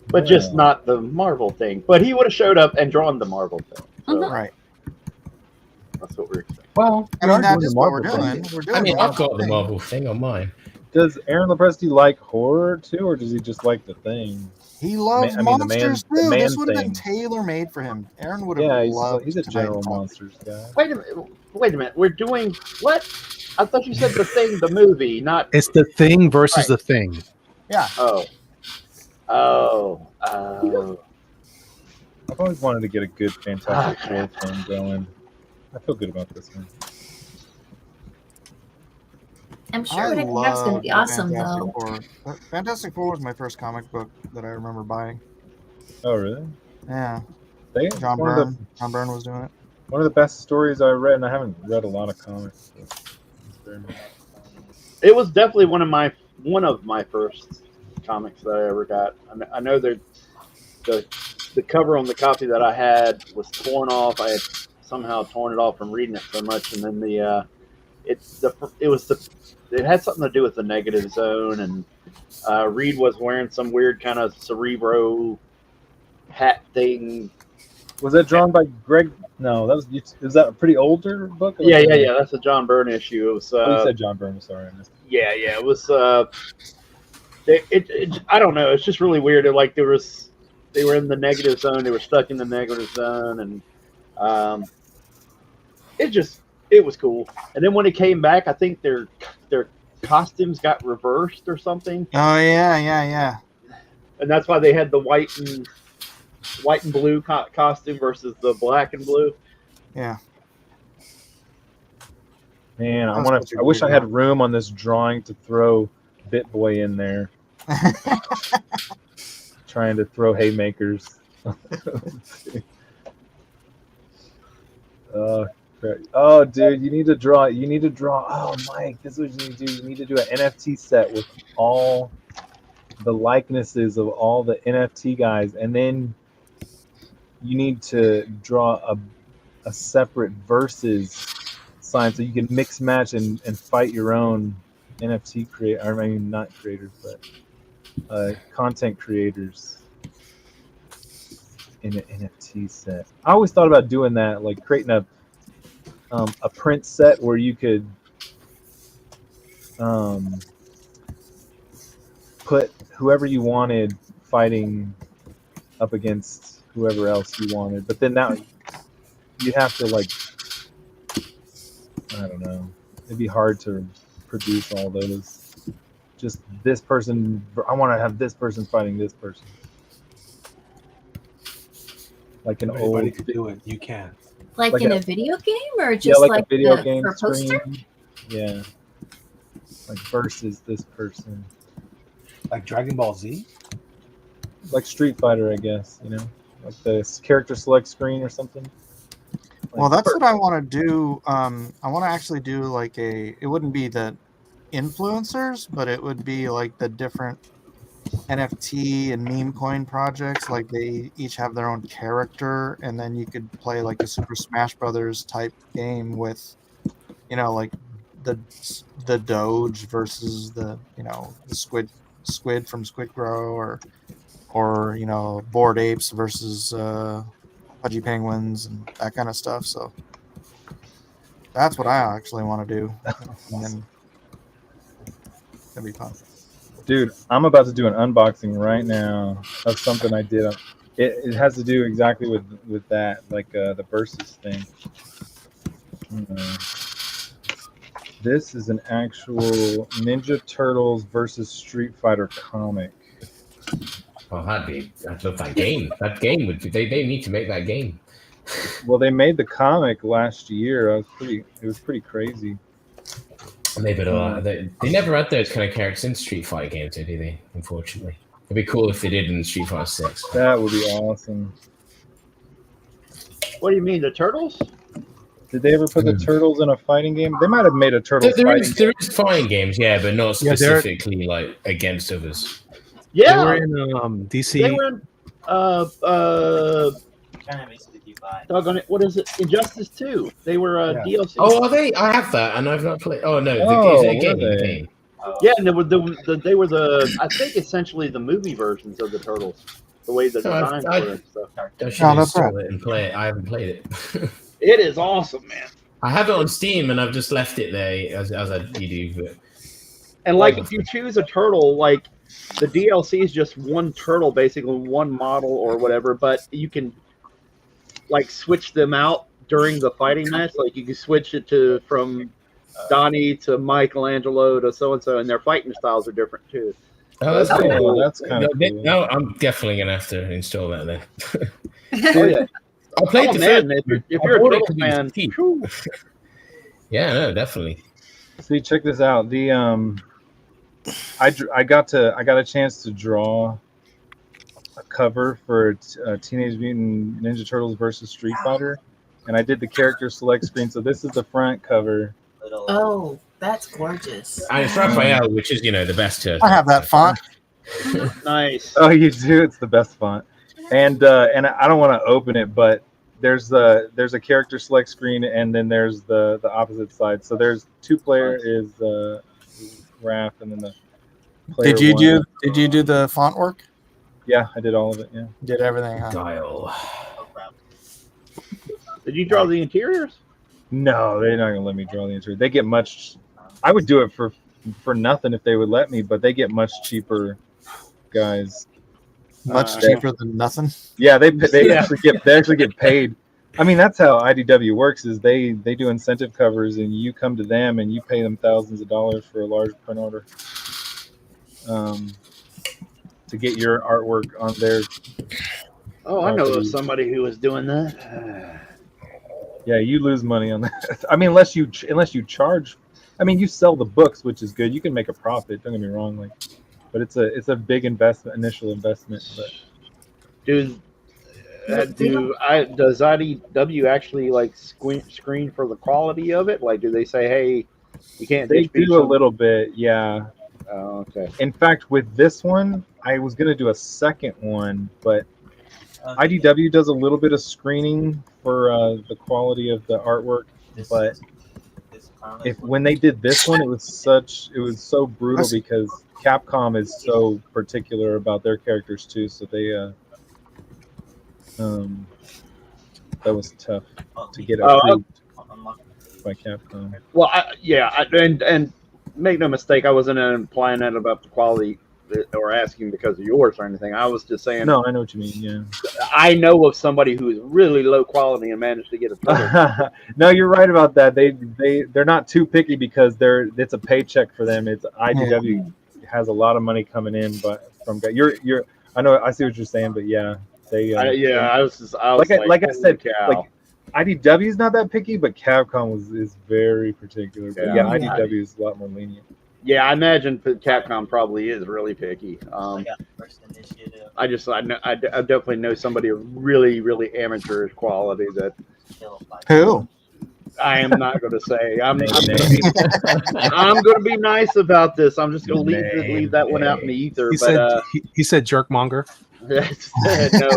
But just not the Marvel thing. But he would have showed up and drawn the Marvel thing. So Right. that's what we're expecting. Well, I we mean, are that doing is the what we're Marvel doing. thing. We're doing I mean, the I've got Marvel the thing. Marvel thing on mine. Does Aaron Lepresti like horror too, or does he just like the thing? He loves I mean, the monsters man too. This thing. would have been tailor made for him. Aaron would have Yeah, loved he's a tonight's general topic. monsters guy. Wait a minute. We're doing what? I thought you said the thing, the movie, not. It's the thing versus Right. the thing. Yeah. Oh. I've always wanted to get a good Fantastic Four film going. I feel good about this one. I'm sure whatever you have is going to be awesome, though. Four. Fantastic Four was my first comic book that I remember buying. Oh, really? Yeah. John John Byrne was doing it. One of the best stories I read, and I haven't read a lot of comics. It was definitely one of my first comics that I ever got. I know that the cover on the copy that I had was torn off. I had somehow torn it off from reading it so much, and then it had something to do with the negative zone, and Reed was wearing some weird kind of Cerebro hat thing. Was that drawn by Greg? No, is that a pretty older book? Yeah. That's a John Byrne issue. It was. You said John Byrne. Sorry, I missed it. Yeah. It was. I don't know. It's just really weird. Like they were in the negative zone. They were stuck in the negative zone, and it was cool. And then when it came back, I think their costumes got reversed or something. Oh yeah. And that's why they had the white and blue costume versus the black and blue. Yeah. Man, I wish I had room on this drawing to throw BitBoy in there. Trying to throw haymakers. Oh, dude, you need to draw. Oh, Mike, this is what you need to do. You need to do an NFT set with all the likenesses of all the NFT guys, and then you need to draw a separate versus sign so you can mix match and fight your own NFT creator. I mean, not creators, but content creators in an NFT set. I always thought about doing that, like creating a print set where you could put whoever you wanted fighting up against whoever else you wanted, but then that you'd have to, like, I don't know, it'd be hard to produce all those. Just this person, I want to have this person fighting this person, like an Anybody old. could do it. You can. Like in a video game, or just yeah, like a video game for a poster? screen. Yeah, like versus this person, Like Dragon Ball Z. like Street Fighter, I guess. You know, like the character select screen or something. Well, that's what I want to do. I want to actually do like it wouldn't be the influencers, but it would be like the different NFT and meme coin projects. Like they each have their own character, and then you could play like a Super Smash Brothers type game with, like the Doge versus the the squid from Squid Grow, or Bored Apes versus Pudgy Penguins and that kind of stuff. So that's what I actually want to do, and then that'd be fun. Dude, I'm about to do an unboxing right now of something I did It has to do exactly with that, like the versus thing. This is an actual Ninja Turtles versus Street Fighter comic. Oh, I'd love that game. That game would be. They need to make that game. Well, they made the comic last year. It was pretty crazy. Maybe they never had those kind of characters in Street Fighter games, did they? Unfortunately, it'd be cool if they did in Street Fighter 6. That would be awesome. What do you mean, the Turtles? Did they ever put the Turtles in a fighting game? They might have made a Turtles There fighting game. is fighting games, yeah, but not Yeah, specifically like against others. Yeah, They were in DC. They were in doggone it, what is it? Injustice 2. They were DLC. Oh, are they? I have that, and I've not played. Oh no, Oh, is it a game? were they? The game. Yeah, and they were the I think essentially the movie versions of the Turtles. The way the No, I- designs I- were and stuff. I should that's install right. it and play it. I haven't played it. It is awesome, man. I have it on Steam, and I've just left it there as you do. But And like if you choose a turtle, like the DLC is just one turtle, basically one model or whatever, but you can like switch them out during the fighting match. Like you can switch it from Donnie to Michelangelo to so and so, and their fighting styles are different too. oh, that's Oh, cool. that's kind of cool. No, I'm definitely gonna have to install that then. Oh yeah. I played Oh, the man, first. if I you're a bought it turtle 'cause it was fan, cheap. whew. Yeah, no, definitely. See, check this out. The I got a chance to draw a cover for Teenage Mutant Ninja Turtles versus Street Fighter, and I did the character select screen. So this is the front cover. Oh, that's gorgeous. And it's Raphael, which is the best turtle. I have that font. Nice. Oh, you do? It's the best font. And I don't want to open it, but there's a character select screen, and then there's the opposite side. So there's 2-player is Raph, and then the player Did you one. do the font work? Yeah, I did all of it. Yeah. Did everything? Huh? Guile. Did you draw the interiors? No, they're not gonna let me draw the interior. They get much. I would do it for nothing if they would let me, but they get much cheaper guys. Much cheaper than nothing. Yeah, they Yeah. actually get paid. I mean, that's how IDW works. Is they do incentive covers, and you come to them and you pay them thousands of dollars for a large print order, to get your artwork on their. Oh, I know of somebody who was doing that. Yeah, you lose money on that. I mean, unless you charge. I mean, you sell the books, which is good. You can make a profit. Don't get me wrong. But it's a big initial investment. But Does IDW actually screen for the quality of it? Like, do they say, hey, you can't? they dispute do a some- little bit, yeah. Oh, okay. In fact, with this one, I was gonna do a second one, but IDW does a little bit of screening for the quality of the artwork. But when they did this one, it was so brutal because Capcom is so particular about their characters too. So they that was tough to get approved by Capcom. Well, and make no mistake, I wasn't implying that about the quality or asking because of yours or anything. I was just saying. No, I know what you mean. Yeah. I know of somebody who is really low quality and managed to get a turtle. No, you're right about that. They're not too picky because it's a paycheck for them. It's IDW has a lot of money coming in, but from I know I see what you're saying, but yeah, they I was like I said, cow. like IDW is not that picky, but Capcom is very particular. But Yeah. IDW is a lot more lenient. Yeah, I imagine Capcom probably is really picky. I definitely know somebody of really, really amateurish quality that. Who? I am not going to say. I'm going to be nice about this. I'm just going to leave that one out in the ether. He said jerkmonger. No.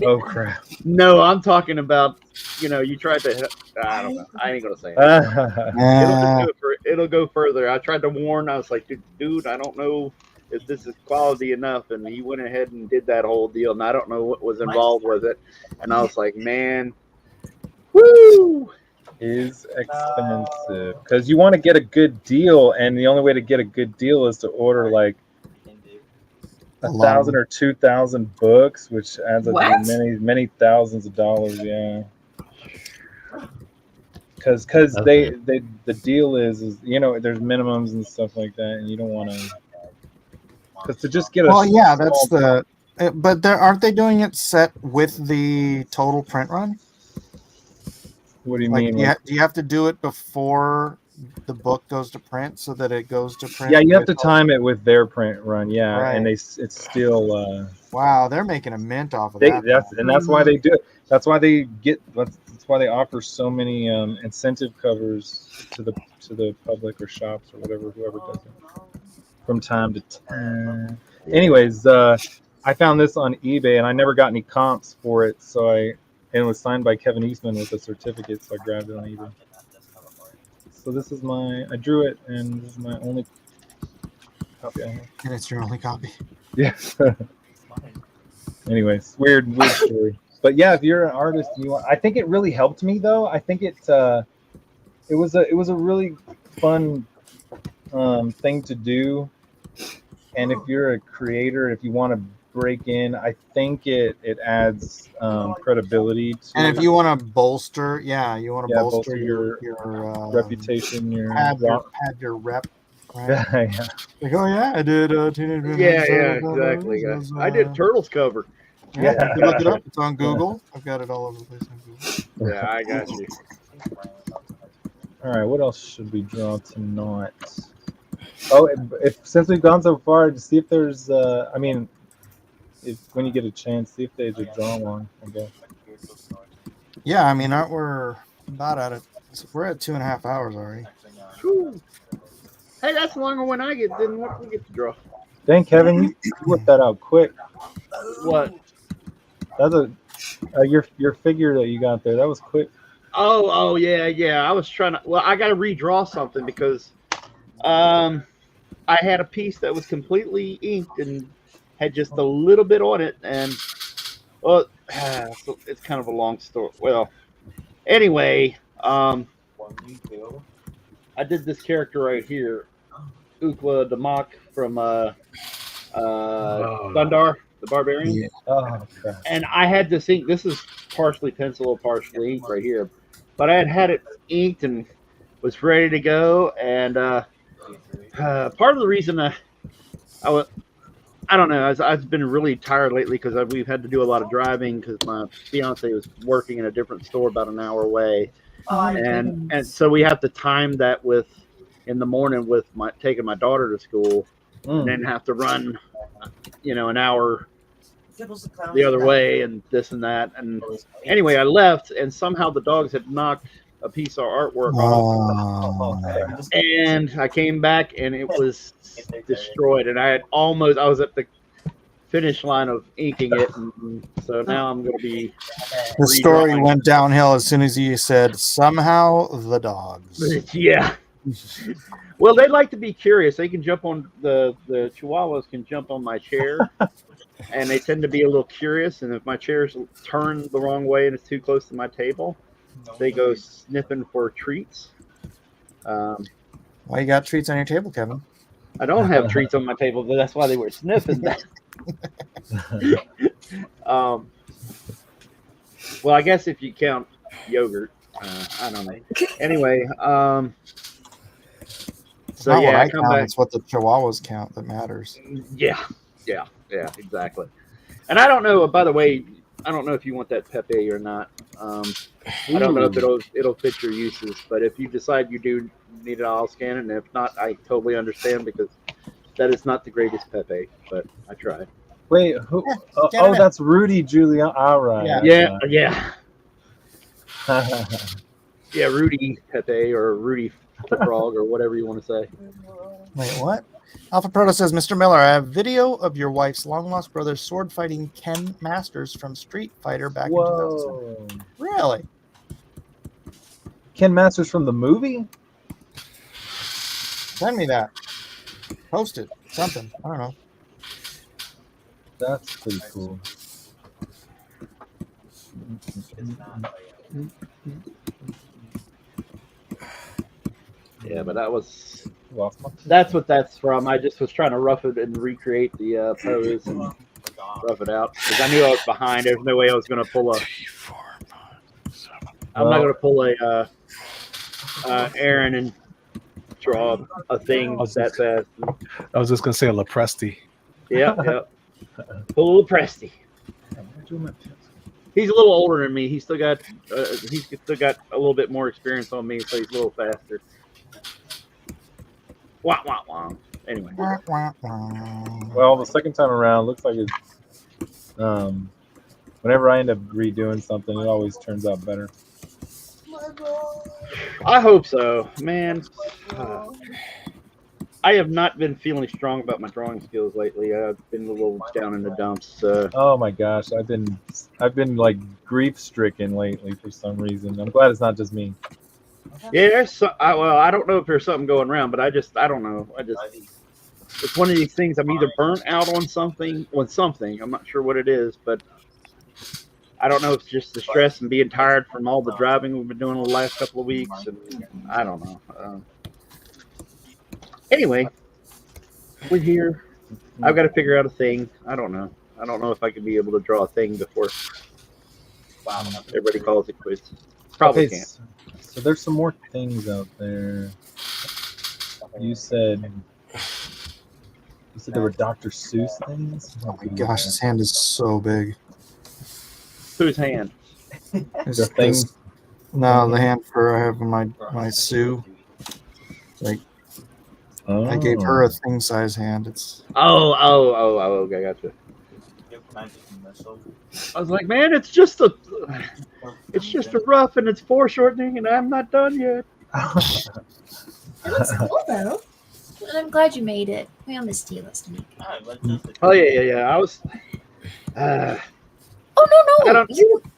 Oh crap. No, I'm talking about. You tried to. I don't know. I ain't going to say it. It'll go further. I tried to warn. I was like, dude, I don't know if this is quality enough, and he went ahead and did that whole deal, and I don't know what was involved with it. And I was like, man, woo. Is expensive because you want to get a good deal, and the only way to get a good deal is to order 1,000 or 2,000 books, which adds up What? to many thousands of dollars. Yeah, because the deal is there's minimums and stuff like that, and you don't want to because to just get a Well, yeah, small- that's the. But aren't they doing it set with the total print run? What do you Like, mean? do you have to do it before the book goes to print so that it goes to print? Yeah, you have to with- time it with their print run. Yeah, Right. and it's still. Wow, they're making a mint off of They, that. that's why they do it. That's why they offer so many incentive covers to the public or shops or whoever does it from time to time. Anyways, I found this on eBay and I never got any comps for it, and it was signed by Kevin Eastman with a certificate, so I grabbed it on eBay. So this is I drew it, and this is my only copy I have. And it's your only copy. Yeah. Anyways, weird story. But yeah, if you're an artist, I think it really helped me though. I think it was a really fun thing to do. And if you're a creator, if you want to break in, I think it adds credibility to And if you want to bolster, bolster your reputation, your pad your rep. Right? yeah. Like, oh yeah, I did Teenage Mutant Yeah, Ninja yeah, exactly. Turtles. I did Turtles cover. Yeah, you can look it up. It's on Google. I've got it all over the place on Google. Yeah, I got you. All right, what else should we draw tonight? Oh, since we've gone so far, to see if there's, when you get a chance, see if there's a draw one, I guess. Yeah, I mean, aren't we about at it? We're at 2.5 hours already. Whew. Hey, that's longer when I get than what we get to draw. Dang, Kevin, you whipped that out quick. What? That's your figure that you got there. That was quick. Oh, yeah. I was trying to. Well, I got to redraw something because, I had a piece that was completely inked and had just a little bit on it, and so it's kind of a long story. Well, anyway, I did this character right here, Ukla Damak from Thundar, the Barbarian. Yeah. Oh, okay. And I had this ink. This is partially pencil, partially ink right here. But I had it inked and was ready to go. And part of the reason I don't know, I've been really tired lately because we've had to do a lot of driving because my fiance was working in a different store about an hour away. And so we have to time that in the morning with taking my daughter to school, and then have to run, an hour the other way and this and that. And anyway, I left, and somehow the dogs had knocked a piece of artwork off, and I came back and it was destroyed. And I was at the finish line of inking it, and so now I'm going to be. The story redrawing. went downhill as soon as you said somehow the dogs. Yeah. Well, they like to be curious. They can jump on the Chihuahuas can jump on my chair, and they tend to be a little curious. And if my chair's turned the wrong way and it's too close to my table, they go sniffing for treats. Why you got treats on your table, Kevin? I don't have treats on my table, but that's why they were sniffing. Well, I guess if you count yogurt, I don't know. Anyway, so Not what yeah, I I come count, back. it's what the Chihuahuas count that matters. Yeah, exactly. And I don't know. By the way, I don't know if you want that Pepe or not. I don't know if it'll fit your uses, but if you decide you do need it, I'll scan it. And if not, I totally understand because that is not the greatest Pepe, but I tried. Wait, who? get it in. That's Rudy Giuliani. All right. Yeah. Yeah, Rudy Pepe or Rudy the Frog or whatever you want to say. Wait, what? Alpha Proto says, Mr. Miller, I have video of your wife's long-lost brother sword fighting Ken Masters from Street Fighter back in 2007. Really? Ken Masters from the movie? Send me that. Post it. Something. I don't know. That's pretty cool. Yeah, but that was Lost my. That's what that's from. I just was trying to rough it and recreate the pose and rough it out because I knew I was behind. There's no way I was going to pull a. I'm not going to pull a Aaron and draw a thing that fast. I was just gonna say a Lepresti. Yeah. Pull a Presti. He's a little older than me. He's still got a little bit more experience on me, so he's a little faster. Wah, wah, wah. Anyway. Well, the second time around, looks like it's. Whenever I end up redoing something, it always turns out better. I hope so, man. I have not been feeling strong about my drawing skills lately. I've been a little down in the dumps. Oh my gosh, I've been like grief stricken lately for some reason. I'm glad it's not just me. Yeah, I don't know if there's something going around, but I don't know. It's one of these things. I'm either burnt out on something. I'm not sure what it is, but I don't know if it's just the stress and being tired from all the driving we've been doing the last couple of weeks, and I don't know. Anyway, we're here. I've got to figure out a thing. I don't know. I don't know if I could be able to draw a thing before everybody calls it quits. Probably Okay, can't. So there's some more things out there. You said there were Dr. Seuss things. Oh my gosh, his hand is so big. Whose hand? The thing. No, the hand for I have my Sue. Like I gave her a thing size hand. It's Oh, okay, gotcha. I was like, man, it's just a rough and it's foreshortening, and I'm not done yet. It looks cool though. And I'm glad you made it. We all missed you last week. Oh yeah. I was. Oh no!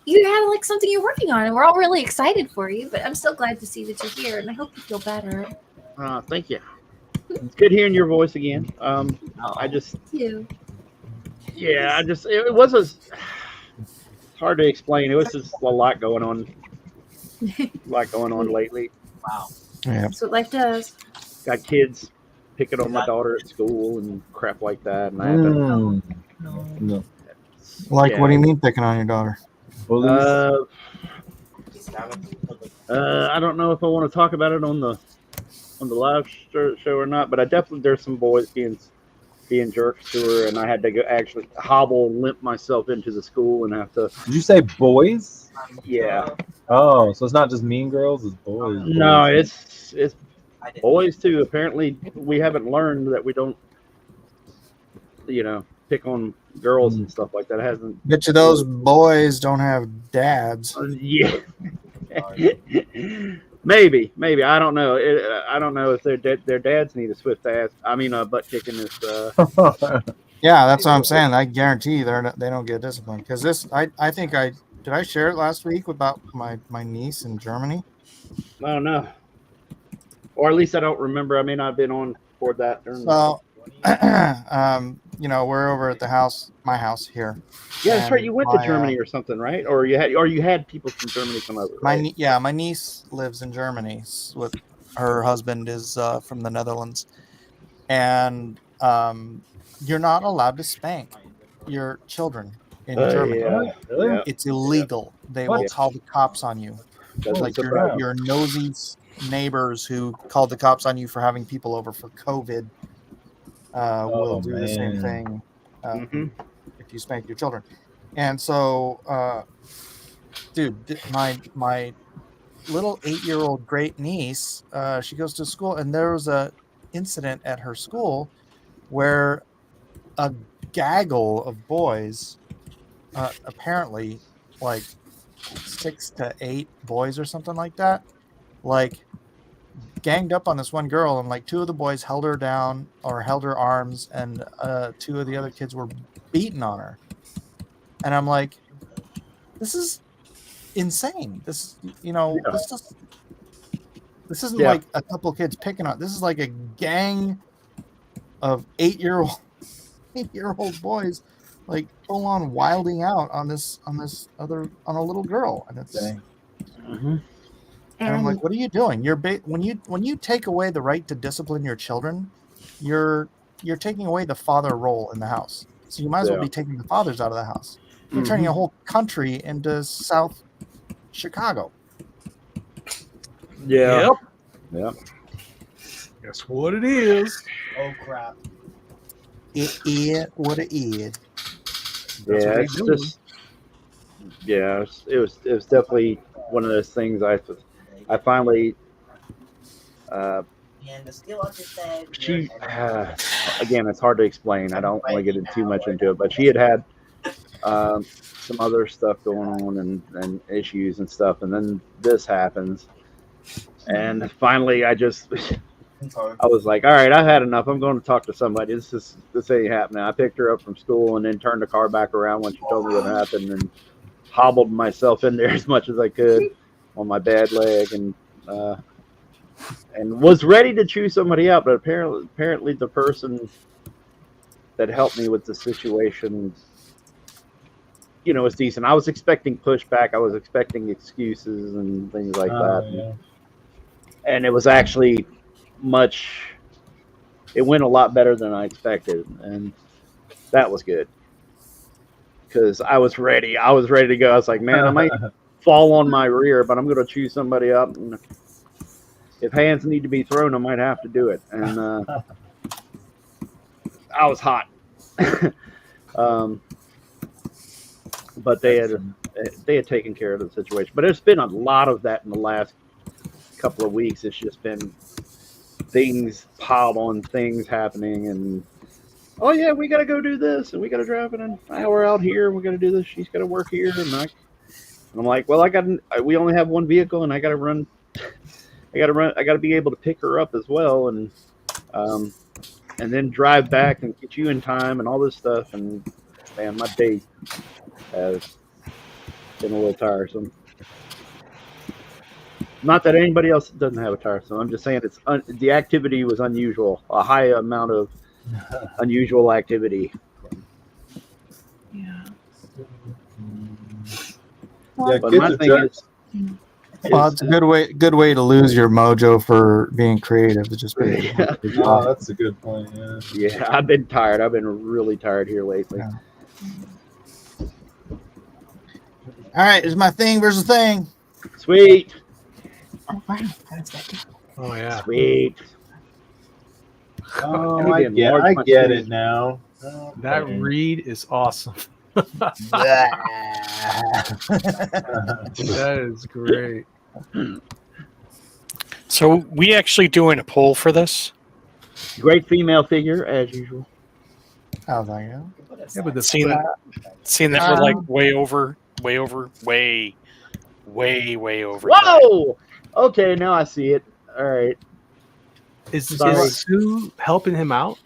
You have like something you're working on, and we're all really excited for you. But I'm so glad to see that you're here, and I hope you feel better. Thank you. It's good hearing your voice again. I just. You. Yeah, it was it's hard to explain. It was just a lot going on. Lately. Wow. Yeah. That's what life does. Got kids picking on my daughter at school and crap like that, and I had to. No. like, what do you mean picking on your daughter? I don't know if I want to talk about it on the live show or not, but I definitely there's some boys being jerks to her, and I had to go actually limp myself into the school and have to. Did you say boys? Yeah. Oh, so it's not just mean girls, it's boys. No, it's boys too. Apparently, we haven't learned that we don't, pick on girls and stuff like that. It hasn't. Bet you those boys don't have dads. Yeah. Maybe. I don't know. I don't know if their dads need a swift ass. I mean, butt kicking this. Yeah, that's what I'm saying. I guarantee they don't get disciplined because this. I think did I share it last week about my niece in Germany? I don't know, or at least I don't remember. I may not have been on for that. So, we're over at my house here. Yeah, that's right. You went to Germany or something, right? Or you had people from Germany come over. Right? My niece lives in Germany with her husband is from the Netherlands, and you're not allowed to spank your children in Germany. Yeah. Really? It's illegal. They will call the cops on you. Like your nosy neighbors who called the cops on you for having people over for COVID will do the same thing if you spank your children. And so, dude, my little 8-year-old great niece, she goes to school, and there was a incident at her school where a gaggle of boys, apparently like 6 to 8 boys or something like that, like ganged up on this one girl, and like 2 of the boys held her down or held her arms, and 2 of the other kids were beating on her. And I'm like, this is insane. This this isn't like a couple of kids picking on. This is like a gang of 8-year-old boys, like full on wilding out on a little girl, and it's. And I'm like, what are you doing? When you take away the right to discipline your children, you're taking away the father role in the house. So you might as well Yeah. be taking the fathers out of the house. You're turning a whole country into South Chicago. Yeah. Yep. Yep. That's what it is. Oh crap. It is what it is. That's what they It's do. just it was definitely one of those things I finally And the skill of the she again, it's hard to explain. I don't want to get too much into it, but she had some other stuff going on and issues and stuff, and then this happens, and finally I was like, all right, I've had enough. I'm going to talk to somebody. This ain't happening. I picked her up from school and then turned the car back around when she told me what happened, and hobbled myself in there as much as I could on my bad leg, and was ready to chew somebody out, but apparently the person that helped me with the situation, was decent. I was expecting pushback. I was expecting excuses and things like that. Yeah. And it was actually it went a lot better than I expected, and that was good. Because I was ready. I was ready to go. I was like, man, I might fall on my rear, but I'm going to chew somebody up. And if hands need to be thrown, I might have to do it. And I was hot. But they had taken care of the situation. But there's been a lot of that in the last couple of weeks. It's just been things piled on things happening, and oh yeah, we got to go do this, and we got to drive it an hour out here, and we got to do this. She's got to work here, and I'm like, well, we only have one vehicle, and I got to be able to pick her up as well, and then drive back and get you in time and all this stuff. And man, my day has been a little tiresome. Not that anybody else doesn't have a tiresome. I'm just saying the activity was unusual, a high amount of unusual activity. Yeah. Yeah, But kids my are thing just- Well, it's a good way to lose your mojo for being creative. To just be Oh, that's a good point. Yeah. Yeah, I've been tired. I've been really tired here lately. Yeah. All right, it's my thing versus thing. Sweet. Oh wow, that's good. Oh yeah. Sweet. Oh, Let me I enlarge my get screen. it now. Oh, That okay. read is awesome. That is great. So we actually doing a poll for this? Great female figure as usual. Oh, thank you. Yeah, but the Seeing that we're like way over. Whoa! Okay, now I see it. All right. Is Sorry. Sue helping him out?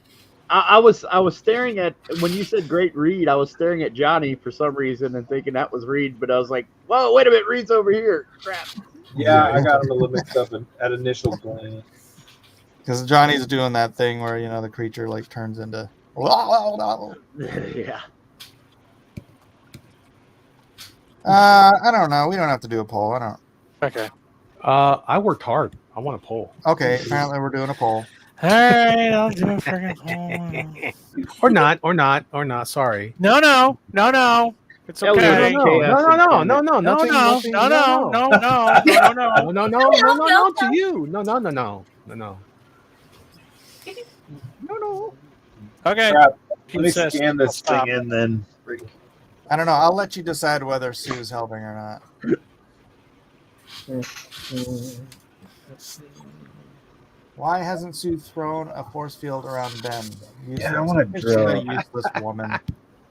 I was staring at, when you said great Reed, I was staring at Johnny for some reason and thinking that was Reed, but I was like, whoa, wait a minute, Reed's over here. Crap. Yeah, I got him a little mixed up at initial glance. Because Johnny's doing that thing where the creature like turns into. Yeah. I don't know. We don't have to do a poll. I don't. Okay. I worked hard. I want a poll. Okay, apparently we're doing a poll. All right, I'll do a freaking poll. Or not. Sorry. No. It's That was okay. No, nothing. No. To you. No. Okay. Crap. He Let me says scan this stop. thing in then. I don't know. I'll let you decide whether Sue's helping or not. Why hasn't Sue thrown a force field around Ben? Yeah, I wanna drill. A useless woman.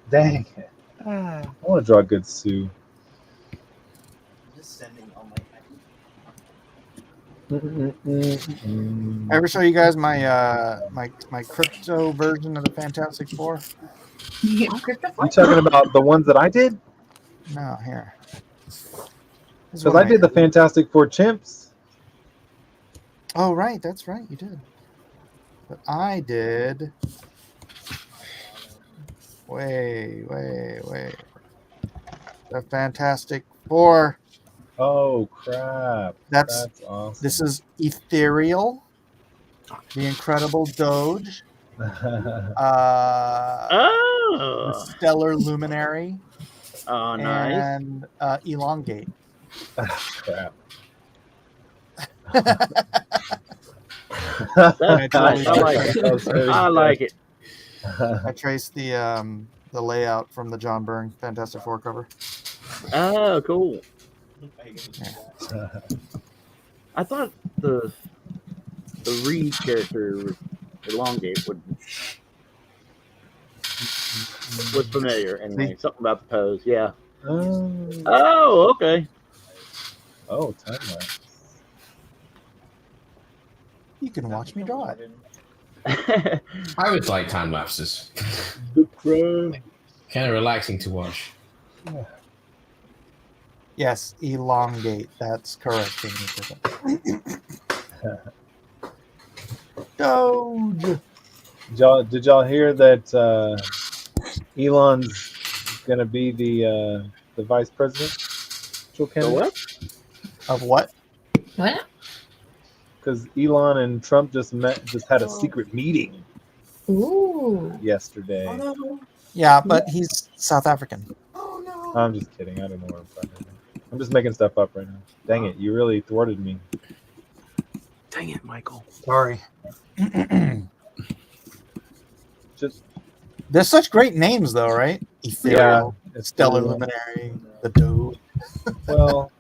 Dang it. I want to draw a good Sue. Just sending all I ever show you guys my my crypto version of the Fantastic Four? You talking about the ones that I did? No, here. Because I did the Fantastic Four chimps. Oh, right. That's right. You did. But I did. Wait. The Fantastic Four. Oh crap! That's awesome. This is Ethereal, the Incredible Doge, the Stellar Luminary, Oh, nice. and Elongate. Crap. That's nice. I like it. I like it. I traced the layout from the John Byrne Fantastic Four cover. Oh, cool. I thought the Reed character Elongate was familiar anyway. Something about the pose, yeah. Oh, okay. Oh, time lapse. You can watch me draw it. I would like time lapses. Kind of relaxing to watch. Yes, Elongate. That's correct. Doge. Did y'all hear that Elon's going to be the vice president? What? Of what? What? Because Elon and Trump just had a secret meeting Ooh. yesterday. Yeah, but he's South African. I'm just kidding. I don't know what I'm talking about. I'm just making stuff up right now. Dang it! You really thwarted me. Dang it, Michael. Sorry. Just There's such great names, though, right? Ethereal, it's Stellar cool. Luminary, the Doge. Well,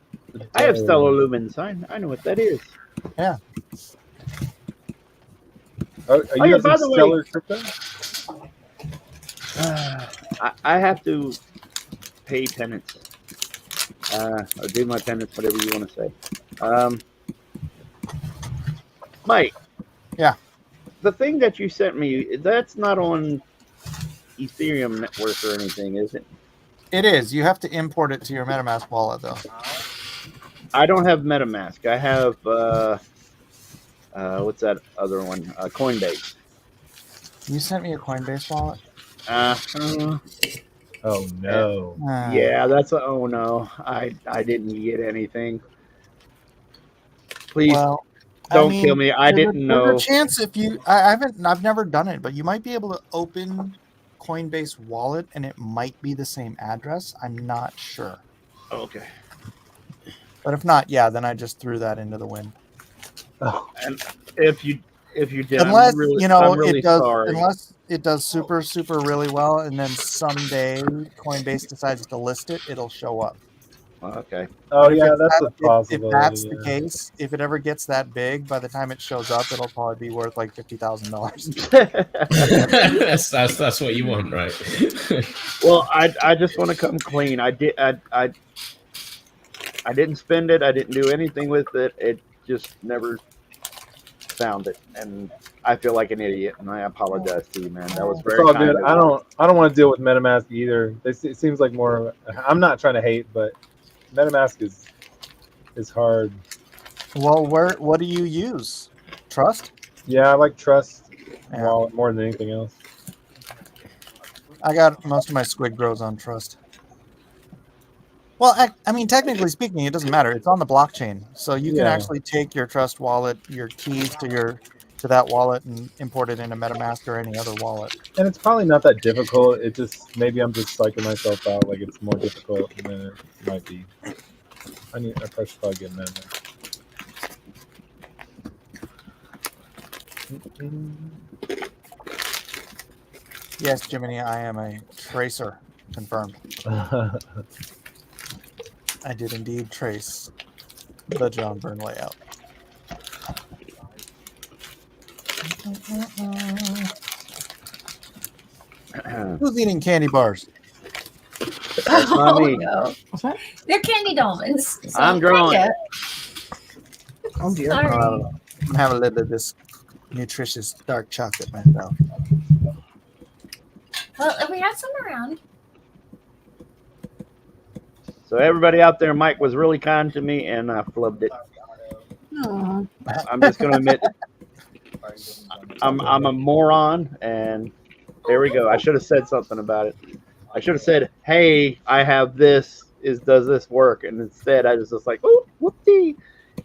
I have stellar lumens. I know what that is. Yeah. Are Oh, you yeah, using by the way- Stellar Crypto? I have to pay penance. Or do my penance, whatever you want to say. Mike. Yeah. The thing that you sent me, that's not on Ethereum network or anything, is it? It is. You have to import it to your MetaMask wallet, though. I don't have MetaMask. I have what's that other one? Coinbase. You sent me a Coinbase wallet? Oh no. Yeah, that's oh no. I didn't get anything. Please Well, don't kill me. I didn't know. There's a chance if you I've never done it, but you might be able to open Coinbase wallet and it might be the same address. I'm not sure. Okay. But if not, yeah, then I just threw that into the wind. And if you did, Unless I'm really, you know I'm really it does sorry. unless it does super really well and then someday Coinbase decides to list it, it'll show up. Okay. Oh If yeah, it's that's that- a possibility. If that's the yeah. case, if it ever gets that big, by the time it shows up, it'll probably be worth like $50,000. that's what you want, right? Well, I just want to come clean. I didn't spend it. I didn't do anything with it. It just never found it, and I feel like an idiot. And I apologize to you, man. That was It's very all kind good. of I you. don't want to deal with MetaMask either. It seems like more. I'm not trying to hate, but MetaMask is hard. Well, what do you use? Trust? Yeah, I like Trust Yeah. wallet more than anything else. I got most of my squid grows on Trust. Well, I mean, technically speaking, it doesn't matter. It's on the blockchain, so you can Yeah. actually take your Trust wallet, your keys to that wallet, and import it into MetaMask or any other wallet. And it's probably not that difficult. It just maybe I'm just psyching myself out like it's more difficult than it might be. I should probably get MetaMask. Yes, Jiminy, I am a tracer. Confirmed. I did indeed trace the John Byrne layout. Who's eating candy bars? That's not me. No. They're candy dolphins. So I'm drawing. yeah. Oh dear. Sorry. I'm gonna have a little bit of this nutritious dark chocolate myself. Well, if we have some around. So everybody out there, Mike was really kind to me, and I flubbed it. Aw. I'm just going to admit, I'm a moron, and there we go. I should have said something about it. I should have said, "Hey, I have this. does this work? And instead, I was just like, oh, whoopsie,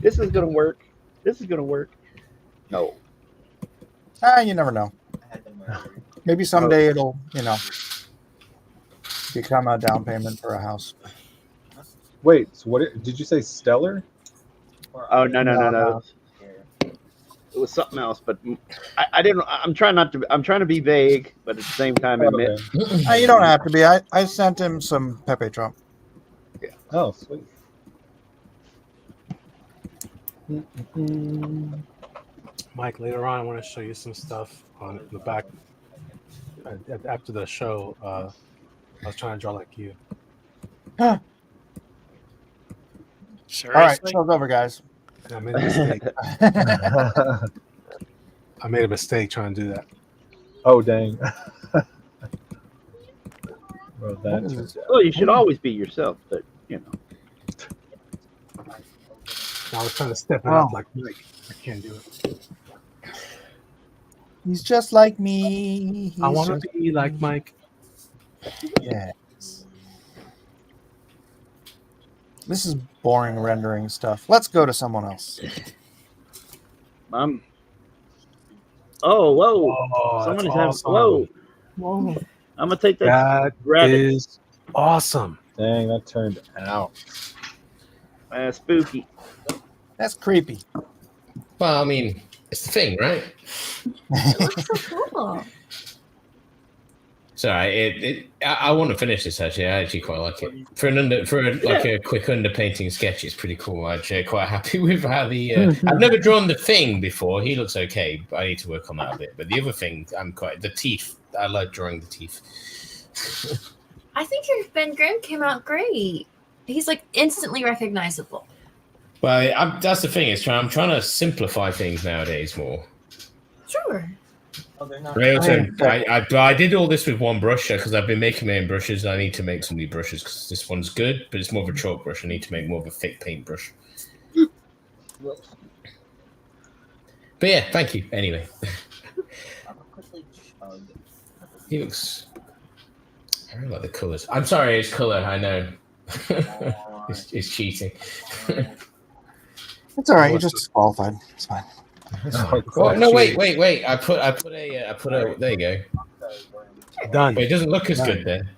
this is gonna work. This is gonna work. No. You never know. Maybe someday it'll, become a down payment for a house. Wait, so what did you say? Stellar? Oh no. It was something else, but I didn't. I'm trying to be vague, but at the same time admit. You don't have to be. I sent him some Pepe Trump. Yeah. Oh, sweet. Mike, later on, I want to show you some stuff on the back. After the show, I was trying to draw like you. All right, show's over, guys. I made a mistake. I made a mistake trying to do that. Oh, dang. Well, that's Well, you should always be yourself, but I was trying to step it up like Mike. I can't do it. He's just like me. I want to be like Mike. Yes. This is boring rendering stuff. Let's go to someone else. Oh, whoa! Oh, Someone is that's having whoa. I'm gonna take that. That grab it. is awesome. Dang, that turned out. Spooky. That's creepy. Well, I mean, it's the thing, right? It looks so cool. Sorry, I want to finish this actually. I actually quite like it. For a quick underpainting sketch, it's pretty cool. I'm actually quite happy with how the. I've never drawn the thing before. He looks okay, but I need to work on that a bit. But the other thing, the teeth. I like drawing the teeth. I think your Ben Grimm came out great. He's like instantly recognizable. Well, that's the thing. I'm trying to simplify things nowadays more. Sure. I did all this with one brush because I've been making my own brushes. And I need to make some new brushes because this one's good, but it's more of a chalk brush. I need to make more of a thick paint brush. But yeah, thank you. Anyway, he looks. I really like the colors. I'm sorry, it's color. I know. it's cheating. It's all right. You're just disqualified. It's fine. Oh, no, wait. I put a. There you go. Done. But it doesn't look as good then.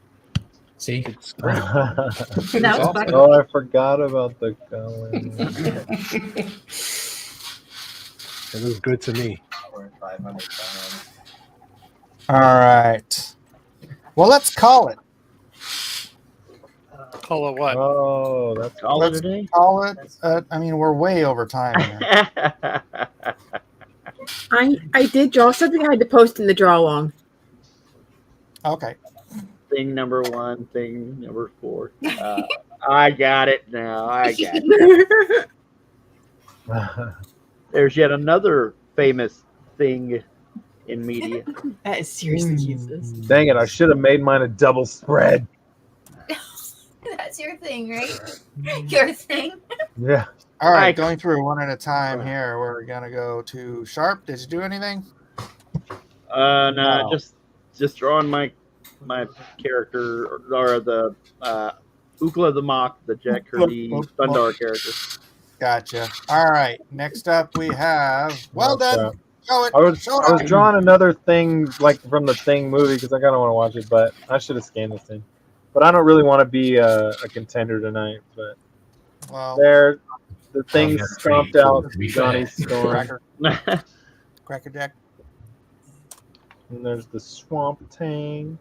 See? Oh, I forgot about the color. It was good to me. All right. Well, let's call it. Call it what? Oh, that's Let's call it. I mean, we're way over time here. I did draw something. I had to post in the draw along. Okay. Thing number 1, thing number 4. I got it now. I got it. There's yet another famous thing in media. That is seriously useless. Dang it! I should have made mine a double spread. That's your thing, right? Your thing. Yeah. All right, going through one at a time here. We're gonna go to Sharp. Did you do anything? No, just drawing my character or the Ukla the Mock, the Jack Kirby Thundar character. Gotcha. All right. Next up, we have. Well done. Show it. I was drawing another thing like from the Thing movie because I kind of want to watch it, but I should have scanned this thing. But I don't really want to be a contender tonight. But well, the Thing stomped out Johnny Storm. Cracker Jack. And there's the Swamp Tang.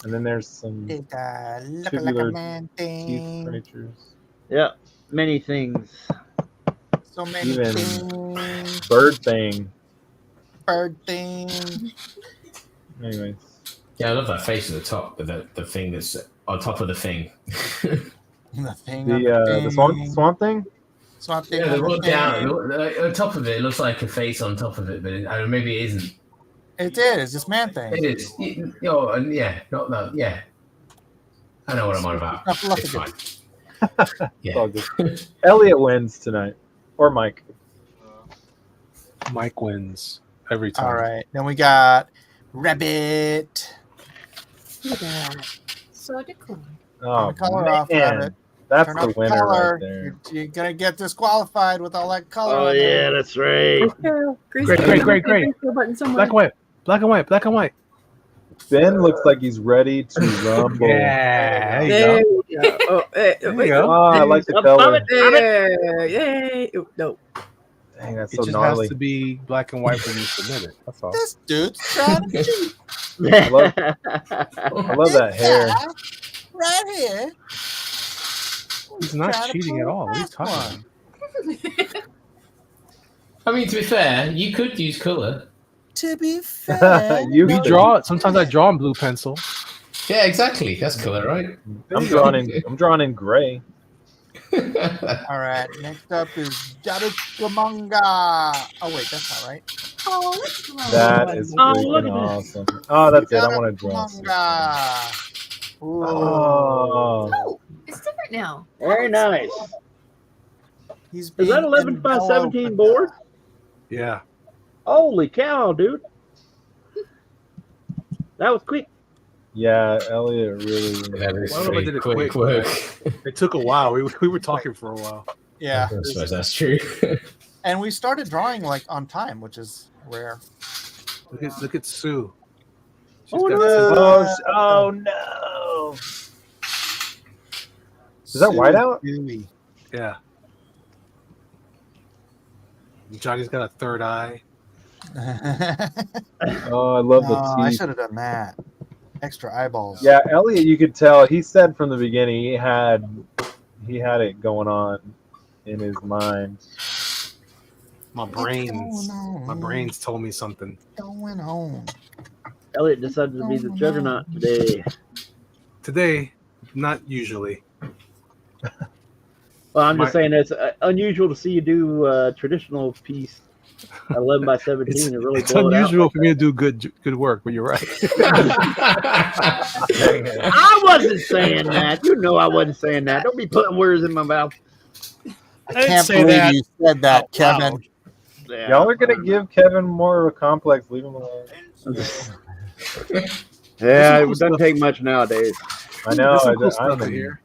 And then there's some tubular teeth creatures. Yeah, many things. So many Even things. Bird Thing. Bird thing. Anyways. Yeah, I love that face at the top, but the thing that's on top of the thing. The thing. The swamp Thing? Swamp Thing. Yeah, they rolled down. On top of it, it looks like a face on top of it, but maybe it isn't. It is. It's Man Thing. It is. Yeah, not that. Yeah. I know what I'm on about. It's fine. It's all good. Elliot wins tonight. Or Mike. Mike wins every time. All right. Then we got Rabbit. So cool. Oh, the color off of man. it. That's Turn the off the winner color. right there. You're gonna get disqualified with all that color. Oh on there. yeah, that's right. Great. Black and white. Black and white. Black and white. Ben looks like he's ready to rumble. Yeah. There There you you go. Oh, There you wait. go. Oh, I like the Love color. it. There. Yay. Oh, no. Dang, that's It so just gnarly. has to be black and white when you submit it. That's all. This dude's trying to cheat. I love that hair. Right here. He's not Trying to cheating pull at all. What are you that talking about? I mean, to be fair, you could use color. To be fair, You We draw. Sometimes I draw in blue pencil. Yeah, exactly. That's color, right? I'm drawing in gray. All right. Next up is Jarukamanga. Oh wait, that's not right. Oh, that's lovely. That is freaking awesome. Oh, that's it. I want to draw. Jarukamanga. Ooh. Oh. Oh, it's different now. Very nice. He's Is that being 11 by enveloped 17 in board? Yeah. Holy cow, dude! That was quick. Yeah, Elliot really. That is I don't know if I did it quick quick. work. It took a while. We were talking for a while. Yeah. I suppose that's true. And we started drawing like on time, which is rare. Look at Sue. Oh got no! Oh no! Is that whiteout? Gooey. Yeah. Johnny's got a third eye. Oh, I love the Oh, I teeth. should have done that. Extra eyeballs. Yeah, Elliot, you could tell. He said from the beginning he had it going on in his mind. My brains told me something. Going on. Elliot decided to be the juggernaut today. Today, not usually. Well, I'm just saying it's unusual to see you do a traditional piece at 11 by 17 It's, and really it's blow it out. unusual for me to do good work, but you're right. I wasn't saying that. You know I wasn't saying that. Don't be putting words in my mouth. I can't believe you said that, Kevin. Yeah. Y'all are gonna give Kevin more of a complex. Leave him alone. Yeah, it doesn't take much nowadays. I know. There's some cool I stuff in don't here.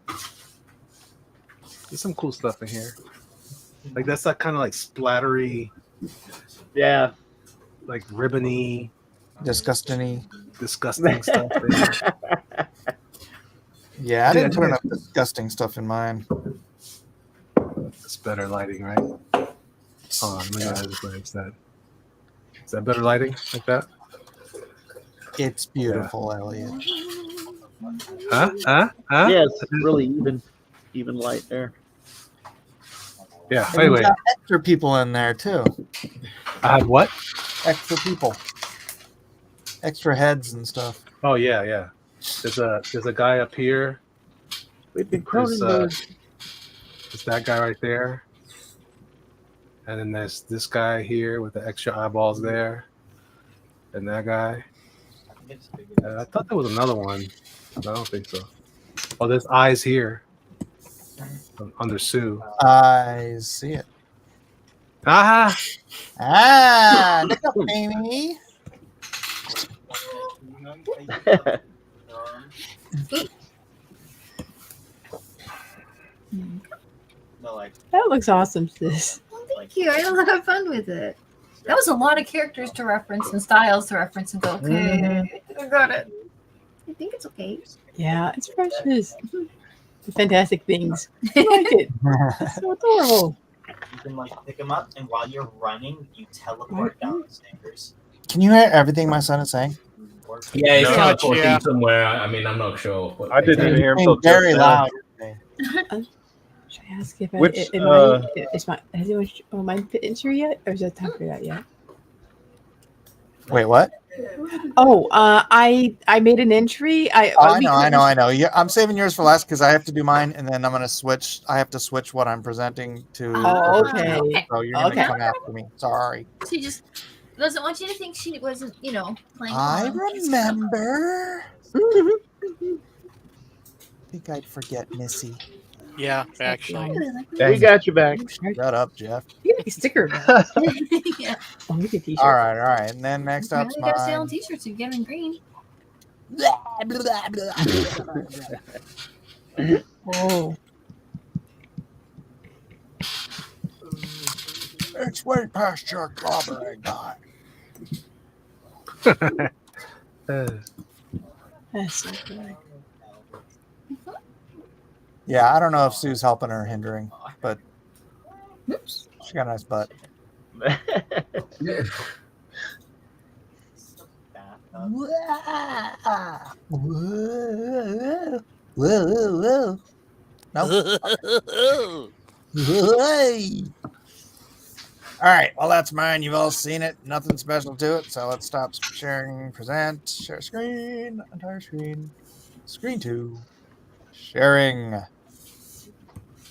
There's some cool stuff in here. Like that's that kind of like splattery, Yeah. like ribbony, Disgusting. disgusting stuff. There. Yeah, I didn't put enough disgusting stuff in mine. It's better lighting, right? Hold on, let me know this way. Is that better lighting like that? It's beautiful, Elliot. Huh? Yeah, it's really even light there. Yeah. And we Anyway, got extra people in there too. I have what? Extra people. Extra heads and stuff. Oh yeah. There's a guy up here. We've been There's, Cronenberg. there's that guy right there, and then there's this guy here with the extra eyeballs there, and that guy. I thought there was another one. I don't think so. Oh, there's eyes here under Sue. I see it. Ah, Look up, Amy. That looks awesome, sis. Thank you. I had a lot of fun with it. That was a lot of characters to reference and styles to reference and go, okay, I got it. I think it's okay. Yeah, it's precious. The fantastic things. I like it. It's so adorable. You can like pick them up, and while you're running, you teleport down the stairs. Can you hear everything my son is saying? Yeah, he's No, teleporting yeah. somewhere. I mean, I'm not sure. What I didn't even hear him Being till very just now. loud. Should I ask if Which, has anyone mine fit into yet, or is that time for that yet? Wait, what? Oh, I made an entry. I know. I'm saving yours for last because I have to do mine, and then I'm gonna switch. I have to switch what I'm presenting to. Oh, okay. So you're gonna Okay. come after me. Sorry. She just doesn't want you to think she wasn't, playing. I along. remember. think I'd forget Missy. Yeah, actually. We got you back. Shut up, Jeff. You make a sticker. Yeah. Oh, look at t-shirt. All right. And then next Now up's you gotta stay on mine. t-shirts and get them in green. Oh. It's way past your clobbering time. That's so good. Yeah, I don't know if Sue's helping or hindering, but she got a nice butt. Whoa. No. All right. Well, that's mine. You've all seen it. Nothing special to it. So let's stop sharing. Present. Share screen. Entire screen. Screen 2. Sharing.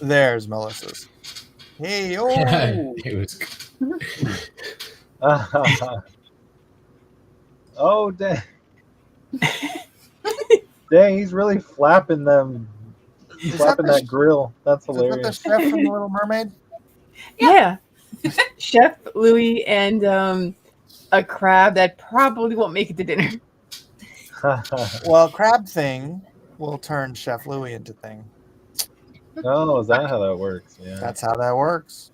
There's Melissa's. Hey, oh. It was. Oh, dang. Dang, he's really flapping them. Flapping that grill. That's Is that the hilarious. chef from The Little Mermaid? Yeah. Chef Louis and a crab that probably won't make it to dinner. Well, Crab Thing will turn Chef Louis into Thing. Oh, is that how that works? Yeah. That's how that works.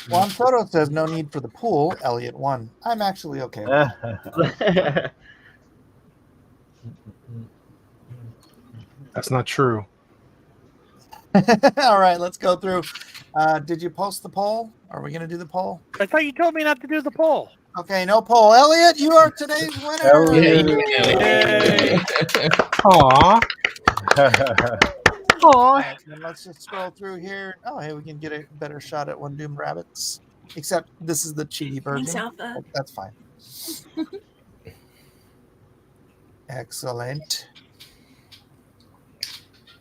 Juan Soto says no need for the pool. Elliot won. I'm actually okay with that. That's not true. All right, let's go through. Did you post the poll? Are we going to do the poll? I thought you told me not to do the poll. Okay, no poll. Elliot, you are today's winner. Yay. Aw. Aw. And let's just scroll through here. Oh, hey, we can get a better shot at One Doomed Rabbits. Except this is the cheaty version. Thanks, Alpha. Oh, that's fine. Excellent.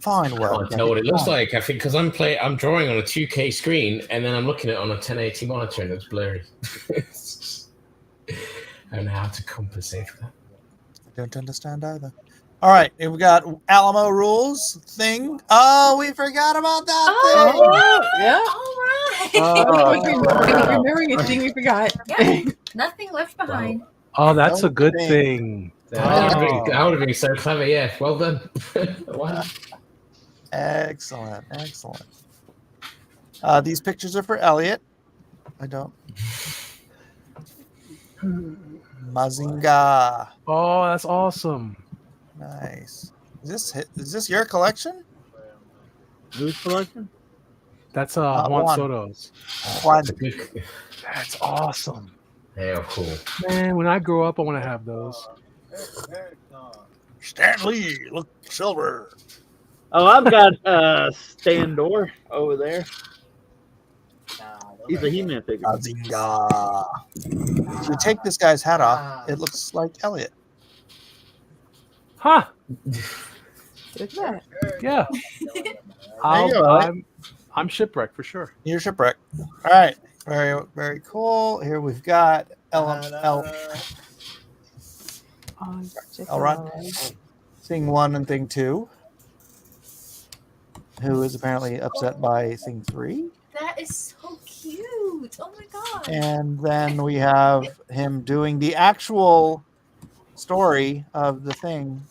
Fine, I well. can't tell what it looks like. I think because I'm drawing on a 2K screen, and then I'm looking at it on a 1080 monitor, and it's blurry. I don't know how to compensate for that. I don't understand either. All right, and we got Alamo Rules thing. Oh, we forgot about that thing. Yeah. All right. Remembering a thing we forgot. Yeah. Nothing left behind. Oh, that's a good thing. I would have been so clever. Yeah, well done. Wow. Excellent, excellent. These pictures are for Elliot. I don't. Mazinga. Oh, that's awesome. Nice. Is this your collection? Whose collection? That's Juan Juan. Soto's. Juan. That's awesome. Yeah, cool. Man, when I grow up, I want to have those. Stan Lee, look, silver. Oh, I've got Standor over there. He's a He-Man figure. Mazinga. If you take this guy's hat off, it looks like Elliot. Huh? Look at that. Yeah. you go, Elliot. I'm shipwrecked for sure. You're shipwreck. All right. Very, very cool. Here we've got Elrond. Thing 1 and Thing 2. Who is apparently upset by Thing 3. That is so cute. Oh my god. And then we have him doing the actual story of the Thing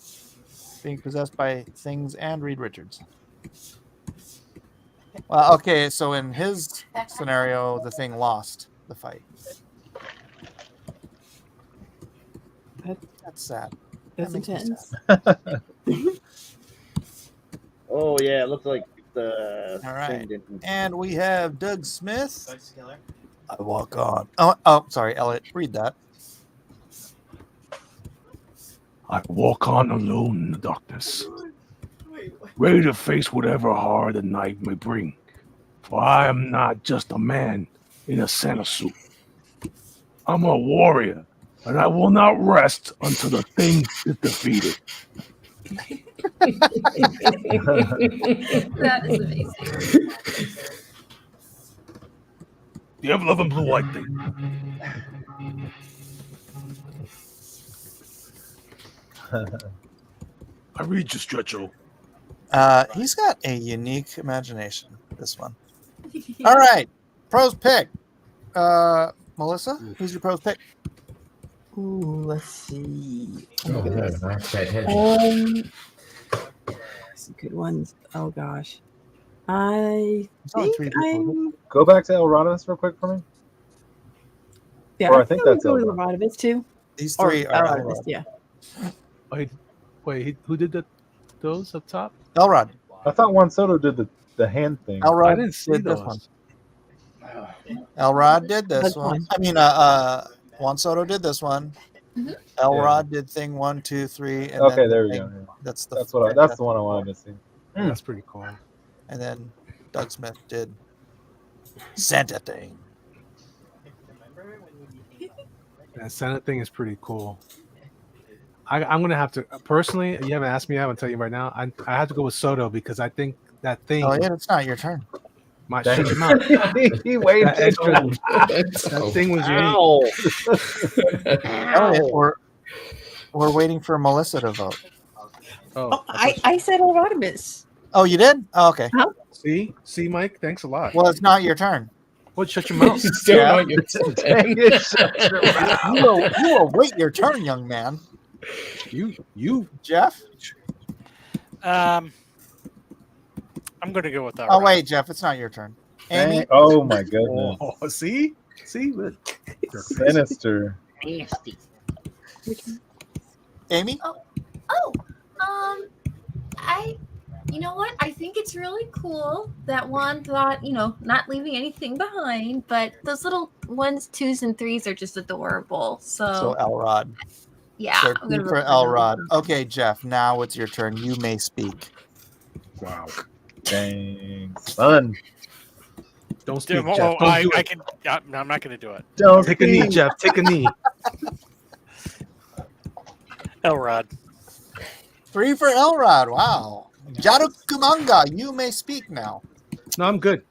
being possessed by things and Reed Richards. Well, okay, so in his scenario, the Thing lost the fight. That's sad. That's That makes me intense. sad. Oh yeah, it looks like the. All right. thing didn't- And we have Doug Smith. I walk on. Oh, sorry, Elliot. Read that. I walk on alone in the darkness, ready to face whatever horror the night may bring. For I am not just a man in a Santa suit. I'm a warrior, and I will not rest until the Thing is defeated. That is amazing. Do you ever love a blue white thing? I read you, Stretcho. He's got a unique imagination, this one. All right. Pros pick. Melissa, who's your pros pick? Ooh, let's see. Oh, no, I have to pay attention. Some good ones. Oh gosh, I only think 3 people. I'm. Go back to Elrodimus real quick for me. Yeah, Or I think that's go with Elrod. Elrodimus too. These Or three are Elrodimus, Elrod. yeah. Wait, who did those up top? Elrod. I thought Juan Soto did the hand thing. Elrod I didn't see did this those. one. Elrod did this That's one. fine. I mean, Juan Soto did this one. Mhm. Elrod did thing 1, 2, 3. And Okay, then there we thing- go. Yeah. That's That's the one I wanted to see. That's pretty cool. And then Doug Smith did Santa thing. That Senate thing is pretty cool. I'm gonna have to personally. You haven't asked me. I will tell you right now. I have to go with Soto because I think that thing Oh yeah, it's not your turn. might Dang. shut him out. He waited. That extra- that thing was unique. Oh, yeah, we're waiting for Melissa to vote. Oh, I said Elrodimus. Oh, you did? Oh, okay. see, Mike. Thanks a lot. Well, it's not your turn. What? Shut your mouth. Still Yeah. not your turn. You will wait your turn, young man. You, Jeff? I'm going to go with that. Oh wait, Jeff, it's not your turn. Amy? Oh my goodness. Oh, see, look. Sinister. Nasty. Amy? You know what? I think it's really cool that Juan thought, not leaving anything behind, but those little 1s, 2s, and 3s are just adorable. So Elrod. yeah, So I'm gonna for vote for Elrod. Okay, Jeff, now it's your turn. You may speak. Wow. Dang. Son. Don't speak, Oh, Jeff. Don't do I it. can. No, I'm not going to do it. Don't Take a knee, Jeff. Take a knee. Elrod. 3 for Elrod. Wow. Jarukumanga, you may speak now. No, I'm good.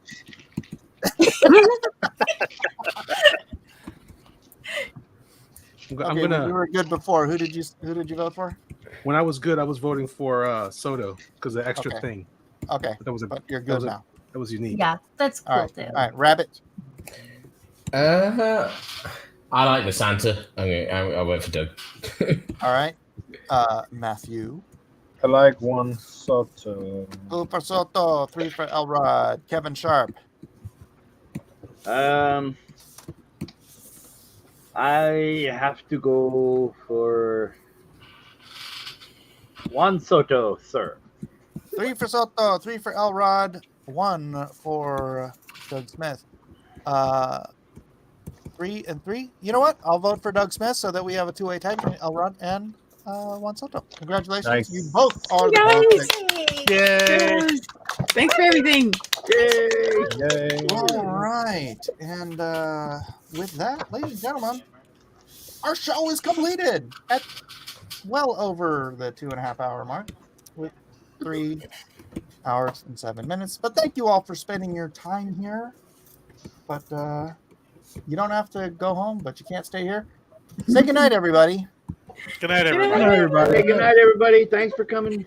I'm Okay, gonna. you were good before. Who did you vote for? When I was good, I was voting for Soto because the extra Okay. thing. Okay. That was But you're that good was now. That was unique. Yeah, that's cool All right. too. All right, Rabbit. I like the Santa. I went for Doug. All right. Matthew. I like Juan Soto. 2 for Soto, 3 for Elrod. Kevin Sharp. I have to go for Juan Soto, sir. 3 for Soto, 3 for Elrod, 1 for Doug Smith. 3 and 3. You know what? I'll vote for Doug Smith so that we have a 2-way tie between Elrod and Juan Soto. Congratulations. Nice. You both are the Guys! perfect. Yay! Thanks for everything. Yay. All right. And with that, ladies and gentlemen, our show is completed at well over the 2.5 hour mark with 3 hours and 7 minutes. But thank you all for spending your time here. But you don't have to go home, but you can't stay here. Say goodnight, everybody. Good night, Good everybody. night, everybody. Hey, good night, everybody. Thanks for coming.